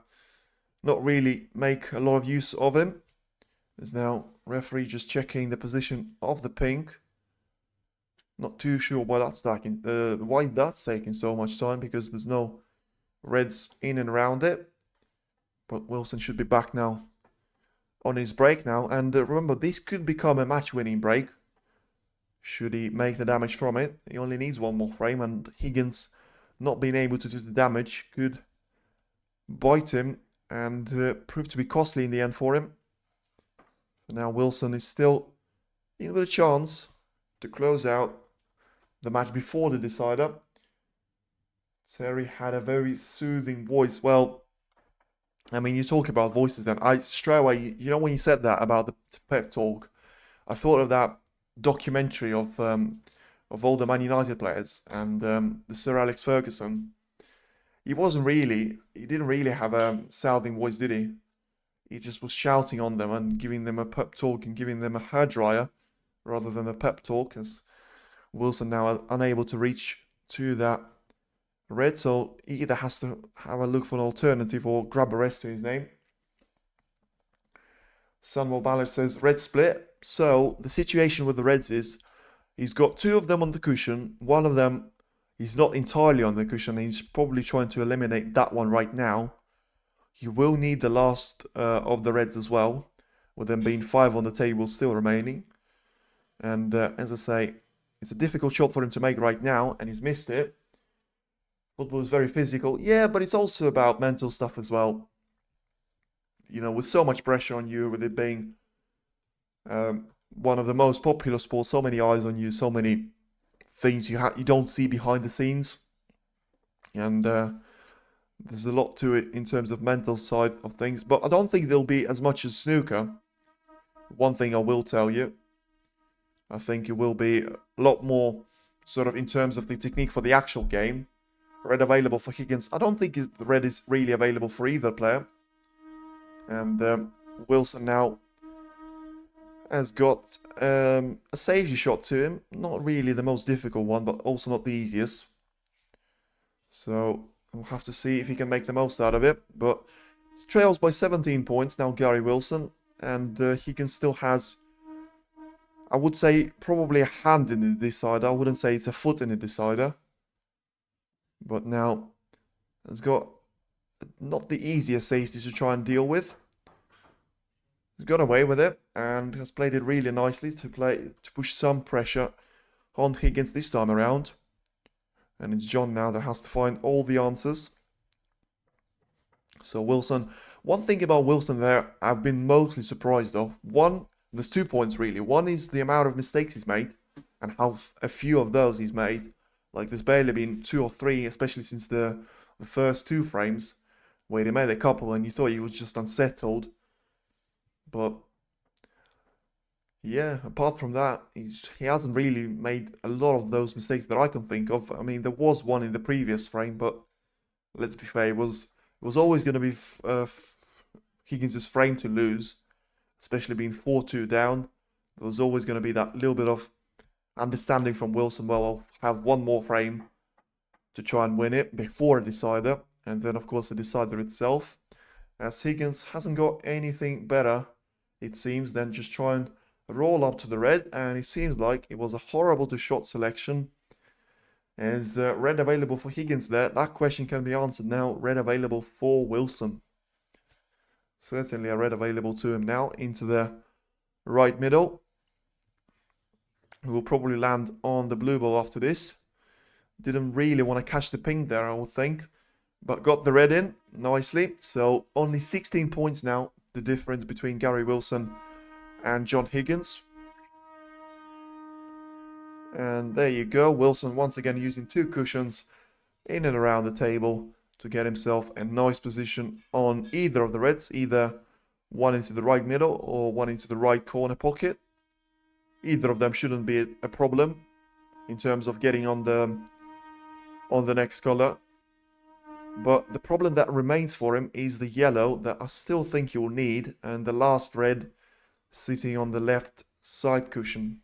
not really make a lot of use of him. There's now referee just checking the position of the pink. Not too sure why that's taking so much time, because there's no reds in and around it. But Wilson should be back now on his break now. And remember, this could become a match-winning break should he make the damage from it. He only needs one more frame, and Higgins not being able to do the damage could bite him and prove to be costly in the end for him. So now Wilson is still in with a chance to close out the match before the decider. Terry had a very soothing voice. Well, I mean, you talk about voices then. Straight away, you know, when you said that about the pep talk, I thought of that documentary of all the Man United players and the Sir Alex Ferguson. He didn't really have a soothing voice, did he? He just was shouting on them and giving them a pep talk and giving them a hairdryer rather than a pep talk, as Wilson now unable to reach to that red, so he either has to have a look for an alternative or grab a rest to his name. Sunwell Ballard says red split. So the situation with the Reds is He's got two of them on the cushion. One of them, he's not entirely on the cushion. He's probably trying to eliminate that one right now. You will need the last of the reds as well, with them being 5 on the table still remaining. And as I say, it's a difficult shot for him to make right now, and he's missed it. Football is very physical. Yeah, but it's also about mental stuff as well. You know, with so much pressure on you, with it being one of the most popular sports, so many eyes on you, so many things you don't see behind the scenes. And there's a lot to it in terms of mental side of things. But I don't think there'll be as much as snooker. One thing I will tell you, I think it will be a lot more sort of in terms of the technique for the actual game. Red available for Higgins. I don't think the red is really available for either player. And Wilson now has got a safety shot to him. Not really the most difficult one, but also not the easiest. So we'll have to see if he can make the most out of it. But he trails by 17 points now, Gary Wilson. And Higgins still has, I would say, probably a hand in the decider. I wouldn't say it's a foot in the decider. But now has got not the easiest safety to try and deal with. He's got away with it and has played it really nicely to push some pressure on Higgins this time around. And it's John now that has to find all the answers. So Wilson, one thing about Wilson there I've been mostly surprised of. One, there's 2 points really. One is the amount of mistakes he's made and how a few of those he's made. Like there's barely been 2 or 3, especially since the first 2 frames, where he made a couple and you thought he was just unsettled. But yeah, apart from that, he hasn't really made a lot of those mistakes that I can think of. I mean, there was one in the previous frame, but let's be fair, it was always going to be Higgins' frame to lose, especially being 4-2 down. There was always going to be that little bit of understanding from Wilson. Well, I'll have one more frame to try and win it before a decider, and then of course the decider itself. As Higgins hasn't got anything better, it seems, than just try and roll up to the red, and it seems like it was a horrible to-shot selection. Is red available for Higgins there? That question can be answered now. Red available for Wilson. Certainly a red available to him now into the right middle. Who will probably land on the blue ball after this. Didn't really want to catch the ping there, I would think. But got the red in nicely. So only 16 points now, the difference between Gary Wilson and John Higgins. And there you go. Wilson once again using 2 cushions in and around the table to get himself a nice position on either of the reds. Either one into the right middle or one into the right corner pocket. Either of them shouldn't be a problem in terms of getting on the next color. But the problem that remains for him is the yellow that I still think you'll need, and the last red sitting on the left side cushion.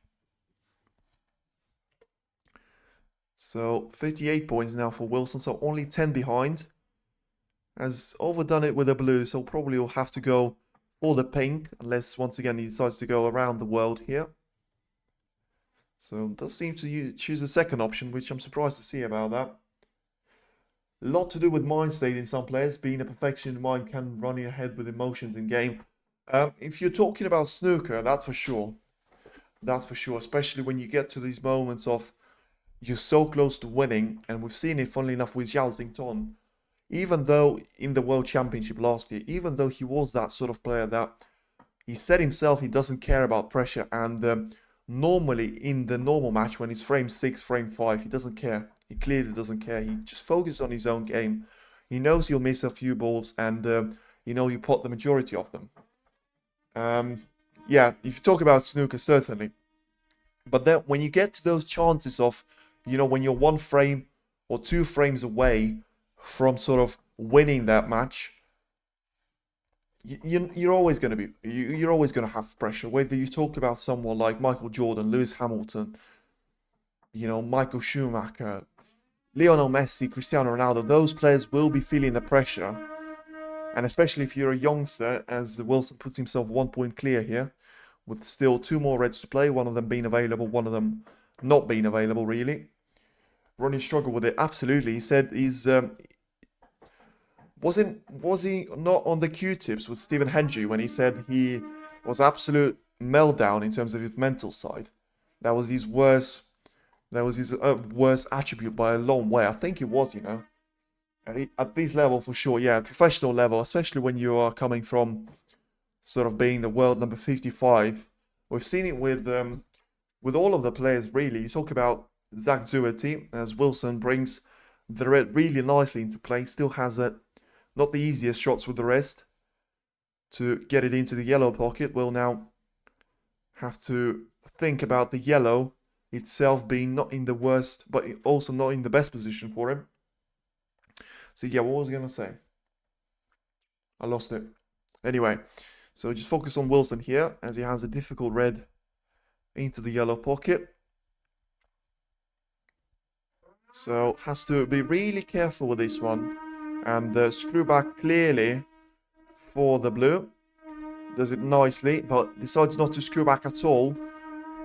So 58 points now for Wilson, so only 10 behind. Has overdone it with the blue, so probably will have to go for the pink, unless once again he decides to go around the world here. So does seem to choose a second option, which I'm surprised to see about that. A lot to do with mind state in some players. Being a perfection in mind can run ahead with emotions in game. If you're talking about snooker, that's for sure. That's for sure, especially when you get to these moments of you're so close to winning, and we've seen it, funnily enough, with Zhao Xington. Even though in the World Championship last year, even though he was that sort of player that he said himself he doesn't care about pressure, and normally in the normal match when it's frame 6, frame 5, he doesn't care. He clearly doesn't care. He just focuses on his own game. He knows he'll miss a few balls, and you pot the majority of them. Yeah, if you talk about snooker, certainly. But then when you get to those chances of, when you're 1 frame or 2 frames away from sort of winning that match, you're always going to be, you're always going to have pressure. Whether you talk about someone like Michael Jordan, Lewis Hamilton, Michael Schumacher, Lionel Messi, Cristiano Ronaldo, those players will be feeling the pressure. And especially if you're a youngster, as Wilson puts himself 1 point clear here, with still 2 more reds to play, one of them being available, one of them not being available, really. Ronnie struggled with it, absolutely. He said was he not on the Q-tips with Stephen Hendry when he said he was absolute meltdown in terms of his mental side? That was his worst. That was his worst attribute by a long way. I think it was, you know. At this level, for sure, yeah, professional level, especially when you are coming from sort of being the world number 55. We've seen it with all of the players, really. You talk about Zach Zuerti, as Wilson brings the red really nicely into play. Still has not the easiest shots with the wrist to get it into the yellow pocket. We'll now have to think about the yellow itself being not in the worst, but also not in the best position for him. So yeah, what was I going to say? I lost it. Anyway, so just focus on Wilson here, as he has a difficult red into the yellow pocket. So has to be really careful with this one. And screw back clearly for the blue. Does it nicely, but decides not to screw back at all.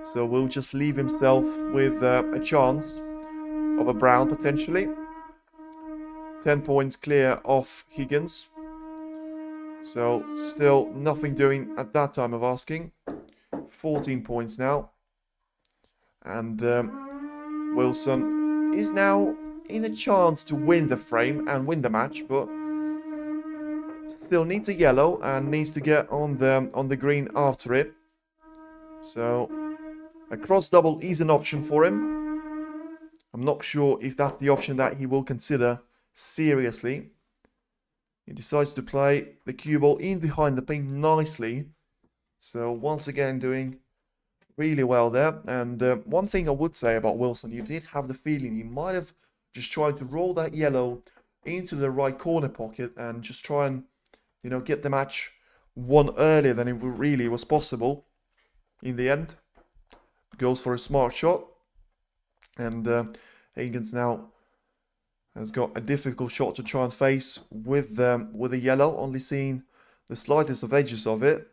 So will just leave himself with a chance of a brown potentially. 10 points clear off Higgins. So still nothing doing at that time of asking. 14 points now. And Wilson is now in a chance to win the frame and win the match, but still needs a yellow and needs to get on the green after it. So a cross double is an option for him. I'm not sure if that's the option that he will consider seriously. He decides to play the cue ball in behind the pin nicely. So once again doing really well there. And one thing I would say about Wilson, you did have the feeling he might have just tried to roll that yellow into the right corner pocket and just try and, you know, get the match won earlier than it really was possible. In the end, goes for a smart shot. And Higgins now has got a difficult shot to try and face with a yellow, only seeing the slightest of edges of it,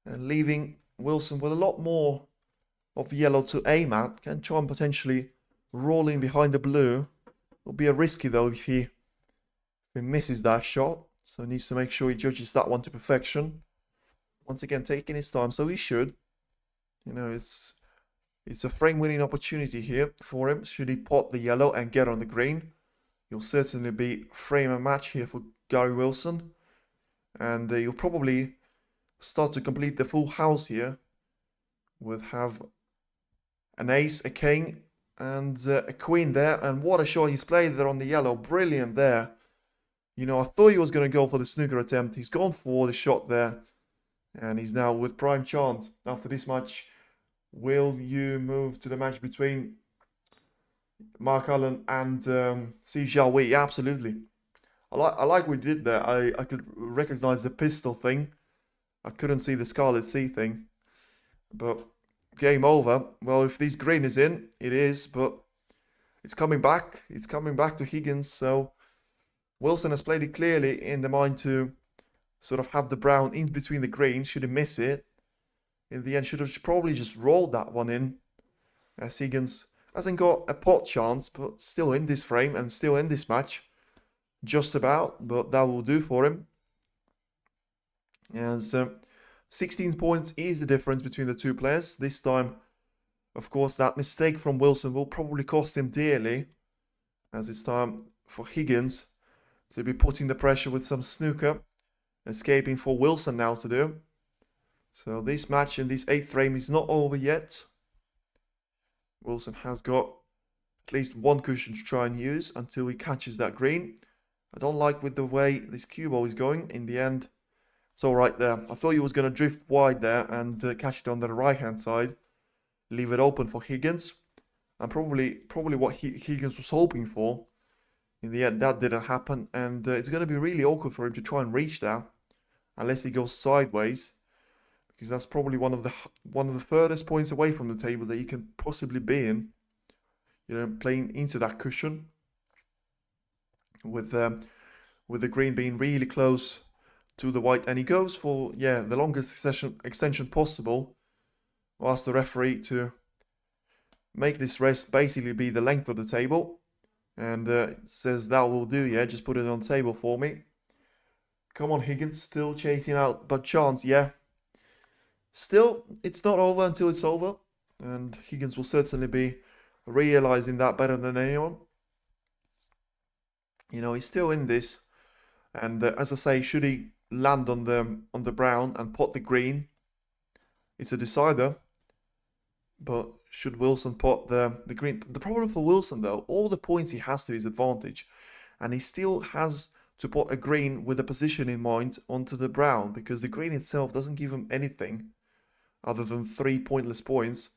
and leaving Wilson with a lot more of yellow to aim at. Can try and potentially roll in behind the blue. It'll be a risky though if he misses that shot, so he needs to make sure he judges that one to perfection. Once again, taking his time, so he should. You know, it's a frame-winning opportunity here for him. Should he pot the yellow and get on the green, he'll certainly be frame and match here for Gary Wilson. And he'll probably start to complete the full house here. We'll have an ace, a king, and a queen there. And what a shot he's played there on the yellow. Brilliant there. You know, I thought he was going to go for the snooker attempt. He's gone for the shot there. And he's now with prime chance after this match. Will you move to the match between Mark Allen and Jiahui? Absolutely. I like what he did there. I could recognize the pistol thing. I couldn't see the Scarlet Sea thing. But game over. Well, if this green is in, it is. But it's coming back. It's coming back to Higgins. So Wilson has played it clearly in the mind to sort of have the brown in between the green. Should he miss it, in the end, should have probably just rolled that one in. As Higgins hasn't got a pot chance, but still in this frame and still in this match. Just about, but that will do for him. As 16 points is the difference between the two players. This time, of course, that mistake from Wilson will probably cost him dearly. As it's time for Higgins to be putting the pressure with some snooker. Escaping for Wilson now to do. So this match in this 8th frame is not over yet. Wilson has got at least one cushion to try and use until he catches that green. I don't like with the way this cue ball is going. In the end, it's all right there. I thought he was going to drift wide there and catch it on the right-hand side. Leave it open for Higgins. And probably what Higgins was hoping for. In the end, that didn't happen. And it's going to be really awkward for him to try and reach that. Unless he goes sideways. Because that's probably one of the furthest points away from the table that you can possibly be in. You know, playing into that cushion. With the green being really close to the white. And he goes for, yeah, the longest extension possible. Ask the referee to make this rest basically be the length of the table. And it says that will do, yeah, just put it on the table for me. Come on, Higgins, still chasing out, but chance, yeah. Still, it's not over until it's over. And Higgins will certainly be realizing that better than anyone. You know, he's still in this. And as I say, should he land on the brown and pot the green, it's a decider. But should Wilson pot the green? The problem for Wilson, though, all the points he has to his advantage. And he still has to pot a green with a position in mind onto the brown, because the green itself doesn't give him anything other than 3 pointless points.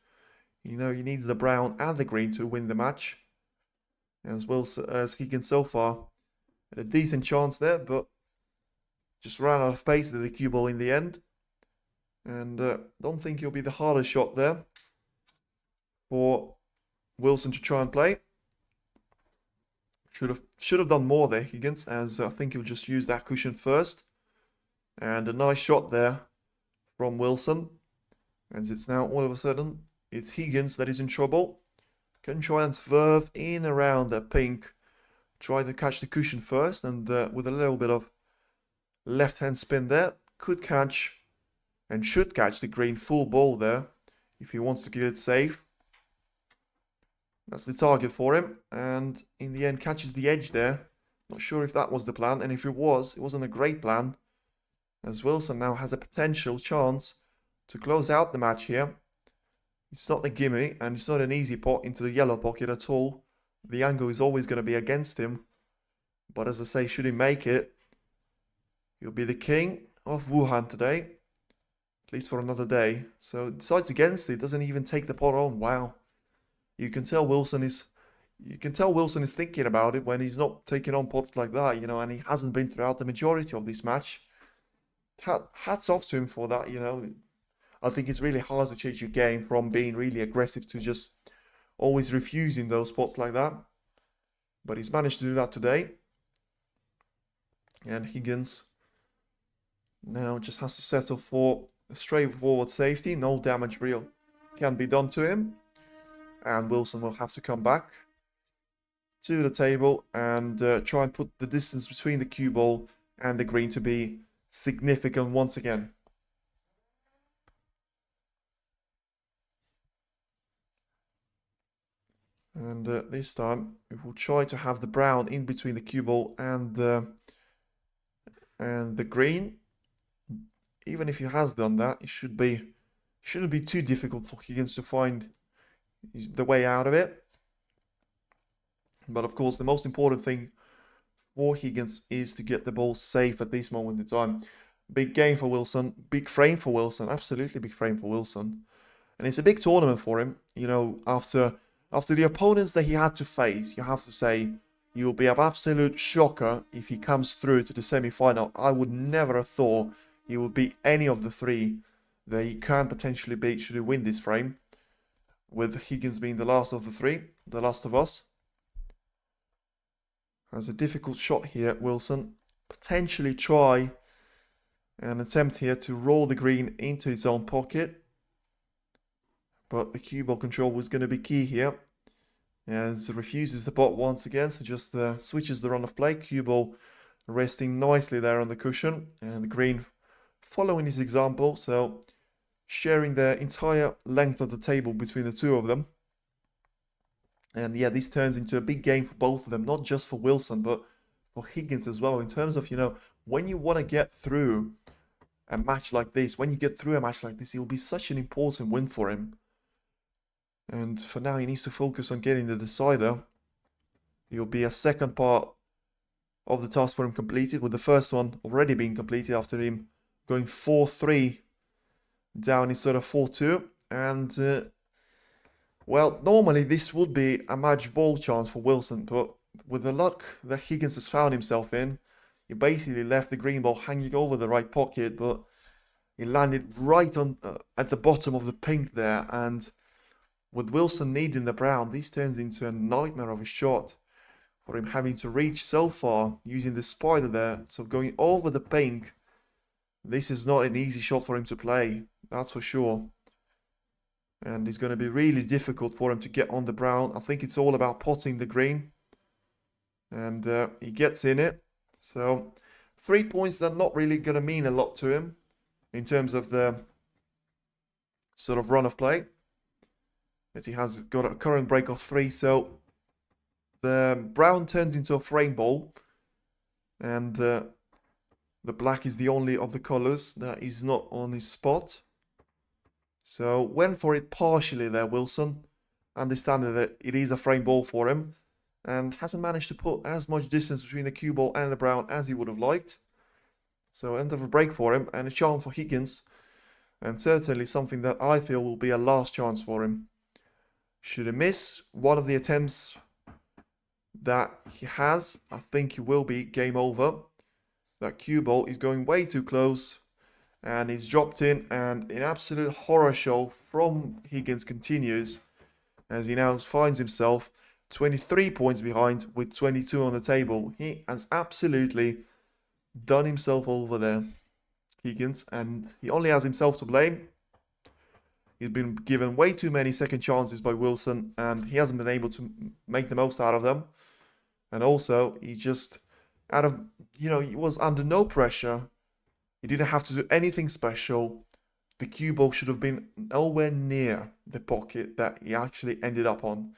You know, he needs the brown and the green to win the match. As well as Higgins so far had a decent chance there, but just ran out of pace to the cue ball in the end. And don't think he'll be the hardest shot there for Wilson to try and play. Should have done more there, Higgins, as I think he'll just use that cushion first. And a nice shot there from Wilson. And it's now all of a sudden, it's Higgins that is in trouble. Can try and swerve in around the pink. Try to catch the cushion first, and with a little bit of left-hand spin there, could catch and should catch the green full ball there if he wants to get it safe. That's the target for him, and in the end catches the edge there. Not sure if that was the plan, and if it wasn't a great plan, as Wilson now has a potential chance to close out the match here. It's not a gimme, and it's not an easy pot into the yellow pocket at all. The angle is always going to be against him. But as I say, should he make it, he'll be the king of Wuhan today. At least for another day. So decides against it, doesn't even take the pot on. Wow. You can tell Wilson is thinking about it when he's not taking on pots like that, you know, and he hasn't been throughout the majority of this match. Hats off to him for that, you know. I think it's really hard to change your game from being really aggressive to just always refusing those pots like that. But he's managed to do that today. And Higgins now just has to settle for a straightforward safety. No damage real can be done to him. And Wilson will have to come back to the table and try and put the distance between the cue ball and the green to be significant once again. And this time we will try to have the brown in between the cue ball and the green. Even if he has done that, it shouldn't be too difficult for Higgins to find the way out of it. But of course, the most important thing for Higgins is to get the ball safe at this moment in time. Big game for Wilson, big frame for Wilson, absolutely big frame for Wilson. And it's a big tournament for him, you know, after the opponents that he had to face. You have to say, you'll be an absolute shocker if he comes through to the semi-final. I would never have thought he would beat any of the three that he can potentially beat should he win this frame. With Higgins being the last of the three, the last of us. Has a difficult shot here, Wilson. Potentially try an attempt here to roll the green into his own pocket. But the cue ball control was going to be key here. As refuses the pot once again, so just switches the run of play. Cue ball resting nicely there on the cushion. And the green following his example, so sharing the entire length of the table between the two of them. And yeah, this turns into a big game for both of them, not just for Wilson, but for Higgins as well, in terms of, you know, when you want to get through a match like this, it will be such an important win for him. And for now, he needs to focus on getting the decider. It'll be a second part of the task for him completed, with the first one already being completed after him going 4-3 down instead of 4-2. And, well, normally this would be a match ball chance for Wilson, but with the luck that Higgins has found himself in, he basically left the green ball hanging over the right pocket, but he landed right on at the bottom of the pink there. And with Wilson needing the brown, this turns into a nightmare of a shot for him, having to reach so far using the spider there. So going over the pink, this is not an easy shot for him to play, that's for sure. And it's going to be really difficult for him to get on the brown. I think it's all about potting the green. And he gets in it. So 3 points that are not really going to mean a lot to him in terms of the sort of run of play, as he has got a current break of 3. So the brown turns into a frame ball, and the black is the only of the colors that is not on his spot. So went for it partially there, Wilson, understanding that it is a frame ball for him, and hasn't managed to put as much distance between the cue ball and the brown as he would have liked. So end of a break for him, and a chance for Higgins, and certainly something that I feel will be a last chance for him. Should he miss one of the attempts that he has, I think it will be game over. That cue ball is going way too close, and he's dropped in, and an absolute horror show from Higgins continues, as he now finds himself 23 points behind with 22 on the table. He has absolutely done himself over there, Higgins, and he only has himself to blame. He's been given way too many second chances by Wilson, and he hasn't been able to make the most out of them. And also, he just, he was under no pressure. He didn't have to do anything special. The cue ball should have been nowhere near the pocket that he actually ended up on.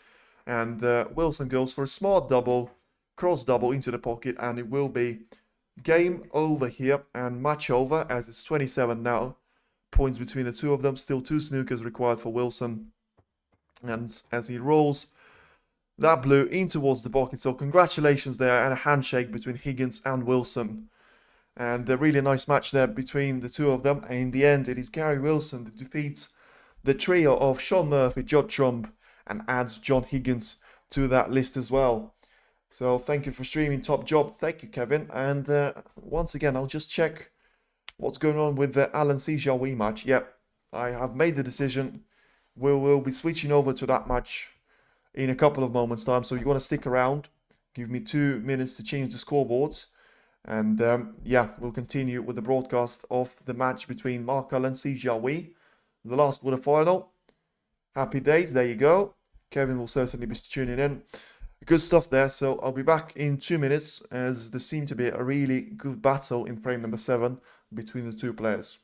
And Wilson goes for a smart double, cross double into the pocket, and it will be game over here and match over, as it's 27 now. Points between the two of them. Still 2 snookers required for Wilson. And as he rolls that blue in towards the pocket. So congratulations there, and a handshake between Higgins and Wilson. And a really nice match there between the two of them. And in the end, it is Gary Wilson that defeats the trio of Sean Murphy, Judd Trump, and adds John Higgins to that list as well. So thank you for streaming. Top job. Thank you, Kevin. And once again, I'll just check what's going on with the Alan C. Jiahui match. Yep, I have made the decision. We'll be switching over to that match in a couple of moments' time. So you want to stick around. Give me 2 minutes to change the scoreboards. And yeah, we'll continue with the broadcast of the match between Mark Allen and Jiahui, the last quarterfinal. Happy days, there you go. Kevin will certainly be tuning in. Good stuff there. So I'll be back in 2 minutes, as there seemed to be a really good battle in frame number 7 between the two players.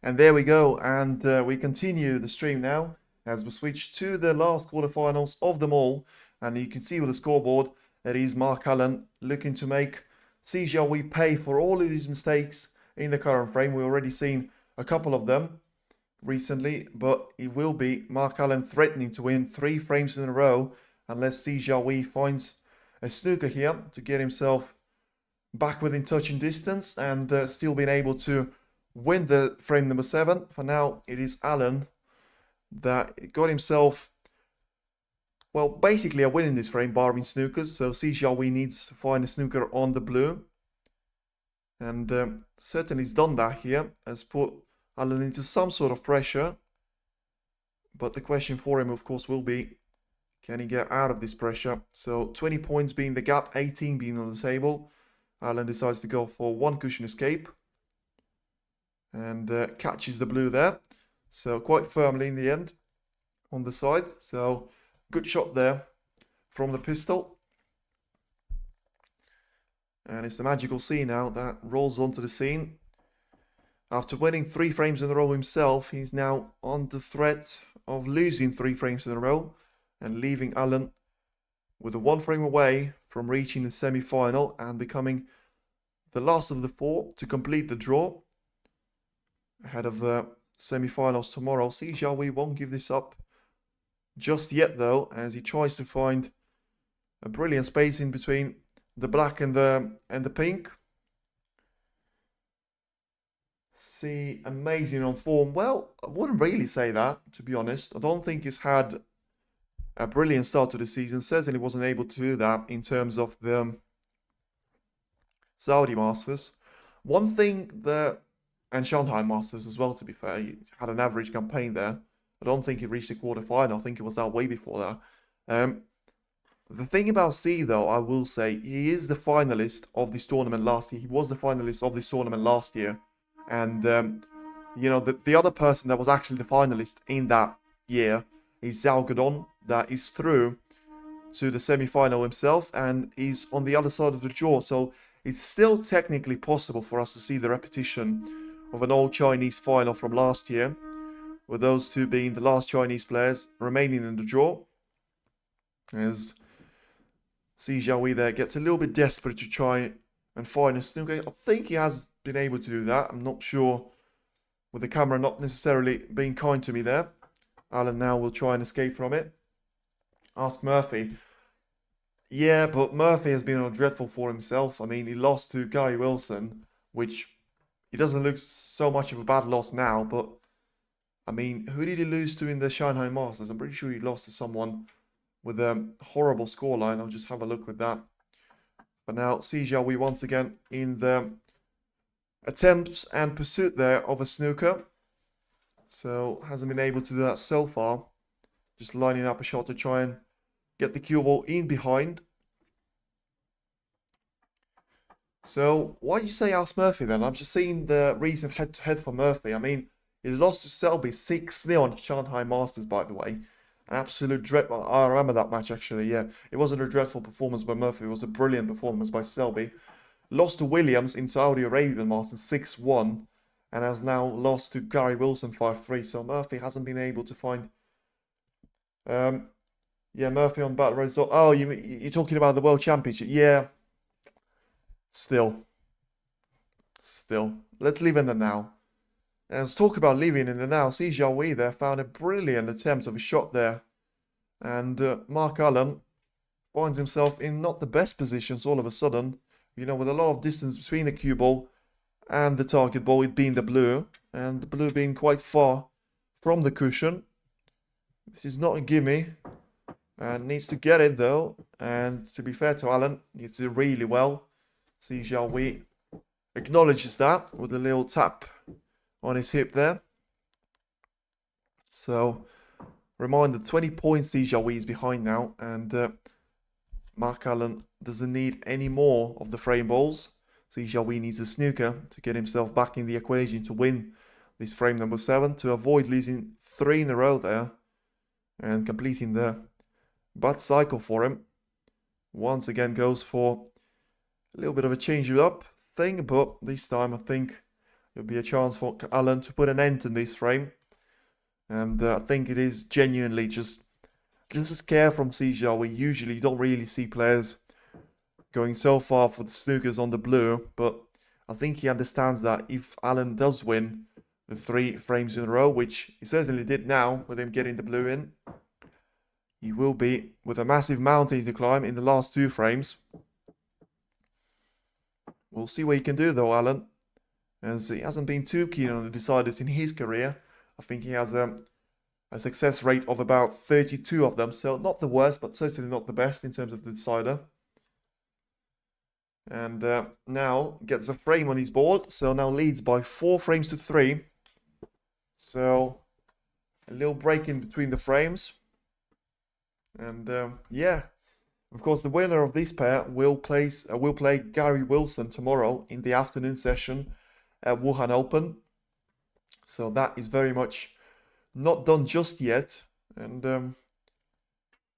And there we go, and we continue the stream now as we switch to the last quarterfinals of them all. And you can see with the scoreboard that is Mark Allen looking to make Jiahui pay for all of his mistakes in the current frame. We've already seen a couple of them recently, but it will be Mark Allen threatening to win 3 frames in a row unless Jiahui finds a snooker here to get himself back within touching distance and still being able to win the frame number 7. For now, it is Allen that got himself, well, basically a win in this frame, barring snookers. So Jiahui needs to find a snooker on the blue. And certainly he's done that here, has put Allen into some sort of pressure. But the question for him, of course, will be, can he get out of this pressure? So 20 points being the gap, 18 being on the table. Allen decides to go for 1 cushion escape. And catches the blue there. So quite firmly in the end on the side. So good shot there from the pistol. And it's the magical C now that rolls onto the scene. After winning 3 frames in a row himself, he's now on the threat of losing 3 frames in a row and leaving Allen with a 1 frame away from reaching the semi-final and becoming the last of the 4 to complete the draw ahead of the semi-finals tomorrow. Jiahui won't give this up just yet though, as he tries to find a brilliant space in between the black and the pink. See, amazing on form. Well, I wouldn't really say that, to be honest. I don't think he's had a brilliant start to the season. Certainly wasn't able to do that in terms of the Saudi Masters. One thing that, and Shanghai Masters as well, to be fair, he had an average campaign there. I don't think he reached the quarterfinal. I think it was that way before that. The thing about C, though, I will say, he is the finalist of this tournament last year. He was the finalist of this tournament last year. And, you know, the other person that was actually the finalist in that year is Zhao Guodong, that is through to the semi-final himself and is on the other side of the draw. So it's still technically possible for us to see the repetition of an old Chinese final from last year, with those two being the last Chinese players remaining in the draw. As Jiahui there gets a little bit desperate to try and find a snooker. I think he has been able to do that. I'm not sure, with the camera not necessarily being kind to me there. Allen now will try and escape from it. Ask Murphy. Yeah, but Murphy has been on a dreadful for himself. I mean, he lost to Gary Wilson, which it doesn't look so much of a bad loss now, but I mean, who did he lose to in the Shanghai Masters? I'm pretty sure he lost to someone with a horrible scoreline. I'll just have a look with that. But now, Jiahui once again in the attempts and pursuit there of a snooker. So, hasn't been able to do that so far. Just lining up a shot to try and get the cue ball in behind. So, why do you say ask Murphy then? I've just seen the recent head-to-head for Murphy. I mean, he lost to Selby 6-0 on Shanghai Masters, by the way. An absolute dread. I remember that match, actually, yeah. It wasn't a dreadful performance by Murphy. It was a brilliant performance by Selby. Lost to Williams in Saudi Arabian Masters 6-1. And has now lost to Gary Wilson 5-3. So Murphy hasn't been able to find... yeah, Murphy on battle result. Oh, you're talking about the World Championship. Yeah. Still. Let's live in the now. Let's talk about living in the now. Jiahui there found a brilliant attempt of a shot there. And Mark Allen finds himself in not the best positions all of a sudden. You know, with a lot of distance between the cue ball and the target ball, it being the blue. And the blue being quite far from the cushion. This is not a gimme. And needs to get it though. And to be fair to Allen, he did really well. Jiahui acknowledges that with a little tap on his hip there. So, reminder, 20 points Jiahui is behind now. And Mark Allen doesn't need any more of the frame balls. Jiahui needs a snooker to get himself back in the equation to win this frame number 7. To avoid losing 3 in a row there. And completing the bad cycle for him. Once again goes for a little bit of a change it up thing. But this time I think It'll be a chance for Alan to put an end to this frame. And I think it is genuinely just a scare from Seijia. We usually don't really see players going so far for the snookers on the blue, but I think he understands that if Alan does win the 3 frames in a row, which he certainly did now with him getting the blue in, he will be with a massive mountain to climb in the last 2 frames. We'll see what he can do though, Alan, as he hasn't been too keen on the deciders in his career. I think he has a success rate of about 32 of them, so not the worst, but certainly not the best in terms of the decider. And now gets a frame on his board, so now leads by 4 frames to 3. So a little break in between the frames. And yeah, of course, the winner of this pair will play Gary Wilson tomorrow in the afternoon session at Wuhan Open. So that is very much not done just yet, and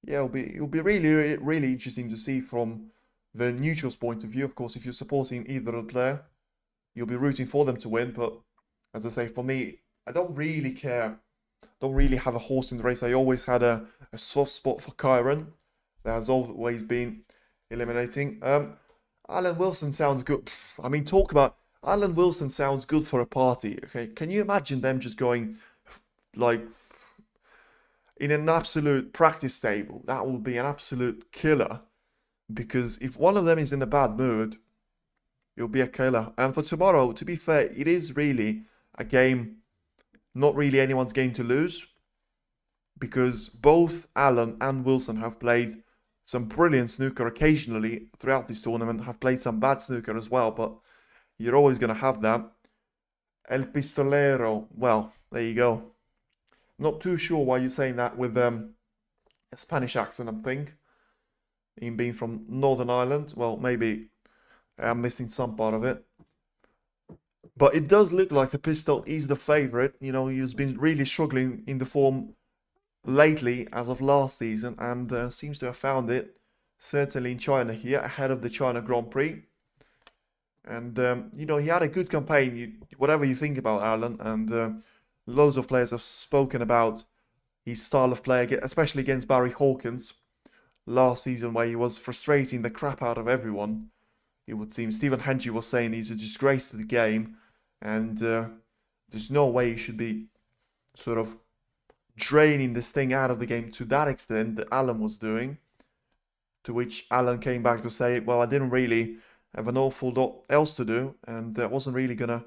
yeah, it'll be really interesting to see from the neutral's point of view. Of course, if you're supporting either of the player, you'll be rooting for them to win. But as I say, for me, I don't really care. Don't really have a horse in the race. I always had a soft spot for Kyron. That has always been eliminating. Alan Wilson sounds good. I mean, talk about Alan Wilson sounds good for a party. Okay, can you imagine them just going like in an absolute practice stable? That will be an absolute killer, because if one of them is in a bad mood, it'll be a killer. And for tomorrow, to be fair, it is really a game, not really anyone's game to lose, because both Alan and Wilson have played some brilliant snooker occasionally throughout this tournament, have played some bad snooker as well, but you're always going to have that. El Pistolero, well, there you go. Not too sure why you're saying that with a Spanish accent, I think. Him being from Northern Ireland. Well, maybe I'm missing some part of it. But it does look like the Pistol is the favourite. You know, he's been really struggling in the form lately as of last season, and seems to have found it, certainly in China here, ahead of the China Grand Prix. And, you know, he had a good campaign, whatever you think about Alan, and loads of players have spoken about his style of play, especially against Barry Hawkins last season, where he was frustrating the crap out of everyone. It would seem Stephen Henry was saying he's a disgrace to the game, and there's no way he should be sort of draining this thing out of the game to that extent that Alan was doing. To which Alan came back to say, well, I didn't really have an awful lot else to do, and I wasn't really gonna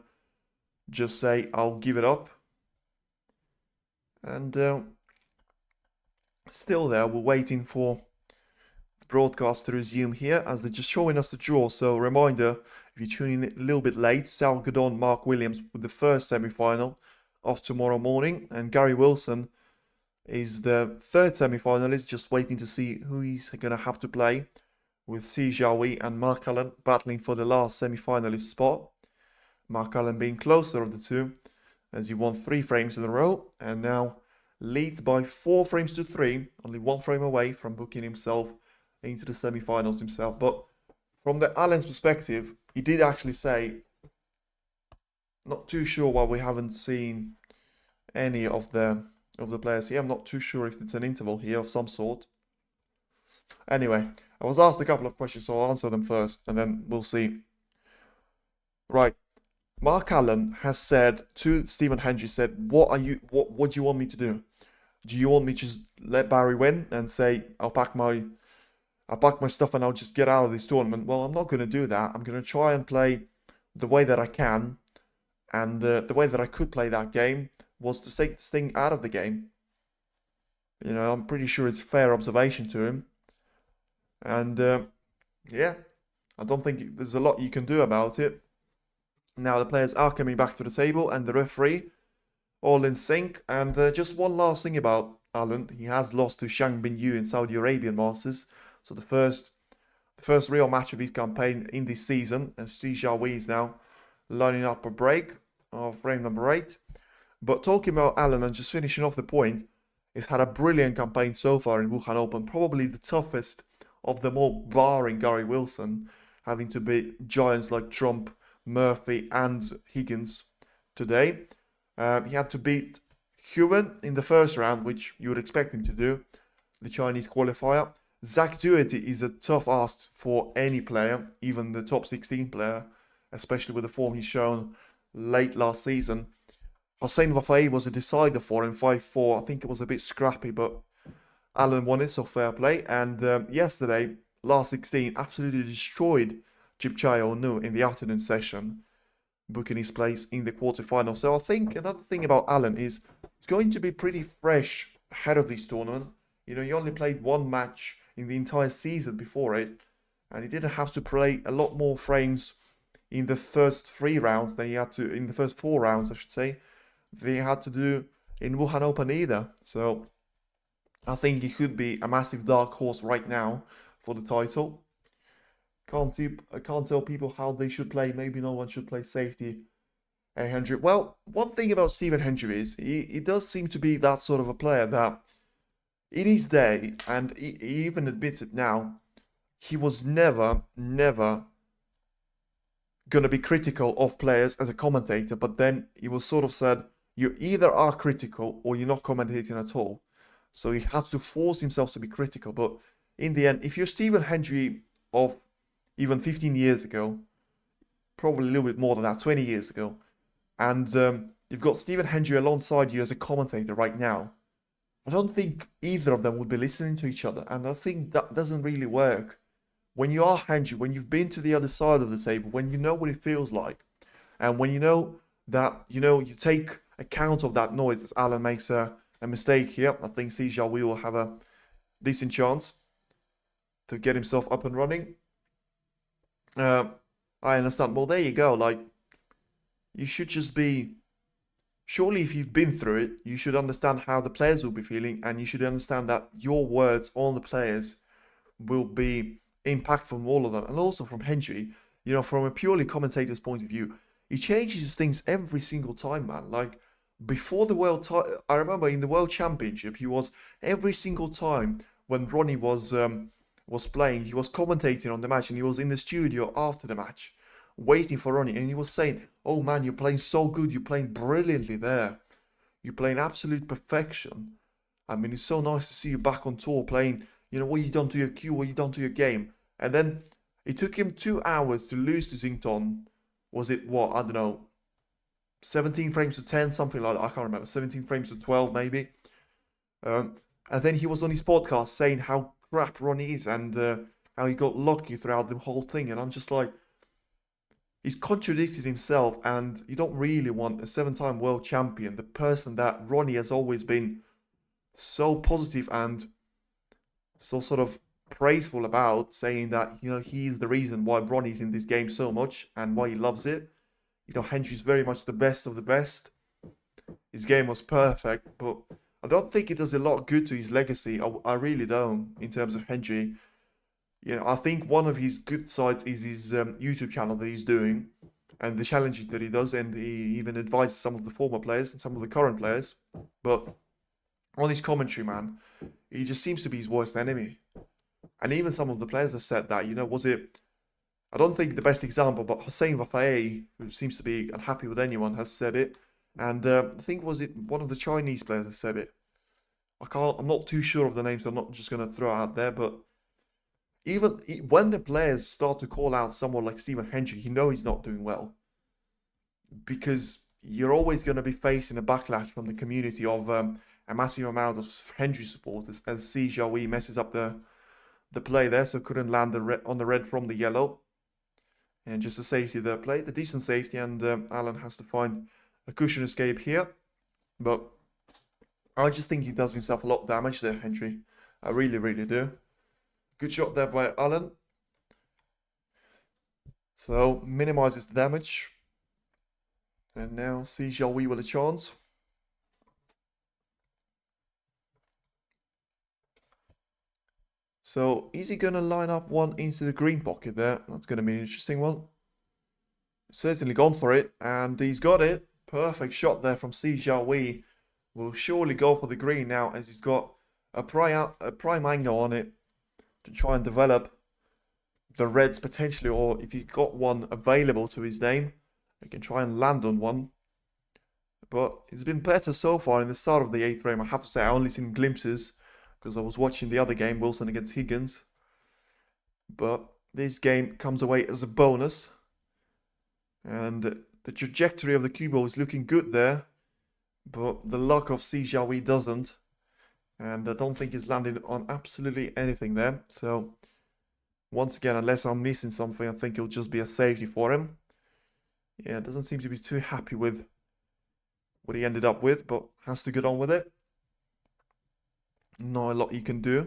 just say I'll give it up. And still there, we're waiting for the broadcast to resume here, as they're just showing us the draw. So reminder, if you're tuning in a little bit late, Sal Godon, Mark Williams with the first semi-final of tomorrow morning, and Gary Wilson is the third semi-finalist, just waiting to see who he's going to have to play, with Jiahui and Mark Allen battling for the last semi-finalist spot. Mark Allen being closer of the two, as he won 3 frames in a row, and now leads by 4 frames to 3, only 1 frame away from booking himself into the semi-finals himself. But from the Allen's perspective, he did actually say, not too sure why we haven't seen any of the players here. I'm not too sure if it's an interval here of some sort. Anyway, I was asked a couple of questions, so I'll answer them first, and then we'll see. Right. Mark Allen has said to Stephen Henry, said, what do you want me to do? Do you want me to just let Barry win and say, I'll pack my stuff and I'll just get out of this tournament? Well, I'm not going to do that. I'm going to try and play the way that I can. And the way that I could play that game was to take this thing out of the game. You know, I'm pretty sure it's a fair observation to him. And yeah, I don't think there's a lot you can do about it. Now the players are coming back to the table, and the referee all in sync. And just one last thing about Alan. He has lost to Shang Bin-Yu in Saudi Arabian Masters. So the first real match of his campaign in this season, as Jiahui is now lining up a break of frame number 8. But talking about Alan and just finishing off the point, he's had a brilliant campaign so far in Wuhan Open, probably the toughest of them all, barring Gary Wilson, having to beat giants like Trump, Murphy and Higgins. today. He had to beat Human in the first round, which you would expect him to do, the Chinese qualifier. Zach Duety is a tough ask for any player, even the top 16 player, especially with the form he's shown late last season. Hossein Wafai was a decider for him, 5-4. I think it was a bit scrappy, but Alan won it, so fair play. And yesterday, last 16, absolutely destroyed Jiahui Nu in the afternoon session, booking his place in the quarterfinals. So I think another thing about Alan is it's going to be pretty fresh ahead of this tournament. You know, he only played one match in the entire season before it, and he didn't have to play a lot more frames in the first 3 rounds than he had to in the first 4 rounds, I should say, than he had to do in Wuhan Open either. So I think he could be a massive dark horse right now for the title. I can't tell people how they should play. Maybe no one should play safety. Hendry. Well, one thing about Stephen Hendry is he does seem to be that sort of a player that in his day, and he even admits it now, he was never going to be critical of players as a commentator, but then he was sort of said, you either are critical or you're not commentating at all. So he had to force himself to be critical. But in the end, if you're Stephen Hendry of even 15 years ago, probably a little bit more than that, 20 years ago, and you've got Stephen Hendry alongside you as a commentator right now, I don't think either of them would be listening to each other. And I think that doesn't really work. When you are Hendry, when you've been to the other side of the table, when you know what it feels like, and when you know that, you take account of that noise as Alan makes a mistake here, I think Jiahui will have a decent chance to get himself up and running. I understand. Well, there you go. Like, you should just be... Surely if you've been through it, you should understand how the players will be feeling, and you should understand that your words on the players will be impactful from all of them. And also from Hendry, from a purely commentator's point of view, he changes things every single time, man. Like, before the I remember in the World Championship, he was every single time when Ronnie was playing, he was commentating on the match, and he was in the studio after the match, waiting for Ronnie, and he was saying, oh man, you're playing so good, you're playing brilliantly there. You're playing absolute perfection. I mean, it's so nice to see you back on tour playing, what you done to your cue, what you done to your game. And then it took him 2 hours to lose to Xington. Was it, what, I don't know, 17 frames to 10, something like that. I can't remember, 17 frames to 12 maybe. And then he was on his podcast saying how crap Ronnie is and how he got lucky throughout the whole thing. And I'm just like, he's contradicted himself, and you don't really want a 7-time world champion, the person that Ronnie has always been so positive and so sort of praiseful about, saying that, he's the reason why Ronnie's in this game so much and why he loves it. Hendry's very much the best of the best. His game was perfect, but I don't think it does a lot good to his legacy. I really don't, in terms of Hendry. I think one of his good sides is his YouTube channel that he's doing and the challenging that he does, and he even advises some of the former players and some of the current players. But on his commentary, man, he just seems to be his worst enemy. And even some of the players have said that, was it... I don't think the best example, but Hossein Wafai, who seems to be unhappy with anyone, has said it. And I think, was it one of the Chinese players that said it? I'm not too sure of the names, so I'm not just going to throw it out there, but... Even when the players start to call out someone like Stephen Hendry, he's not doing well. Because you're always going to be facing a backlash from the community of a massive amount of Hendry supporters, as Jiahui messes up the play there, so couldn't land on the red from the yellow. And just a safety there played, a decent safety, and Alan has to find a cushion escape here. But I just think he does himself a lot of damage there, Hendry. I really, really do. Good shot there by Alan. So, minimizes the damage. And now Jiahui with a chance. So, is he going to line up one into the green pocket there? That's going to be an interesting one. Certainly gone for it, and he's got it. Perfect shot there from Jiahui. Will surely go for the green now, as he's got a prime angle on it to try and develop the reds potentially, or if he's got one available to his name, he can try and land on one. But it's been better so far in the start of the 8th frame. I have to say I only seen glimpses because I was watching the other game, Wilson against Higgins. But this game comes away as a bonus. And the trajectory of the cue ball is looking good there. But the luck of Jiahui doesn't. And I don't think he's landed on absolutely anything there. So once again, unless I'm missing something, I think it'll just be a safety for him. Yeah, doesn't seem to be too happy with what he ended up with, but has to get on with it. Not a lot you can do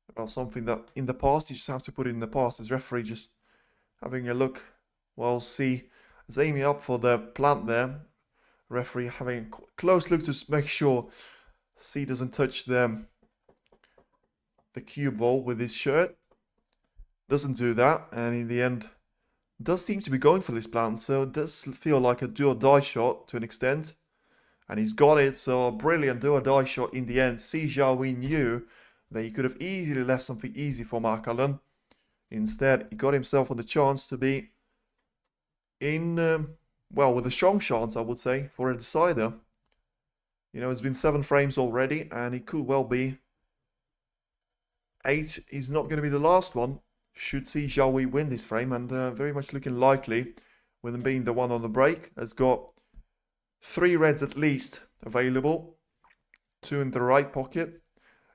about something that in the past, you just have to put it in the past. As referee just having a look while C is aiming up for the plant there. Referee having a close look to make sure C doesn't touch the cue ball with his shirt. Doesn't do that, and in the end does seem to be going for this plant, so it does feel like a do or die shot to an extent. And he's got it, so a brilliant do or die shot in the end. Jiahui knew that he could have easily left something easy for Markalen. Instead, he got himself on the chance to be in, well, with a strong chance, I would say, for a decider. You know, it's been 7 frames already, and it could well be 8 is not going to be the last one. Should Jiahui win this frame, and very much looking likely, with him being the one on the break. Has got 3 reds at least available. 2 in the right pocket,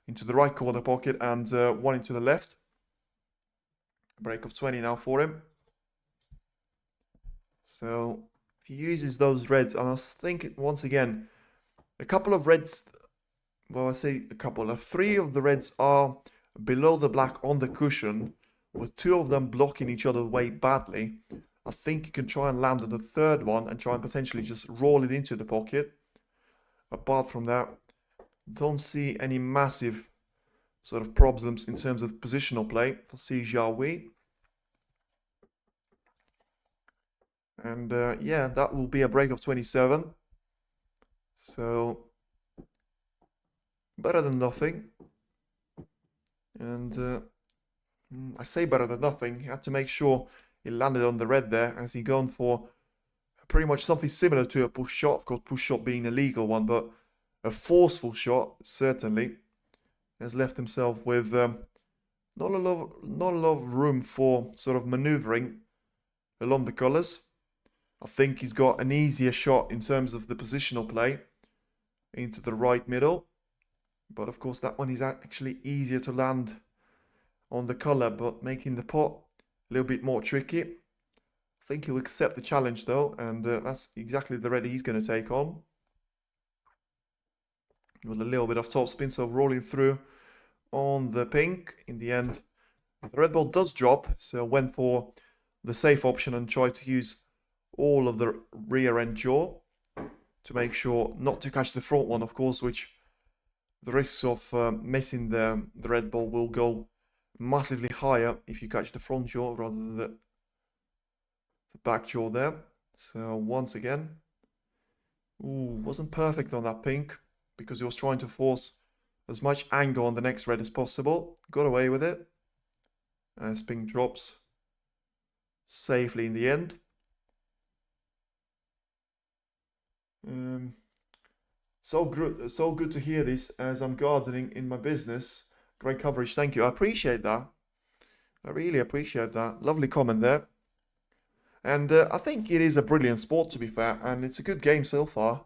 into the right corner pocket, and 1 into the left. Break of 20 now for him. So if he uses those reds, and I think once again, a couple of reds, well, I say a couple, 3 of the reds are below the black on the cushion, with 2 of them blocking each other way badly. I think you can try and land on the 3rd one and try and potentially just roll it into the pocket. Apart from that, don't see any massive sort of problems in terms of positional play for Jiahui. And yeah, that will be a break of 27. So better than nothing. And I say better than nothing. He had to make sure he landed on the red there, as he gone for pretty much something similar to a push shot. Of course, push shot being a legal one, but a forceful shot certainly has left himself with not a lot of room for sort of maneuvering along the colours. I think he's got an easier shot in terms of the positional play into the right middle, but of course that one is actually easier to land on the colour, but making the pot a little bit more tricky. I think he'll accept the challenge though, and that's exactly the red he's going to take on. With a little bit of topspin, so rolling through on the pink. In the end, the red ball does drop, so went for the safe option and tried to use all of the rear end jaw to make sure not to catch the front one, of course, which the risks of missing the red ball will go massively higher if you catch the front jaw rather than the back jaw there. So once again, wasn't perfect on that pink because he was trying to force as much angle on the next red as possible. Got away with it as pink drops safely in the end. So good to hear this as I'm gardening in my business. Great coverage, thank you. I appreciate that. I really appreciate that. Lovely comment there. And I think it is a brilliant sport, to be fair, and it's a good game so far.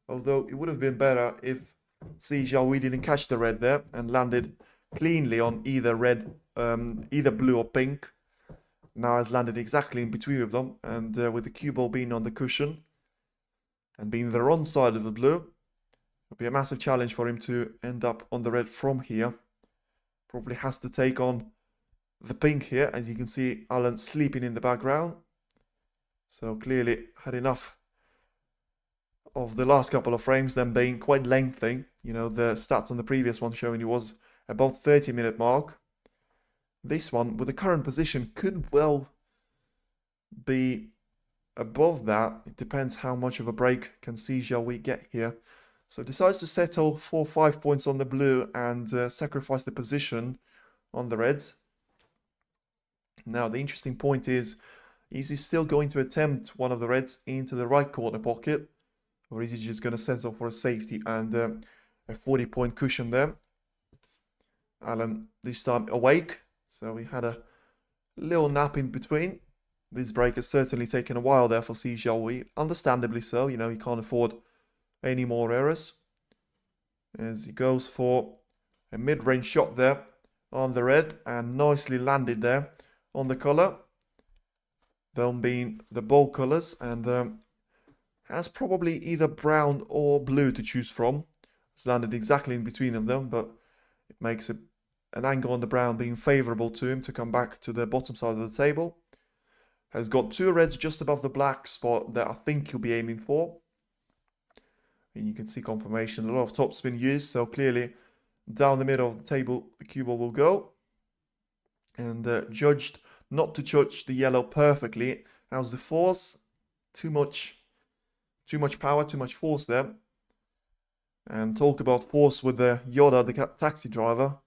Although it would have been better if Jiahui didn't catch the red there and landed cleanly on either red, either blue or pink. Now has landed exactly in between of them, and with the cue ball being on the cushion and being the wrong side of the blue, it'll be a massive challenge for him to end up on the red from here. Probably has to take on the pink here, as you can see Alan sleeping in the background. So clearly had enough of the last couple of frames, them being quite lengthy. You know, the stats on the previous one showing it was about 30-minute mark. This one, with the current position, could well be above that. It depends how much of a break can Jiahui get here. So decides to settle for 5 points on the blue and sacrifice the position on the reds. Now the interesting point is he still going to attempt one of the reds into the right corner pocket? Or is he just going to settle for a safety and a 40-point cushion there? Alan this time awake, so he had a little nap in between. This break has certainly taken a while there for Jiahui, understandably so. You know, he can't afford any more errors. As he goes for a mid-range shot there on the red and nicely landed there on the color. Them being the bold colors, and has probably either brown or blue to choose from. It's landed exactly in between of them, but it makes an angle on the brown being favorable to him to come back to the bottom side of the table. Has got two reds just above the black spot that I think he'll be aiming for. And you can see confirmation, a lot of topspin used, so clearly down the middle of the table the cue ball will go. And judged not to touch the yellow perfectly. How's the force? Too much power, too much force there. And talk about force with the Yoda, the taxi driver.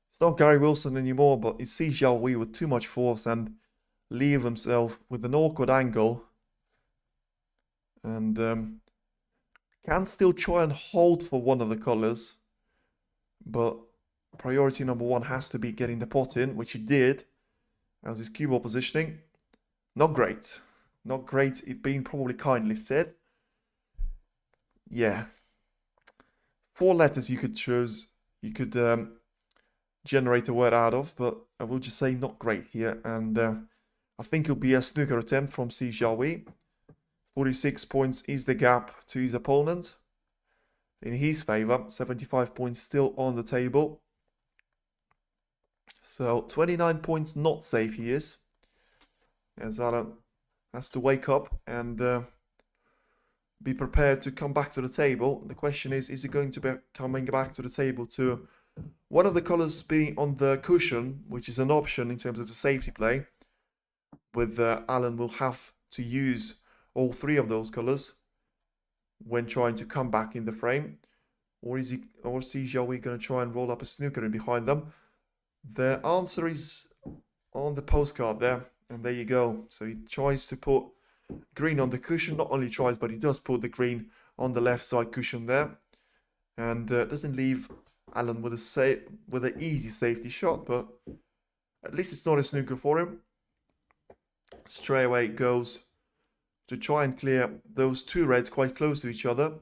It's not Gary Wilson anymore, but it's Jiahui with too much force and leave himself with an awkward angle. And can still try and hold for one of the colors. But priority number one has to be getting the pot in, which he did. As his cue ball positioning. Not great. Not great, it being probably kindly said. Yeah. 4 letters you could choose. You could generate a word out of, but I will just say not great here. And I think it'll be a snooker attempt from Jiahui. 46 points is the gap to his opponent. In his favor, 75 points still on the table. So 29 points not safe he is. As Alan has to wake up and be prepared to come back to the table. The question is he going to be coming back to the table to one of the colors being on the cushion, which is an option in terms of the safety play. With Alan will have to use all 3 of those colors when trying to come back in the frame. Or is Jiahui going to try and roll up a snooker in behind them? The answer is on the postcard there, and there you go. So he tries to put green on the cushion, not only tries, but he does put the green on the left side cushion there, and doesn't leave Alan with an easy safety shot, but at least it's not a snooker for him. Straight away goes to try and clear those 2 reds quite close to each other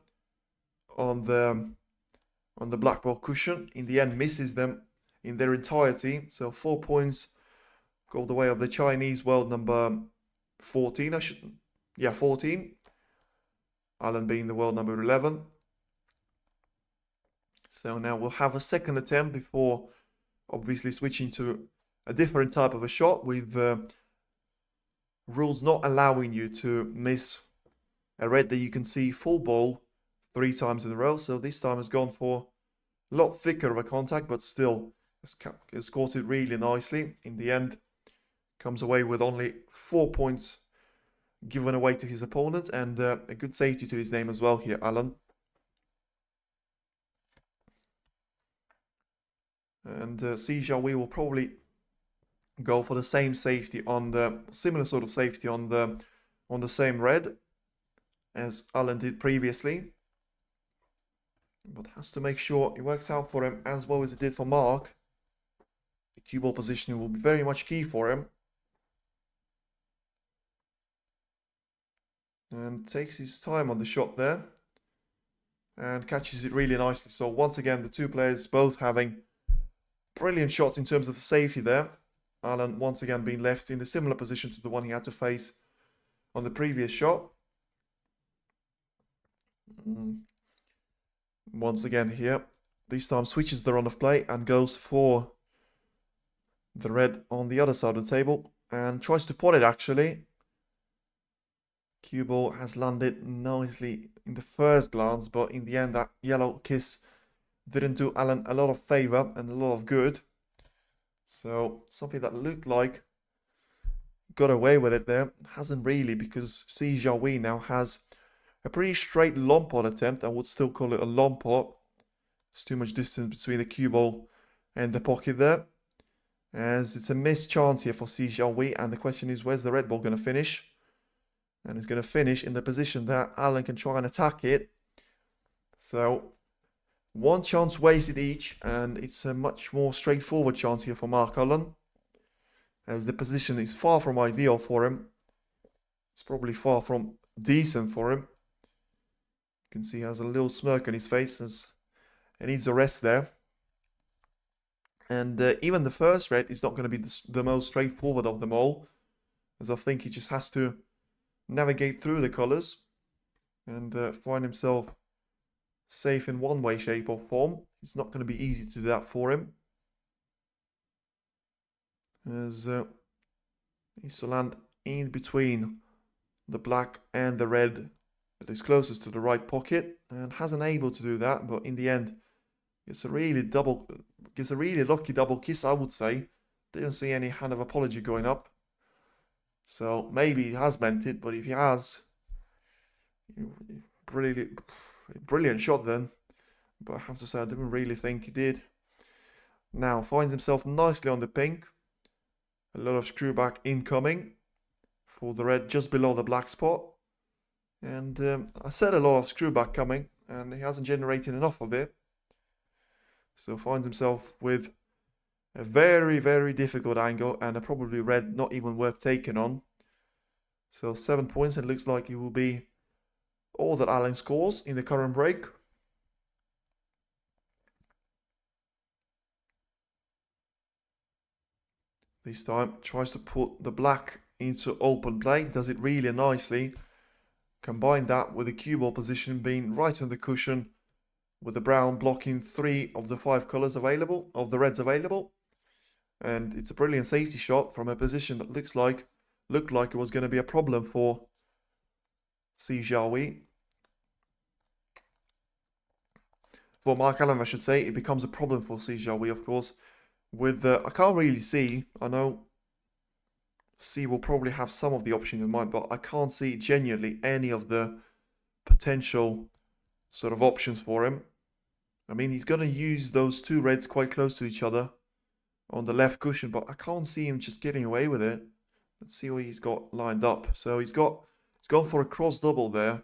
on the black ball cushion. In the end, misses them in their entirety. So 4 points go the way of the Chinese world number 14. 14. Alan being the world number 11. So now we'll have a second attempt before obviously switching to a different type of a shot with rules not allowing you to miss a red that you can see full ball 3 times in a row. So this time has gone for a lot thicker of a contact, but still has caught it really nicely. In the end, comes away with only 4 points given away to his opponent, and a good safety to his name as well here, Alan. And Jiahui will probably go for the same safety on the similar sort of safety on the same red as Alan did previously, but has to make sure it works out for him as well as it did for Mark. The cue ball positioning will be very much key for him. And takes his time on the shot there. And catches it really nicely. So once again, the 2 players both having brilliant shots in terms of the safety there. Alan once again being left in a similar position to the one he had to face on the previous shot. Once again here, this time switches the run of play and goes for the red on the other side of the table and tries to pot it actually. Cue ball has landed nicely in the first glance, but in the end that yellow kiss didn't do Alan a lot of favor and a lot of good. So something that looked like got away with it there hasn't really, because Jiahui now has a pretty straight long pot attempt. I would still call it a long pot. There's too much distance between the cue ball and the pocket there, as it's a missed chance here for Jiahui, and the question is, where's the red ball going to finish? And it's going to finish in the position that Alan can try and attack it. So one chance wasted each, and it's a much more straightforward chance here for Mark Allen, as the position is far from ideal for him. It's probably far from decent for him. You can see he has a little smirk on his face as he needs a rest there. And even the first red is not going to be the most straightforward of them all, as I think he just has to navigate through the colors and find himself safe in one way, shape or form. It's not going to be easy to do that for him, as he needs to land in between the black and the red that is closest to the right pocket, and hasn't able to do that, but in the end gets a really lucky double kiss, I would say. Didn't see any hand of apology going up, so maybe he has meant it, but if he has, brilliant shot then, but I have to say I didn't really think he did. Now finds himself nicely on the pink. A lot of screw back incoming for the red just below the black spot. And I said a lot of screw back coming, and he hasn't generated enough of it. So finds himself with a very, very difficult angle, and a probably red not even worth taking on. So 7 points, and it looks like it will be all that Alan scores in the current break. This time tries to put the black into open play, does it really nicely. Combine that with the cue ball position being right on the cushion, with the brown blocking 3 of the 5 colors available, of the reds available. And it's a brilliant safety shot from a position that looked like it was going to be a problem for Jiahui. For Mark Allen, I should say, it becomes a problem for Jiahui, of course. With I can't really see. I know C will probably have some of the options in mind, but I can't see genuinely any of the potential sort of options for him. I mean, he's going to use those 2 reds quite close to each other on the left cushion, but I can't see him just getting away with it. Let's see what he's got lined up. So he's gone for a cross double there,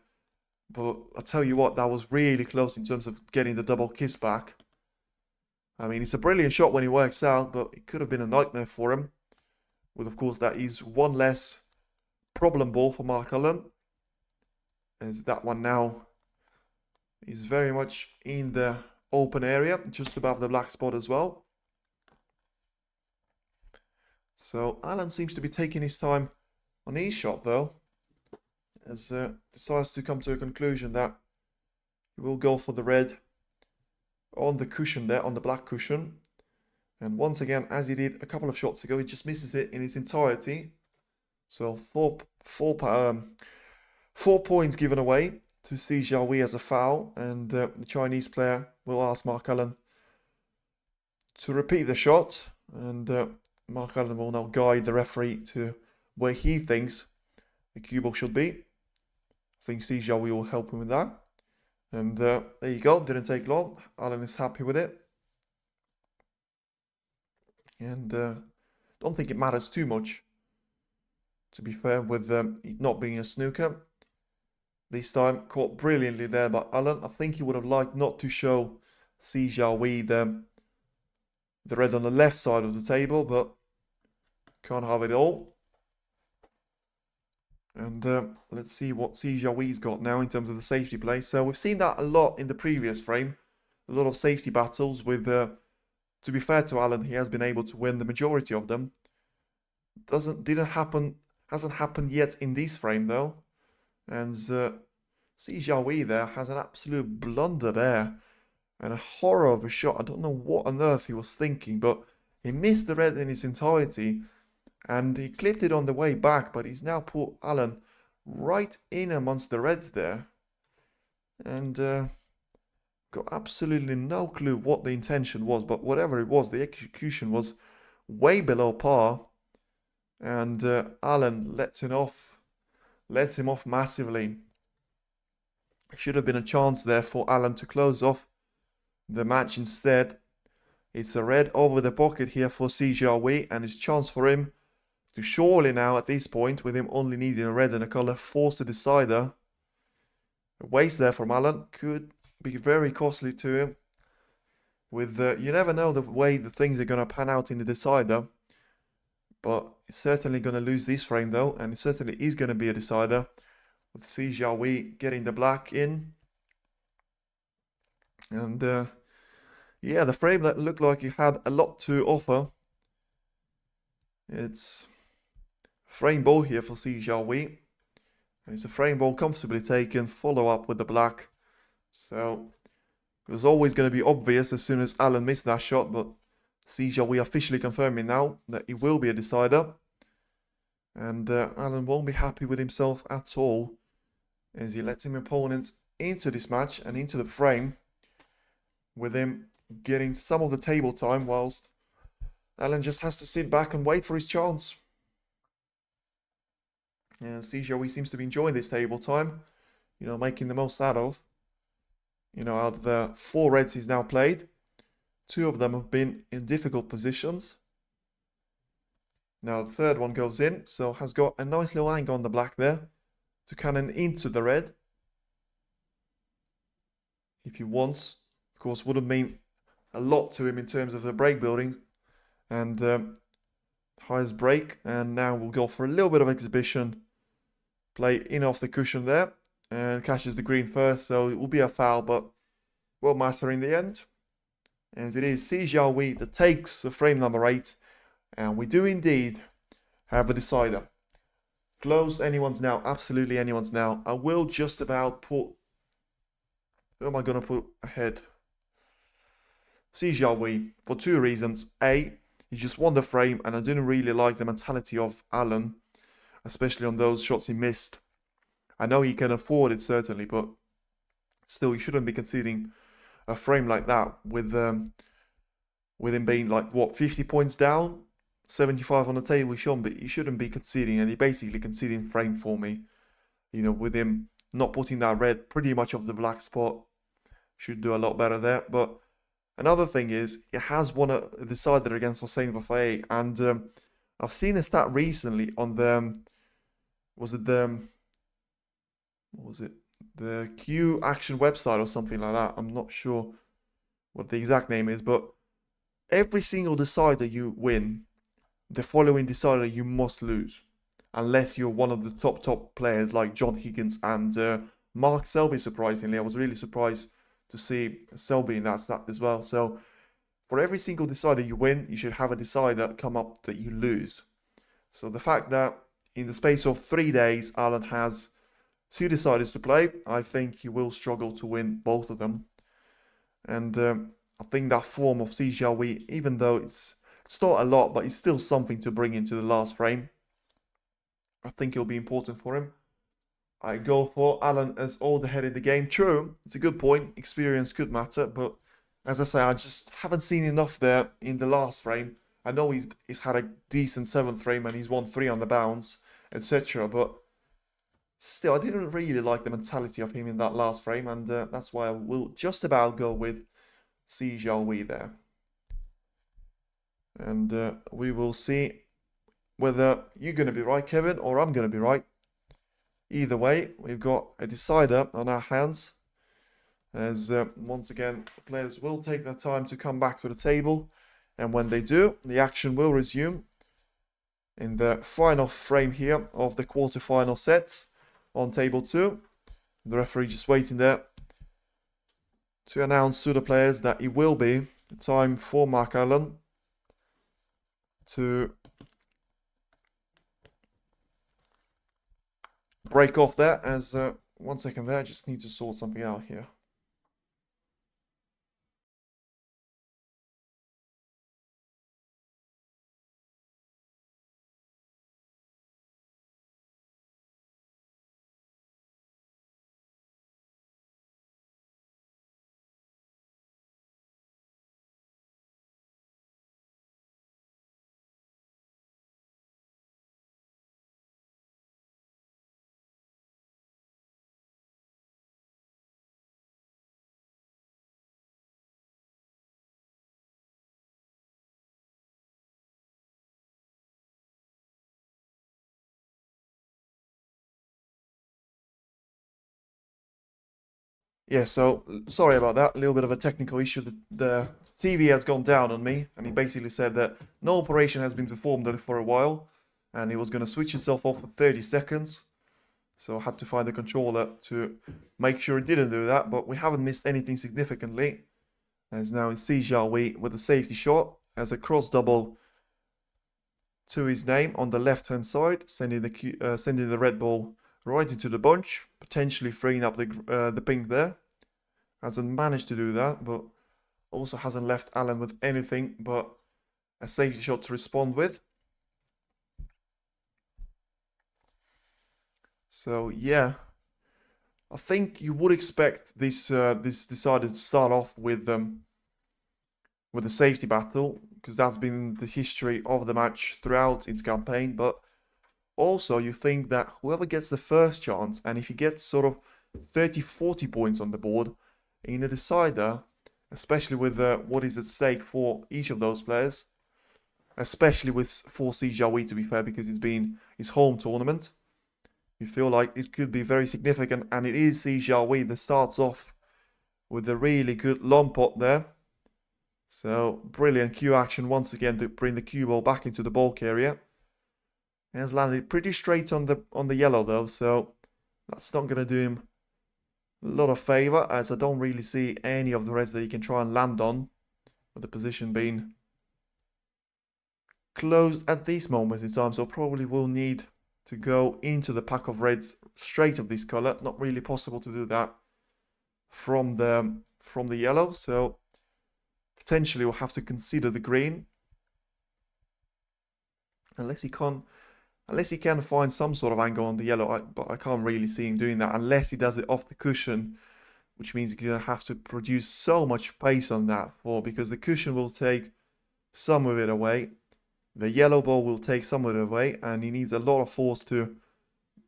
but I tell you what, that was really close in terms of getting the double kiss back. I mean, it's a brilliant shot when he works out, but it could have been a nightmare for him. With, of course, that is one less problem ball for Mark Allen, as that one now is very much in the open area, just above the black spot as well. So Alan seems to be taking his time on his shot, though, as decides to come to a conclusion that he will go for the red on the cushion there, on the black cushion. And once again, as he did a couple of shots ago, he just misses it in its entirety. So four points given away to Jiahui as a foul, and the Chinese player will ask Mark Allen to repeat the shot, and Mark Allen will now guide the referee to where he thinks the cue ball should be. I think Jiahui will help him with that. And there you go, didn't take long. Alan is happy with it. And don't think it matters too much, to be fair, with it not being a snooker. This time caught brilliantly there by Alan. I think he would have liked not to show Jiahui the red on the left side of the table, but can't have it all. And let's see what Jiahui's got now in terms of the safety play. So we've seen that a lot in the previous frame. A lot of safety battles with, to be fair to Alan, he has been able to win the majority of them. Hasn't happened yet in this frame though. And Jiahui there has an absolute blunder there. And a horror of a shot. I don't know what on earth he was thinking, but he missed the red in its entirety. And he clipped it on the way back, but he's now put Alan right in amongst the reds there. And got absolutely no clue what the intention was, but whatever it was, the execution was way below par. And Alan lets him off massively. Should have been a chance there for Alan to close off the match instead. It's a red over the pocket here for Jiahui, and it's a chance for him to surely now at this point, with him only needing a red and a colour, force the decider. A waste there from Alan could be very costly to him. With you never know the way the things are going to pan out in the decider. But it's certainly going to lose this frame though, and it certainly is going to be a decider. With Jiahui getting the black in. And yeah, the frame that looked like it had a lot to offer. It's frame ball here for Jiahui. And it's a frame ball comfortably taken, follow up with the black. So it was always going to be obvious as soon as Alan missed that shot, but Jiahui officially confirming now that it will be a decider. And Alan won't be happy with himself at all as he lets his opponent into this match and into the frame, with him getting some of the table time whilst Alan just has to sit back and wait for his chance. And Jiahui seems to be enjoying this table time, you know, making the most out of. You know, out of the 4 reds he's now played, 2 of them have been in difficult positions. Now the third one goes in, so has got a nice little angle on the black there to cannon into the red. If he wants, of course, would have mean a lot to him in terms of the break building and highest break. And now we'll go for a little bit of exhibition. Play in off the cushion there and catches the green first, so it will be a foul, but won't matter in the end. And it is Jiahui that takes the frame number 8, and we do indeed have a decider. Close anyone's now, absolutely anyone's now. I will just about put... Who am I going to put ahead? Jiahui for 2 reasons. A, he just won the frame, and I didn't really like the mentality of Alan, especially on those shots he missed. I know he can afford it certainly, but still, he shouldn't be conceding a frame like that with him being like, what, 50 points down? 75 on the table, he shouldn't be conceding, and he basically conceding frame for me. You know, with him not putting that red pretty much off the black spot. Should do a lot better there. But another thing is, he has won a decider against Hossein Vafai, and I've seen a stat recently on the, what was it? The Q Action website or something like that. I'm not sure what the exact name is, but every single decider you win, the following decider you must lose, unless you're one of the top players like John Higgins and Mark Selby. Surprisingly, I was really surprised to see Selby in that stat as well. So for every single decider you win, you should have a decider come up that you lose. So the fact that in the space of 3 days, Alan has 2 deciders to play, I think he will struggle to win both of them. And I think that form of Jiahui, even though it's not a lot, but it's still something to bring into the last frame, I think it'll be important for him. I go for Alan as older head in the game. True, it's a good point. Experience could matter, but as I say, I just haven't seen enough there in the last frame. I know he's had a decent 7th frame and he's won 3 on the bounce, etc. But still, I didn't really like the mentality of him in that last frame, and that's why I will just about go with Jiahui there. And we will see whether you're going to be right, Kevin, or I'm going to be right. Either way, we've got a decider on our hands, as once again, players will take their time to come back to the table, and when they do, the action will resume in the final frame here of the quarterfinal sets on table 2. The referee just waiting there to announce to the players that it will be time for Mark Allen to break off there. As 1 second there, I just need to sort something out here. Yeah, so sorry about that. A little bit of a technical issue. The TV has gone down on me, and he basically said that no operation has been performed on it for a while, and it was going to switch itself off for 30 seconds. So I had to find the controller to make sure it didn't do that, but we haven't missed anything significantly. As now it's Jiahui with a safety shot as a cross double to his name on the left-hand side, sending the red ball right into the bunch, potentially freeing up the pink there. Hasn't managed to do that, but also hasn't left Alan with anything but a safety shot to respond with. So yeah, I think you would expect this decided to start off with a safety battle, because that's been the history of the match throughout its campaign. But also you think that whoever gets the first chance, and if he gets sort of 30-40 points on the board in a decider, especially with what is at stake for each of those players, especially for Jiahui, to be fair, because it's been his home tournament, you feel like it could be very significant. And it is Jiahui that starts off with a really good long pot there. So brilliant cue action once again to bring the cue ball back into the bulk area. It has landed pretty straight on the yellow though, so that's not going to do him a lot of favour, as I don't really see any of the reds that he can try and land on, with the position being closed at this moment in time. So probably will need to go into the pack of reds straight of this colour. Not really possible to do that from the yellow, so potentially we'll have to consider the green, unless he can find some sort of angle on the yellow. But I can't really see him doing that unless he does it off the cushion, which means you're going to have to produce so much pace on that because the cushion will take some of it away. The yellow ball will take some of it away, and he needs a lot of force to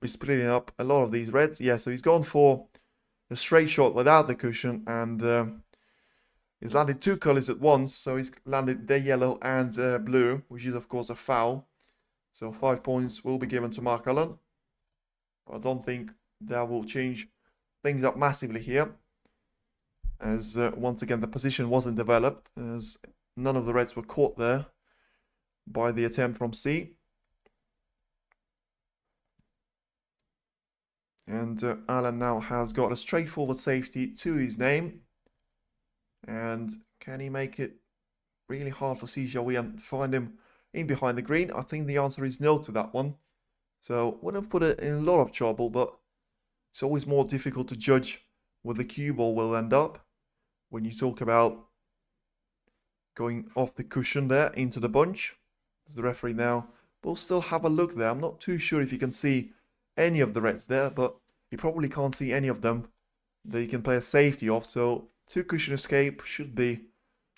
be splitting up a lot of these reds. Yeah, so he's gone for a straight shot without the cushion, and he's landed two colors at once. So he's landed the yellow and blue, which is of course a foul. So 5 points will be given to Mark Allen. I don't think that will change things up massively here, as once again the position wasn't developed, as none of the reds were caught there by the attempt from C. And Alan now has got a straightforward safety to his name. And can he make it really hard for Jiahui and find him in behind the green? I think the answer is no to that one. So wouldn't have put it in a lot of trouble, but it's always more difficult to judge where the cue ball will end up when you talk about going off the cushion there into the bunch. As the referee now will still have a look there. I'm not too sure if you can see any of the reds there, but you probably can't see any of them that you can play a safety off. So two cushion escape should be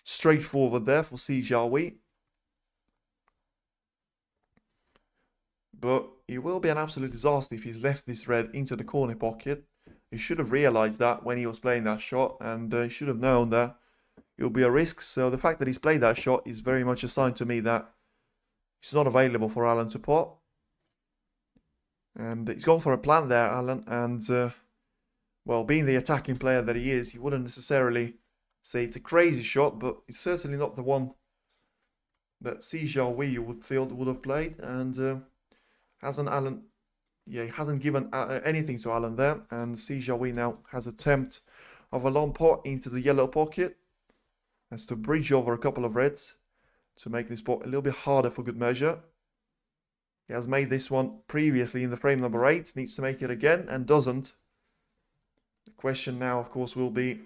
straightforward there for Jiahui. But it will be an absolute disaster if he's left this red into the corner pocket. He should have realized that when he was playing that shot, and he should have known that it will be a risk. So the fact that he's played that shot is very much a sign to me that it's not available for Alan to pot. And he's gone for a plant there, Alan, and well, being the attacking player that he is, he wouldn't necessarily say it's a crazy shot, but it's certainly not the one that Jiahui you would feel would have played. And hasn't Alan, yeah, he hasn't given anything to Alan there, and Jiahui now has attempt of a long pot into the yellow pocket, has to bridge over a couple of reds to make this pot a little bit harder for good measure. He has made this one previously in the frame number 8, needs to make it again and doesn't. The question now, of course, will be,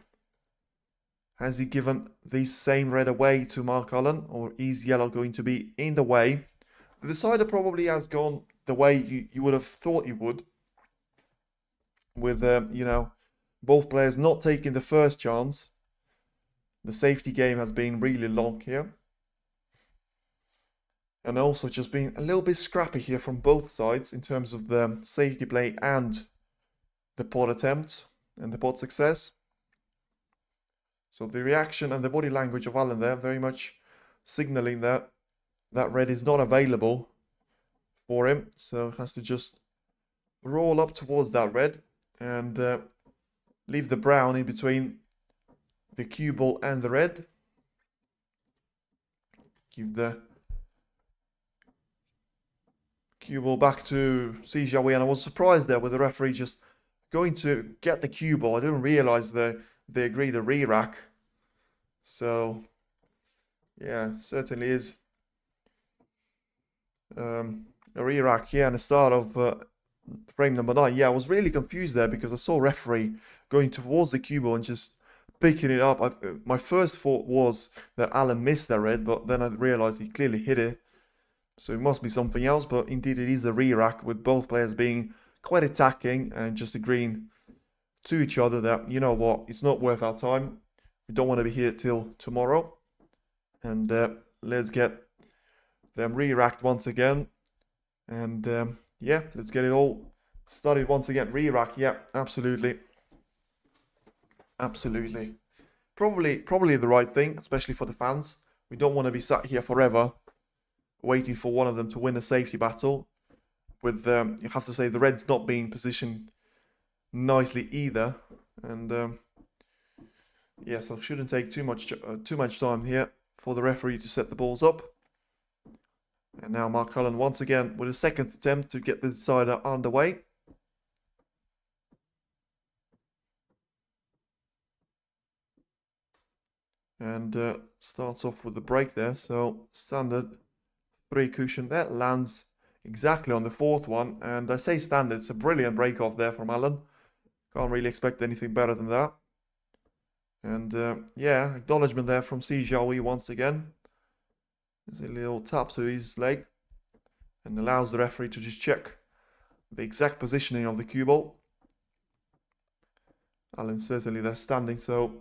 has he given this same red away to Mark Allen, or is yellow going to be in the way? The decider probably has gone the way you would have thought he would, with, you know, both players not taking the first chance. The safety game has been really long here. And also just being a little bit scrappy here from both sides in terms of the safety play and the pot attempt and the pot success. So the reaction and the body language of Alan there very much signaling that that red is not available for him. So has to just roll up towards that red. And leave the brown in between the cue ball and the red. Give the cue ball back to Jiahui, and I was surprised there with the referee just going to get the cue ball. I didn't realize they agreed a re-rack. So yeah, certainly is a re-rack here in the start of frame number 9. Yeah, I was really confused there because I saw referee going towards the cue ball and just picking it up. My first thought was that Alan missed that red, but then I realized he clearly hit it. So it must be something else, but indeed it is a re-rack with both players being quite attacking and just agreeing to each other that, you know what, it's not worth our time. We don't want to be here till tomorrow. And let's get them re-racked once again. And yeah, let's get it all started once again. Re-rack, yeah, absolutely. Absolutely. Probably the right thing, especially for the fans. We don't want to be sat here forever waiting for one of them to win a safety battle. With you have to say the Reds not being positioned nicely either, and yeah, so shouldn't take too much time here for the referee to set the balls up. And now Mark Cullen once again with a second attempt to get the decider underway. And starts off with the break there, so standard 3 cushion that lands exactly on the 4th one, and I say standard, it's a brilliant break off there from Alan. Can't really expect anything better than that. And yeah, acknowledgement there from Jiahui once again. There's a little tap to his leg and allows the referee to just check the exact positioning of the cue ball. Alan certainly there standing, so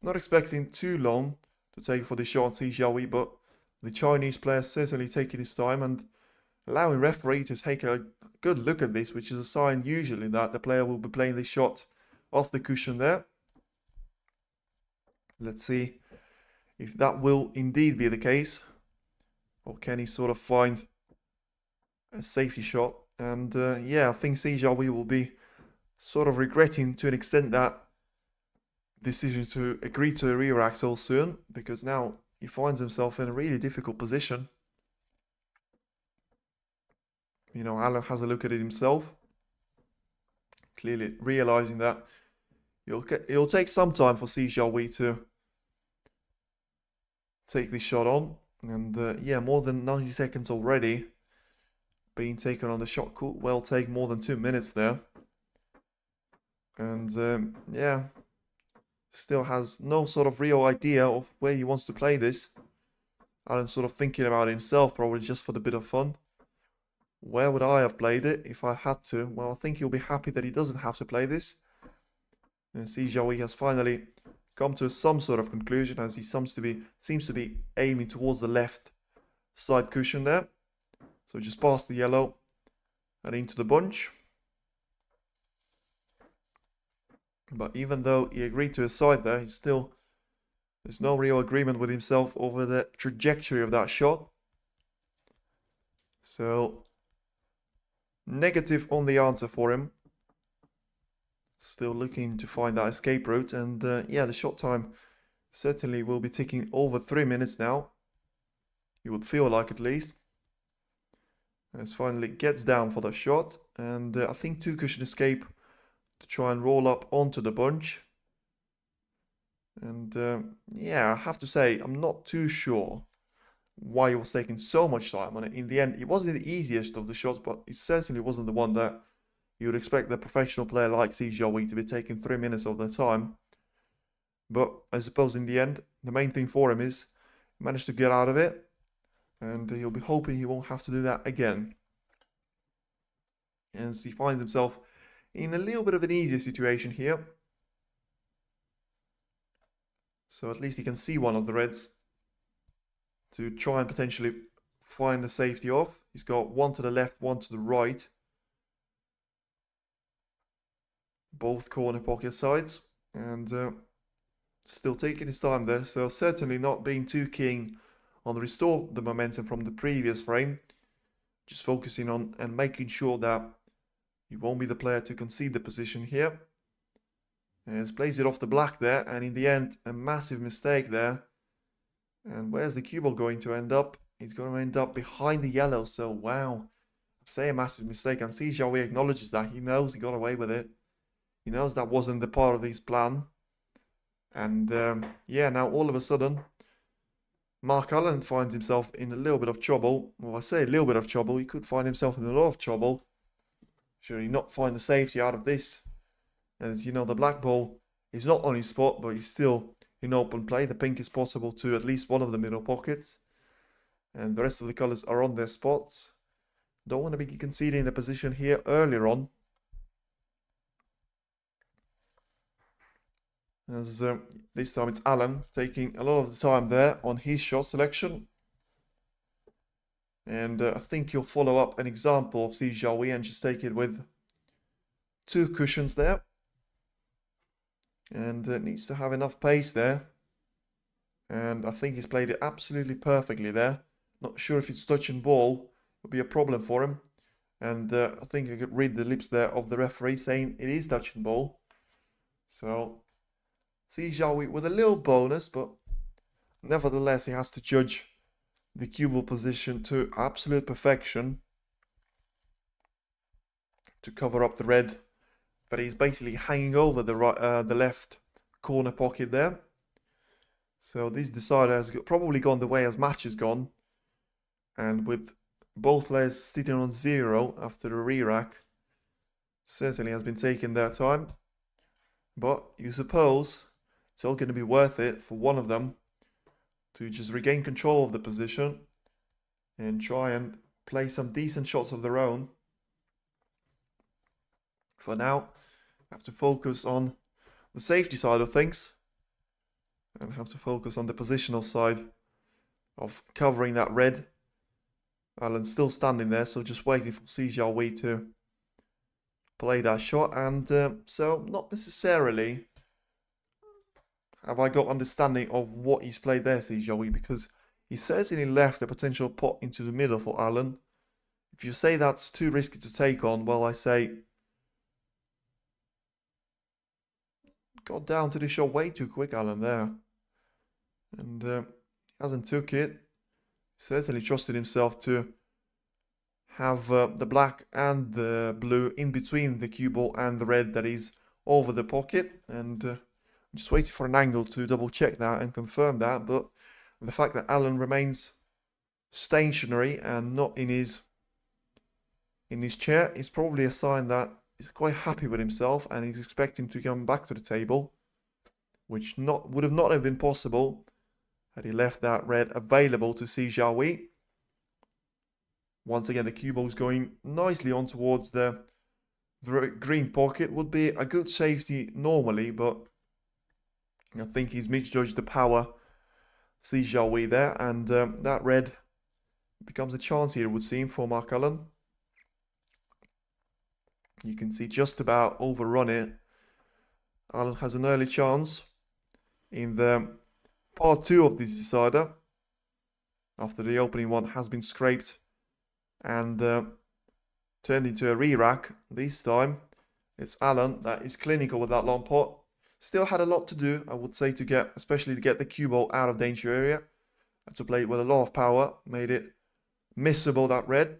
not expecting too long to take for the shot Jiahui, but the Chinese player certainly taking his time and allowing referee to take a good look at this, which is a sign usually that the player will be playing the shot off the cushion there. Let's see if that will indeed be the case, or can he sort of find a safety shot. And yeah, I think Jiahui will be sort of regretting to an extent that decision to agree to a re-rack so soon, because now he finds himself in a really difficult position. You know, Alan has a look at it himself, clearly realizing that it'll take some time for Jiahui to take this shot on. And yeah, more than 90 seconds already being taken on the shot. Could well take more than 2 minutes there. And yeah, still has no sort of real idea of where he wants to play this. Alan's sort of thinking about it himself, probably just for the bit of fun. Where would I have played it if I had to? Well, I think he'll be happy that he doesn't have to play this. And Jiahui has finally come to some sort of conclusion, as he seems to be aiming towards the left side cushion there. So just past the yellow and into the bunch. But even though he agreed to a side there, there's no real agreement with himself over the trajectory of that shot. So negative on the answer for him. Still looking to find that escape route, and yeah, the shot time certainly will be ticking over 3 minutes now. You would feel like, at least. As finally gets down for the shot, and I think 2 cushion escape to try and roll up onto the bunch. And yeah, I have to say, I'm not too sure why he was taking so much time on it. In the end, it wasn't the easiest of the shots, but it certainly wasn't the one that you would expect a professional player like Jiahui to be taking 3 minutes of their time. But I suppose in the end, the main thing for him is he managed to get out of it, and he'll be hoping he won't have to do that again. As he finds himself in a little bit of an easier situation here. So at least he can see one of the Reds to try and potentially find the safety off. He's got one to the left, one to the right. Both corner pocket sides. And still taking his time there. So certainly not being too keen on the restore the momentum from the previous frame. Just focusing on and making sure that he won't be the player to concede the position here. Has plays it off the black there, and in the end, a massive mistake there. And where's the cue ball going to end up? It's going to end up behind the yellow, so wow. Say a massive mistake, and see Jiahui acknowledges that. He knows he got away with it. He knows that wasn't the part of his plan. And yeah, now all of a sudden, Mark Allen finds himself in a little bit of trouble. Well, I say a little bit of trouble. He could find himself in a lot of trouble. Should he not find the safety out of this? As you know, the black ball is not on his spot, but he's still in open play. The pink is possible to at least one of the middle pockets. And the rest of the colours are on their spots. Don't want to be conceding the position here earlier on. As this time it's Allen taking a lot of the time there on his shot selection. And I think he'll follow up an example of Jiahui and just take it with 2 cushions there. And needs to have enough pace there. And I think he's played it absolutely perfectly there. Not sure if it's touch and ball would be a problem for him. And I think I could read the lips there of the referee saying it is touch and ball. So Jiahui with a little bonus, but nevertheless he has to judge the cue ball position to absolute perfection to cover up the red. But he's basically hanging over the right, the left corner pocket there. So this decider has probably gone the way as match has gone. And with both players sitting on 0 after the re-rack, certainly has been taking their time. But you suppose it's all going to be worth it for one of them to just regain control of the position and try and play some decent shots of their own. For now, have to focus on the safety side of things and have to focus on the positional side of covering that red. Allen's still standing there, so just waiting for Jiahui to play that shot. And so not necessarily have I got understanding of what he's played there, Jiahui, because he certainly left a potential pot into the middle for Allen. If you say that's too risky to take on, well, I say got down to the shot way too quick, Allen, there. And hasn't took it. Certainly trusted himself to have the black and the blue in between the cue ball and the red that is over the pocket. And I'm just waiting for an angle to double check that and confirm that. But the fact that Allen remains stationary and not in his chair is probably a sign that he's quite happy with himself and he's expecting to come back to the table, which would not have been possible had he left that red available to Jiahui. Once again, the cue ball is going nicely on towards the green pocket. Would be a good safety normally, but I think he's misjudged the power. Jiahui there, and that red becomes a chance here, it would seem, for Mark Allen. You can see just about overrun it. Allen has an early chance in the part 2 of this decider, after the opening one has been scraped and turned into a re-rack. This time it's Allen that is clinical with that long pot. Still had a lot to do, I would say, especially to get the cue ball out of danger area. Had to play it with a lot of power, made it missable, that red.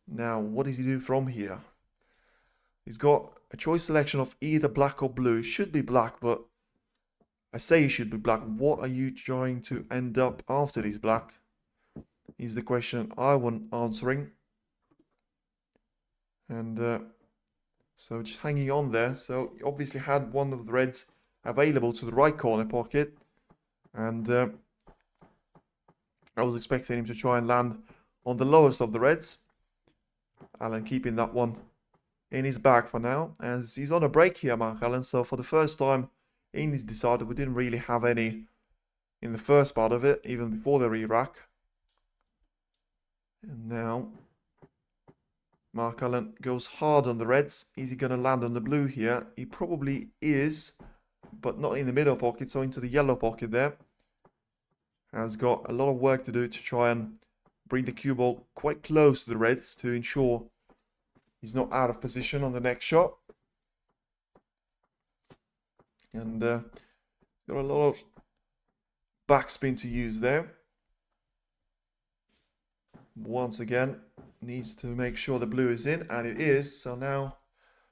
Now, what does he do from here? He's got a choice selection of either black or blue. It should be black, but I say it should be black. What are you trying to end up after this black? Is the question I want answering. And so just hanging on there. So he obviously had one of the reds available to the right corner pocket. And I was expecting him to try and land on the lowest of the reds. Allen keeping that one in his bag for now, as he's on a break here, Mark Allen. So for the first time in this decider, we didn't really have any in the first part of it, even before the re-rack. And now Mark Allen goes hard on the reds. Is he going to land on the blue here? He probably is, but not in the middle pocket, so into the yellow pocket there. Has got a lot of work to do to try and bring the cue ball quite close to the reds to ensure he's not out of position on the next shot. And got a lot of backspin to use there. Once again, needs to make sure the blue is in, and it is. So now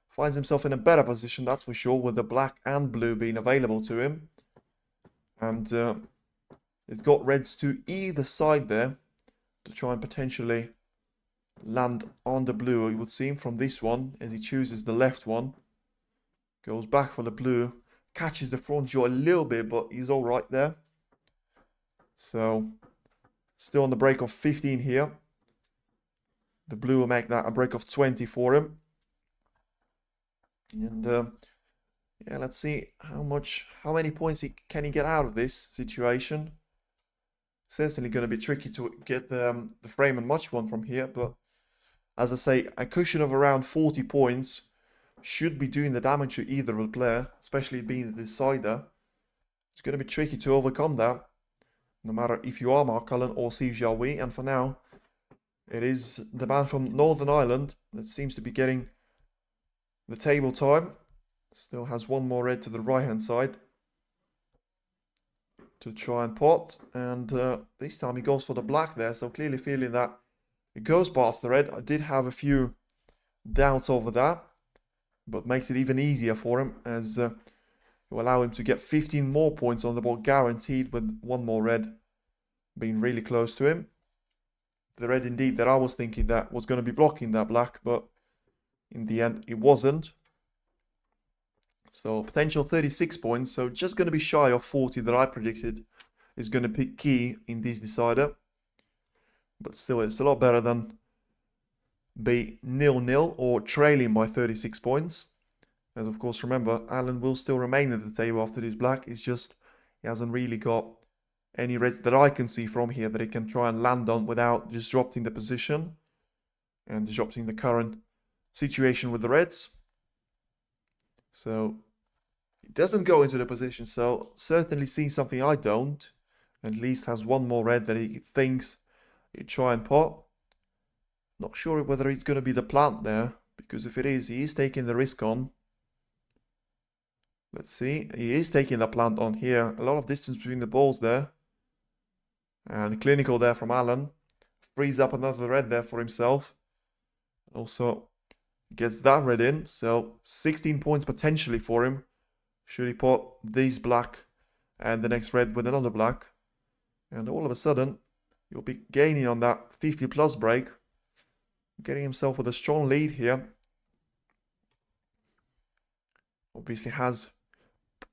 finds himself in a better position, that's for sure, with the black and blue being available to him. And it's got reds to either side there to try and potentially land on the blue, it would seem, from this one, as he chooses the left one. Goes back for the blue, catches the front jaw a little bit, but he's all right there. So still on the break of 15 here. The blue will make that a break of 20 for him. And yeah, let's see how many points can he get out of this situation. Certainly going to be tricky to get the frame and match one from here, but as I say, a cushion of around 40 points should be doing the damage to either of the player, especially being the decider. It's going to be tricky to overcome that, no matter if you are Mark Cullen or Jiahui. And for now, it is the man from Northern Ireland that seems to be getting the table time. Still has one more red to the right hand side to try and pot, and this time he goes for the black there, so clearly feeling that it goes past the red. I did have a few doubts over that, but makes it even easier for him, as it will allow him to get 15 more points on the board guaranteed, with one more red being really close to him. The red indeed that I was thinking that was going to be blocking that black, but in the end it wasn't. So potential 36 points, so just going to be shy of 40 that I predicted is going to be key in this decider. But still, it's a lot better than be 0-0 or trailing by 36 points. As of course, remember, Alan will still remain at the table after this black. It's just he hasn't really got any reds that I can see from here that he can try and land on without disrupting the position and disrupting the current situation with the reds. So he doesn't go into the position, so certainly seeing something I don't. At least has one more red that he thinks he'd try and pot. Not sure whether it's going to be the plant there, because if it is, he is taking the risk on. Let's see, he is taking the plant on here. A lot of distance between the balls there. And clinical there from Alan. Frees up another red there for himself. Also gets that red in, so 16 points potentially for him. Should he pot this black and the next red with another black. And all of a sudden, he'll be gaining on that 50 plus break. Getting himself with a strong lead here. Obviously has,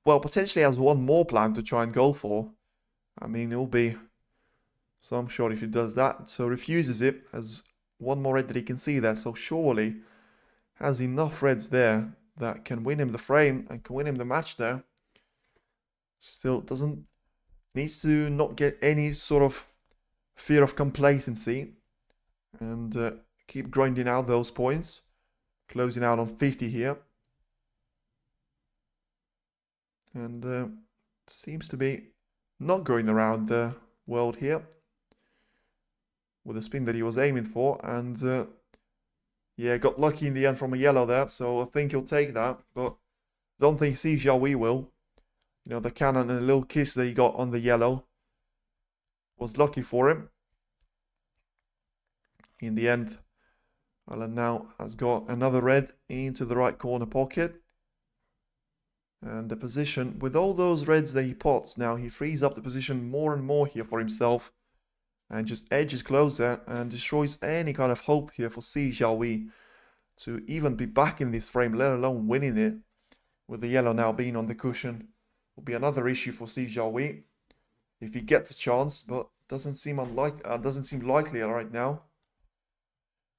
well, potentially has one more plan to try and go for. I mean, it'll be some shot if he does that. So refuses it, has one more red that he can see there. So surely has enough reds there that can win him the frame and can win him the match there. Still needs to not get any sort of fear of complacency and keep grinding out those points. Closing out on 50 here. And seems to be not going around the world here with the spin that he was aiming for. And yeah, got lucky in the end from a yellow there, so I think he'll take that, but don't think Jiahui will. You know, the cannon and a little kiss that he got on the yellow was lucky for him. In the end, Alan now has got another red into the right corner pocket. And the position, with all those reds that he pots now, he frees up the position more and more here for himself. And just edges closer and destroys any kind of hope here for Jiahui to even be back in this frame, let alone winning it. With the yellow now being on the cushion, will be another issue for Jiahui if he gets a chance, but doesn't seem likely right now.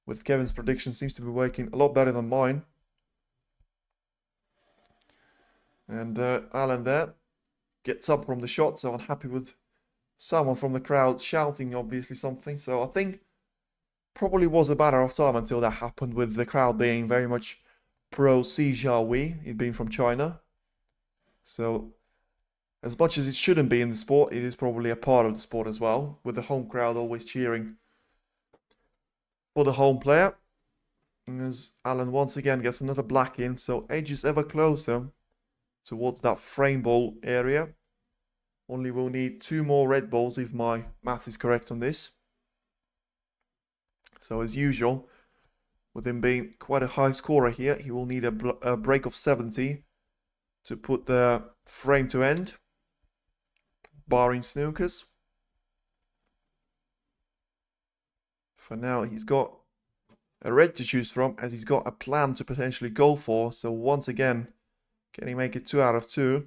With Kevin's prediction, seems to be working a lot better than mine. And Alan there gets up from the shot, so unhappy with someone from the crowd shouting obviously something. So I think probably was a matter of time until that happened, with the crowd being very much pro Jiahui, it being from China. So as much as it shouldn't be in the sport, it is probably a part of the sport as well, with the home crowd always cheering for the home player. And as Alan once again gets another black in, so edges ever closer towards that frame ball area. Only will need 2 more red balls if my math is correct on this. So as usual, with him being quite a high scorer here, he will need a break of 70 to put the frame to end, barring snookers. For now, he's got a red to choose from, as he's got a plan to potentially go for. So once again, can he make it 2 out of 2?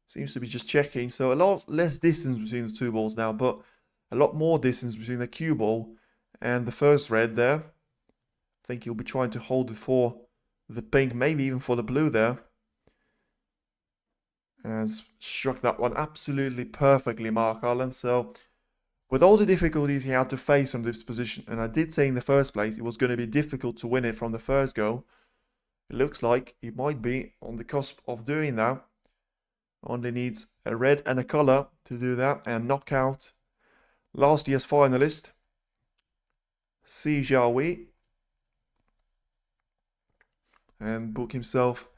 Seems to be just checking. So a lot less distance between the 2 balls now, but a lot more distance between the cue ball and the first red there. I think he'll be trying to hold it for the pink, maybe even for the blue there. Has struck that one absolutely perfectly, Mark Allen. So with all the difficulties he had to face from this position, and I did say in the first place it was going to be difficult to win it from the first go, it looks like he might be on the cusp of doing that. Only needs a red and a color to do that and knock out last year's finalist, Jiahui, and book himself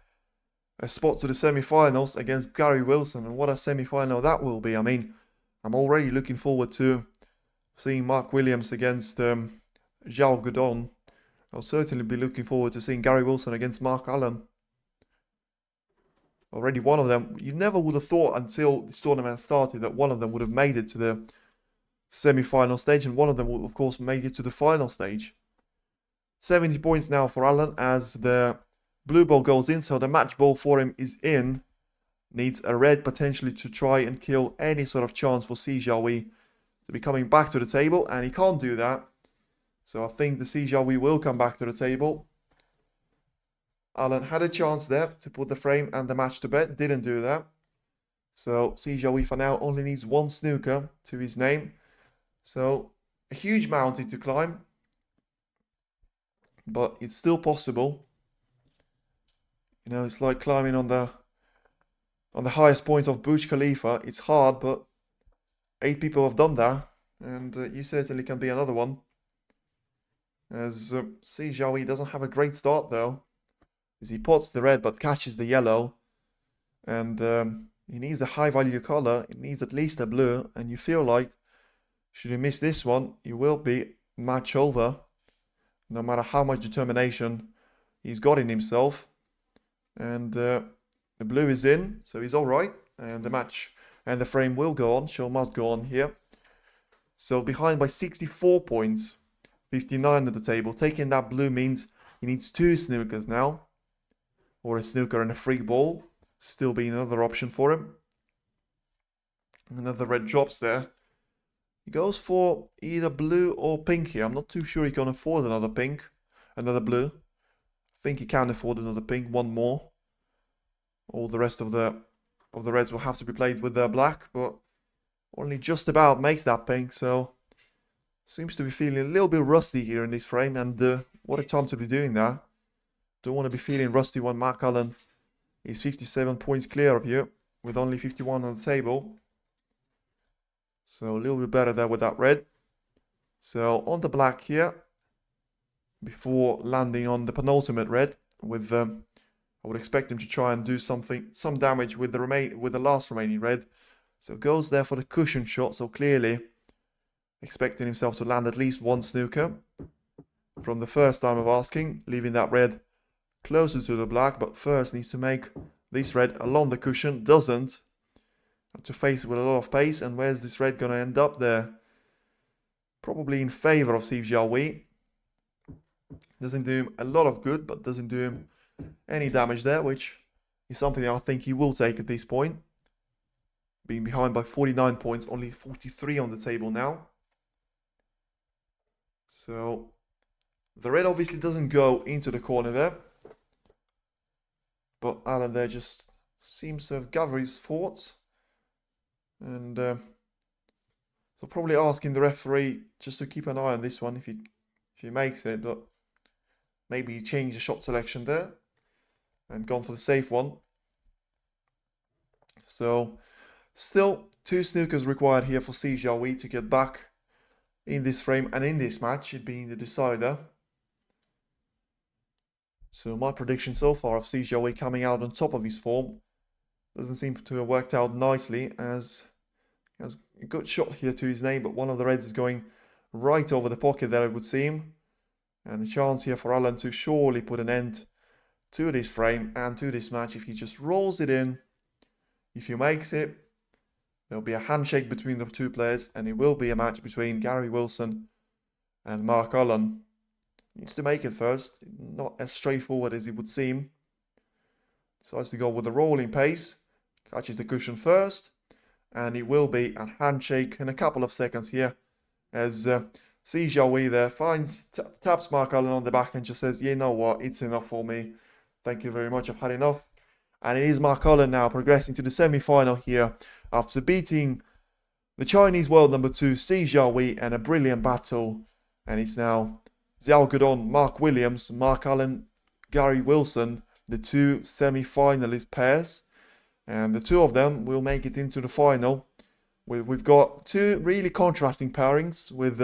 a spot to the semi-finals against Gary Wilson. And what a semi-final that will be. I mean, I'm already looking forward to seeing Mark Williams against Zhao Guodong. I'll certainly be looking forward to seeing Gary Wilson against Mark Allen. Already one of them, you never would have thought until this tournament started that one of them would have made it to the semi-final stage, and one of them would of course make it to the final stage. 70 points now for Allen as the blue ball goes in, so the match ball for him is in. Needs a red potentially to try and kill any sort of chance for Jiahui to be coming back to the table, and he can't do that. So I think the Jiahui will come back to the table. Allen had a chance there to put the frame and the match to bed, didn't do that. So Jiahui for now only needs 1 snooker to his name. So a huge mountain to climb, but it's still possible. You know, it's like climbing on the highest point of Burj Khalifa. It's hard, but 8 people have done that, and you certainly can be another one. As Jiahui doesn't have a great start though, as he pots the red but catches the yellow, and he needs a high value color. He needs at least a blue, and you feel like should he miss this one, he will be match over, no matter how much determination he's got in himself. And the blue is in, so he's all right, and the match and the frame will go on. Show must go on here. So behind by 64 points, 59 at the table. Taking that blue means he needs 2 snookers now, or a snooker and a free ball, still being another option for him. Another red drops there. He goes for either blue or pink here. I'm not too sure he can afford another pink, another blue. I think he can afford another pink, 1 more. All the rest of the reds will have to be played with their black, but only just about makes that pink. So seems to be feeling a little bit rusty here in this frame, and what a time to be doing that. Don't want to be feeling rusty when Mark Allen is 57 points clear of you with only 51 on the table. So a little bit better there with that red. So on the black here, before landing on the penultimate red, with I would expect him to try and do some damage with the last remaining red. So goes there for the cushion shot. So clearly expecting himself to land at least 1 snooker from the first time of asking, leaving that red closer to the black. But first needs to make this red along the cushion. Doesn't. Have to face it with a lot of pace. And where's this red going to end up there? Probably in favor of Jiahui. Doesn't do him a lot of good, but doesn't do him any damage there, which is something I think he will take at this point. Being behind by 49 points, only 43 on the table now. So the red obviously doesn't go into the corner there, but Allen there just seems to have gathered his thoughts, and so probably asking the referee just to keep an eye on this one if he makes it, but maybe change the shot selection there and gone for the safe one. So still 2 snookers required here for Jiahui to get back in this frame and in this match, it being the decider. So my prediction so far of Jiahui coming out on top of his form Doesn't seem to have worked out nicely, as he has a good shot here to his name, but one of the reds is going right over the pocket there, it would seem. And a chance here for Alan to surely put an end to this frame and to this match if he just rolls it in. If he makes it, there'll be a handshake between the two players, and it will be a match between Gary Wilson and Mark Allen. Needs to make it first, not as straightforward as it would seem. Decides to go with the rolling pace, catches the cushion first, and it will be a handshake in a couple of seconds here, as Jiahui there taps Mark Allen on the back and just says, you know what, it's enough for me. Thank you very much, I've had enough. And it is Mark Allen now progressing to the semi-final here after beating the Chinese world number 2, Jiahui, and a brilliant battle. And it's now Xiao Guodong, Mark Williams, Mark Allen, Gary Wilson, the two semi-finalist pairs. And the two of them will make it into the final. We've got two really contrasting pairings, with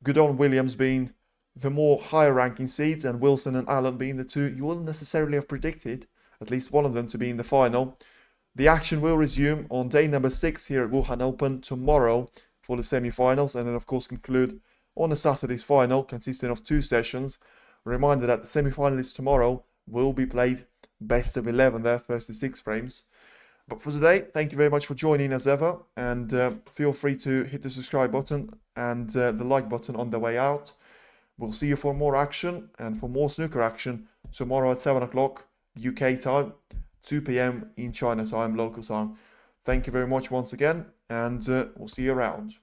Guodong Williams being the more higher ranking seeds and Wilson and Allen being the two you wouldn't necessarily have predicted, at least one of them to be in the final. The action will resume on day number 6 here at Wuhan Open tomorrow for the semi-finals, and then of course conclude on the Saturday's final consisting of 2 sessions. A reminder that the semi-finalists tomorrow will be played best of 11 there, first to 6 frames. But for today, thank you very much for joining as ever, and feel free to hit the subscribe button and the like button on the way out. We'll see you for more action and for more snooker action tomorrow at 7 o'clock UK time, 2 p.m. in China time, local time. Thank you very much once again, and we'll see you around.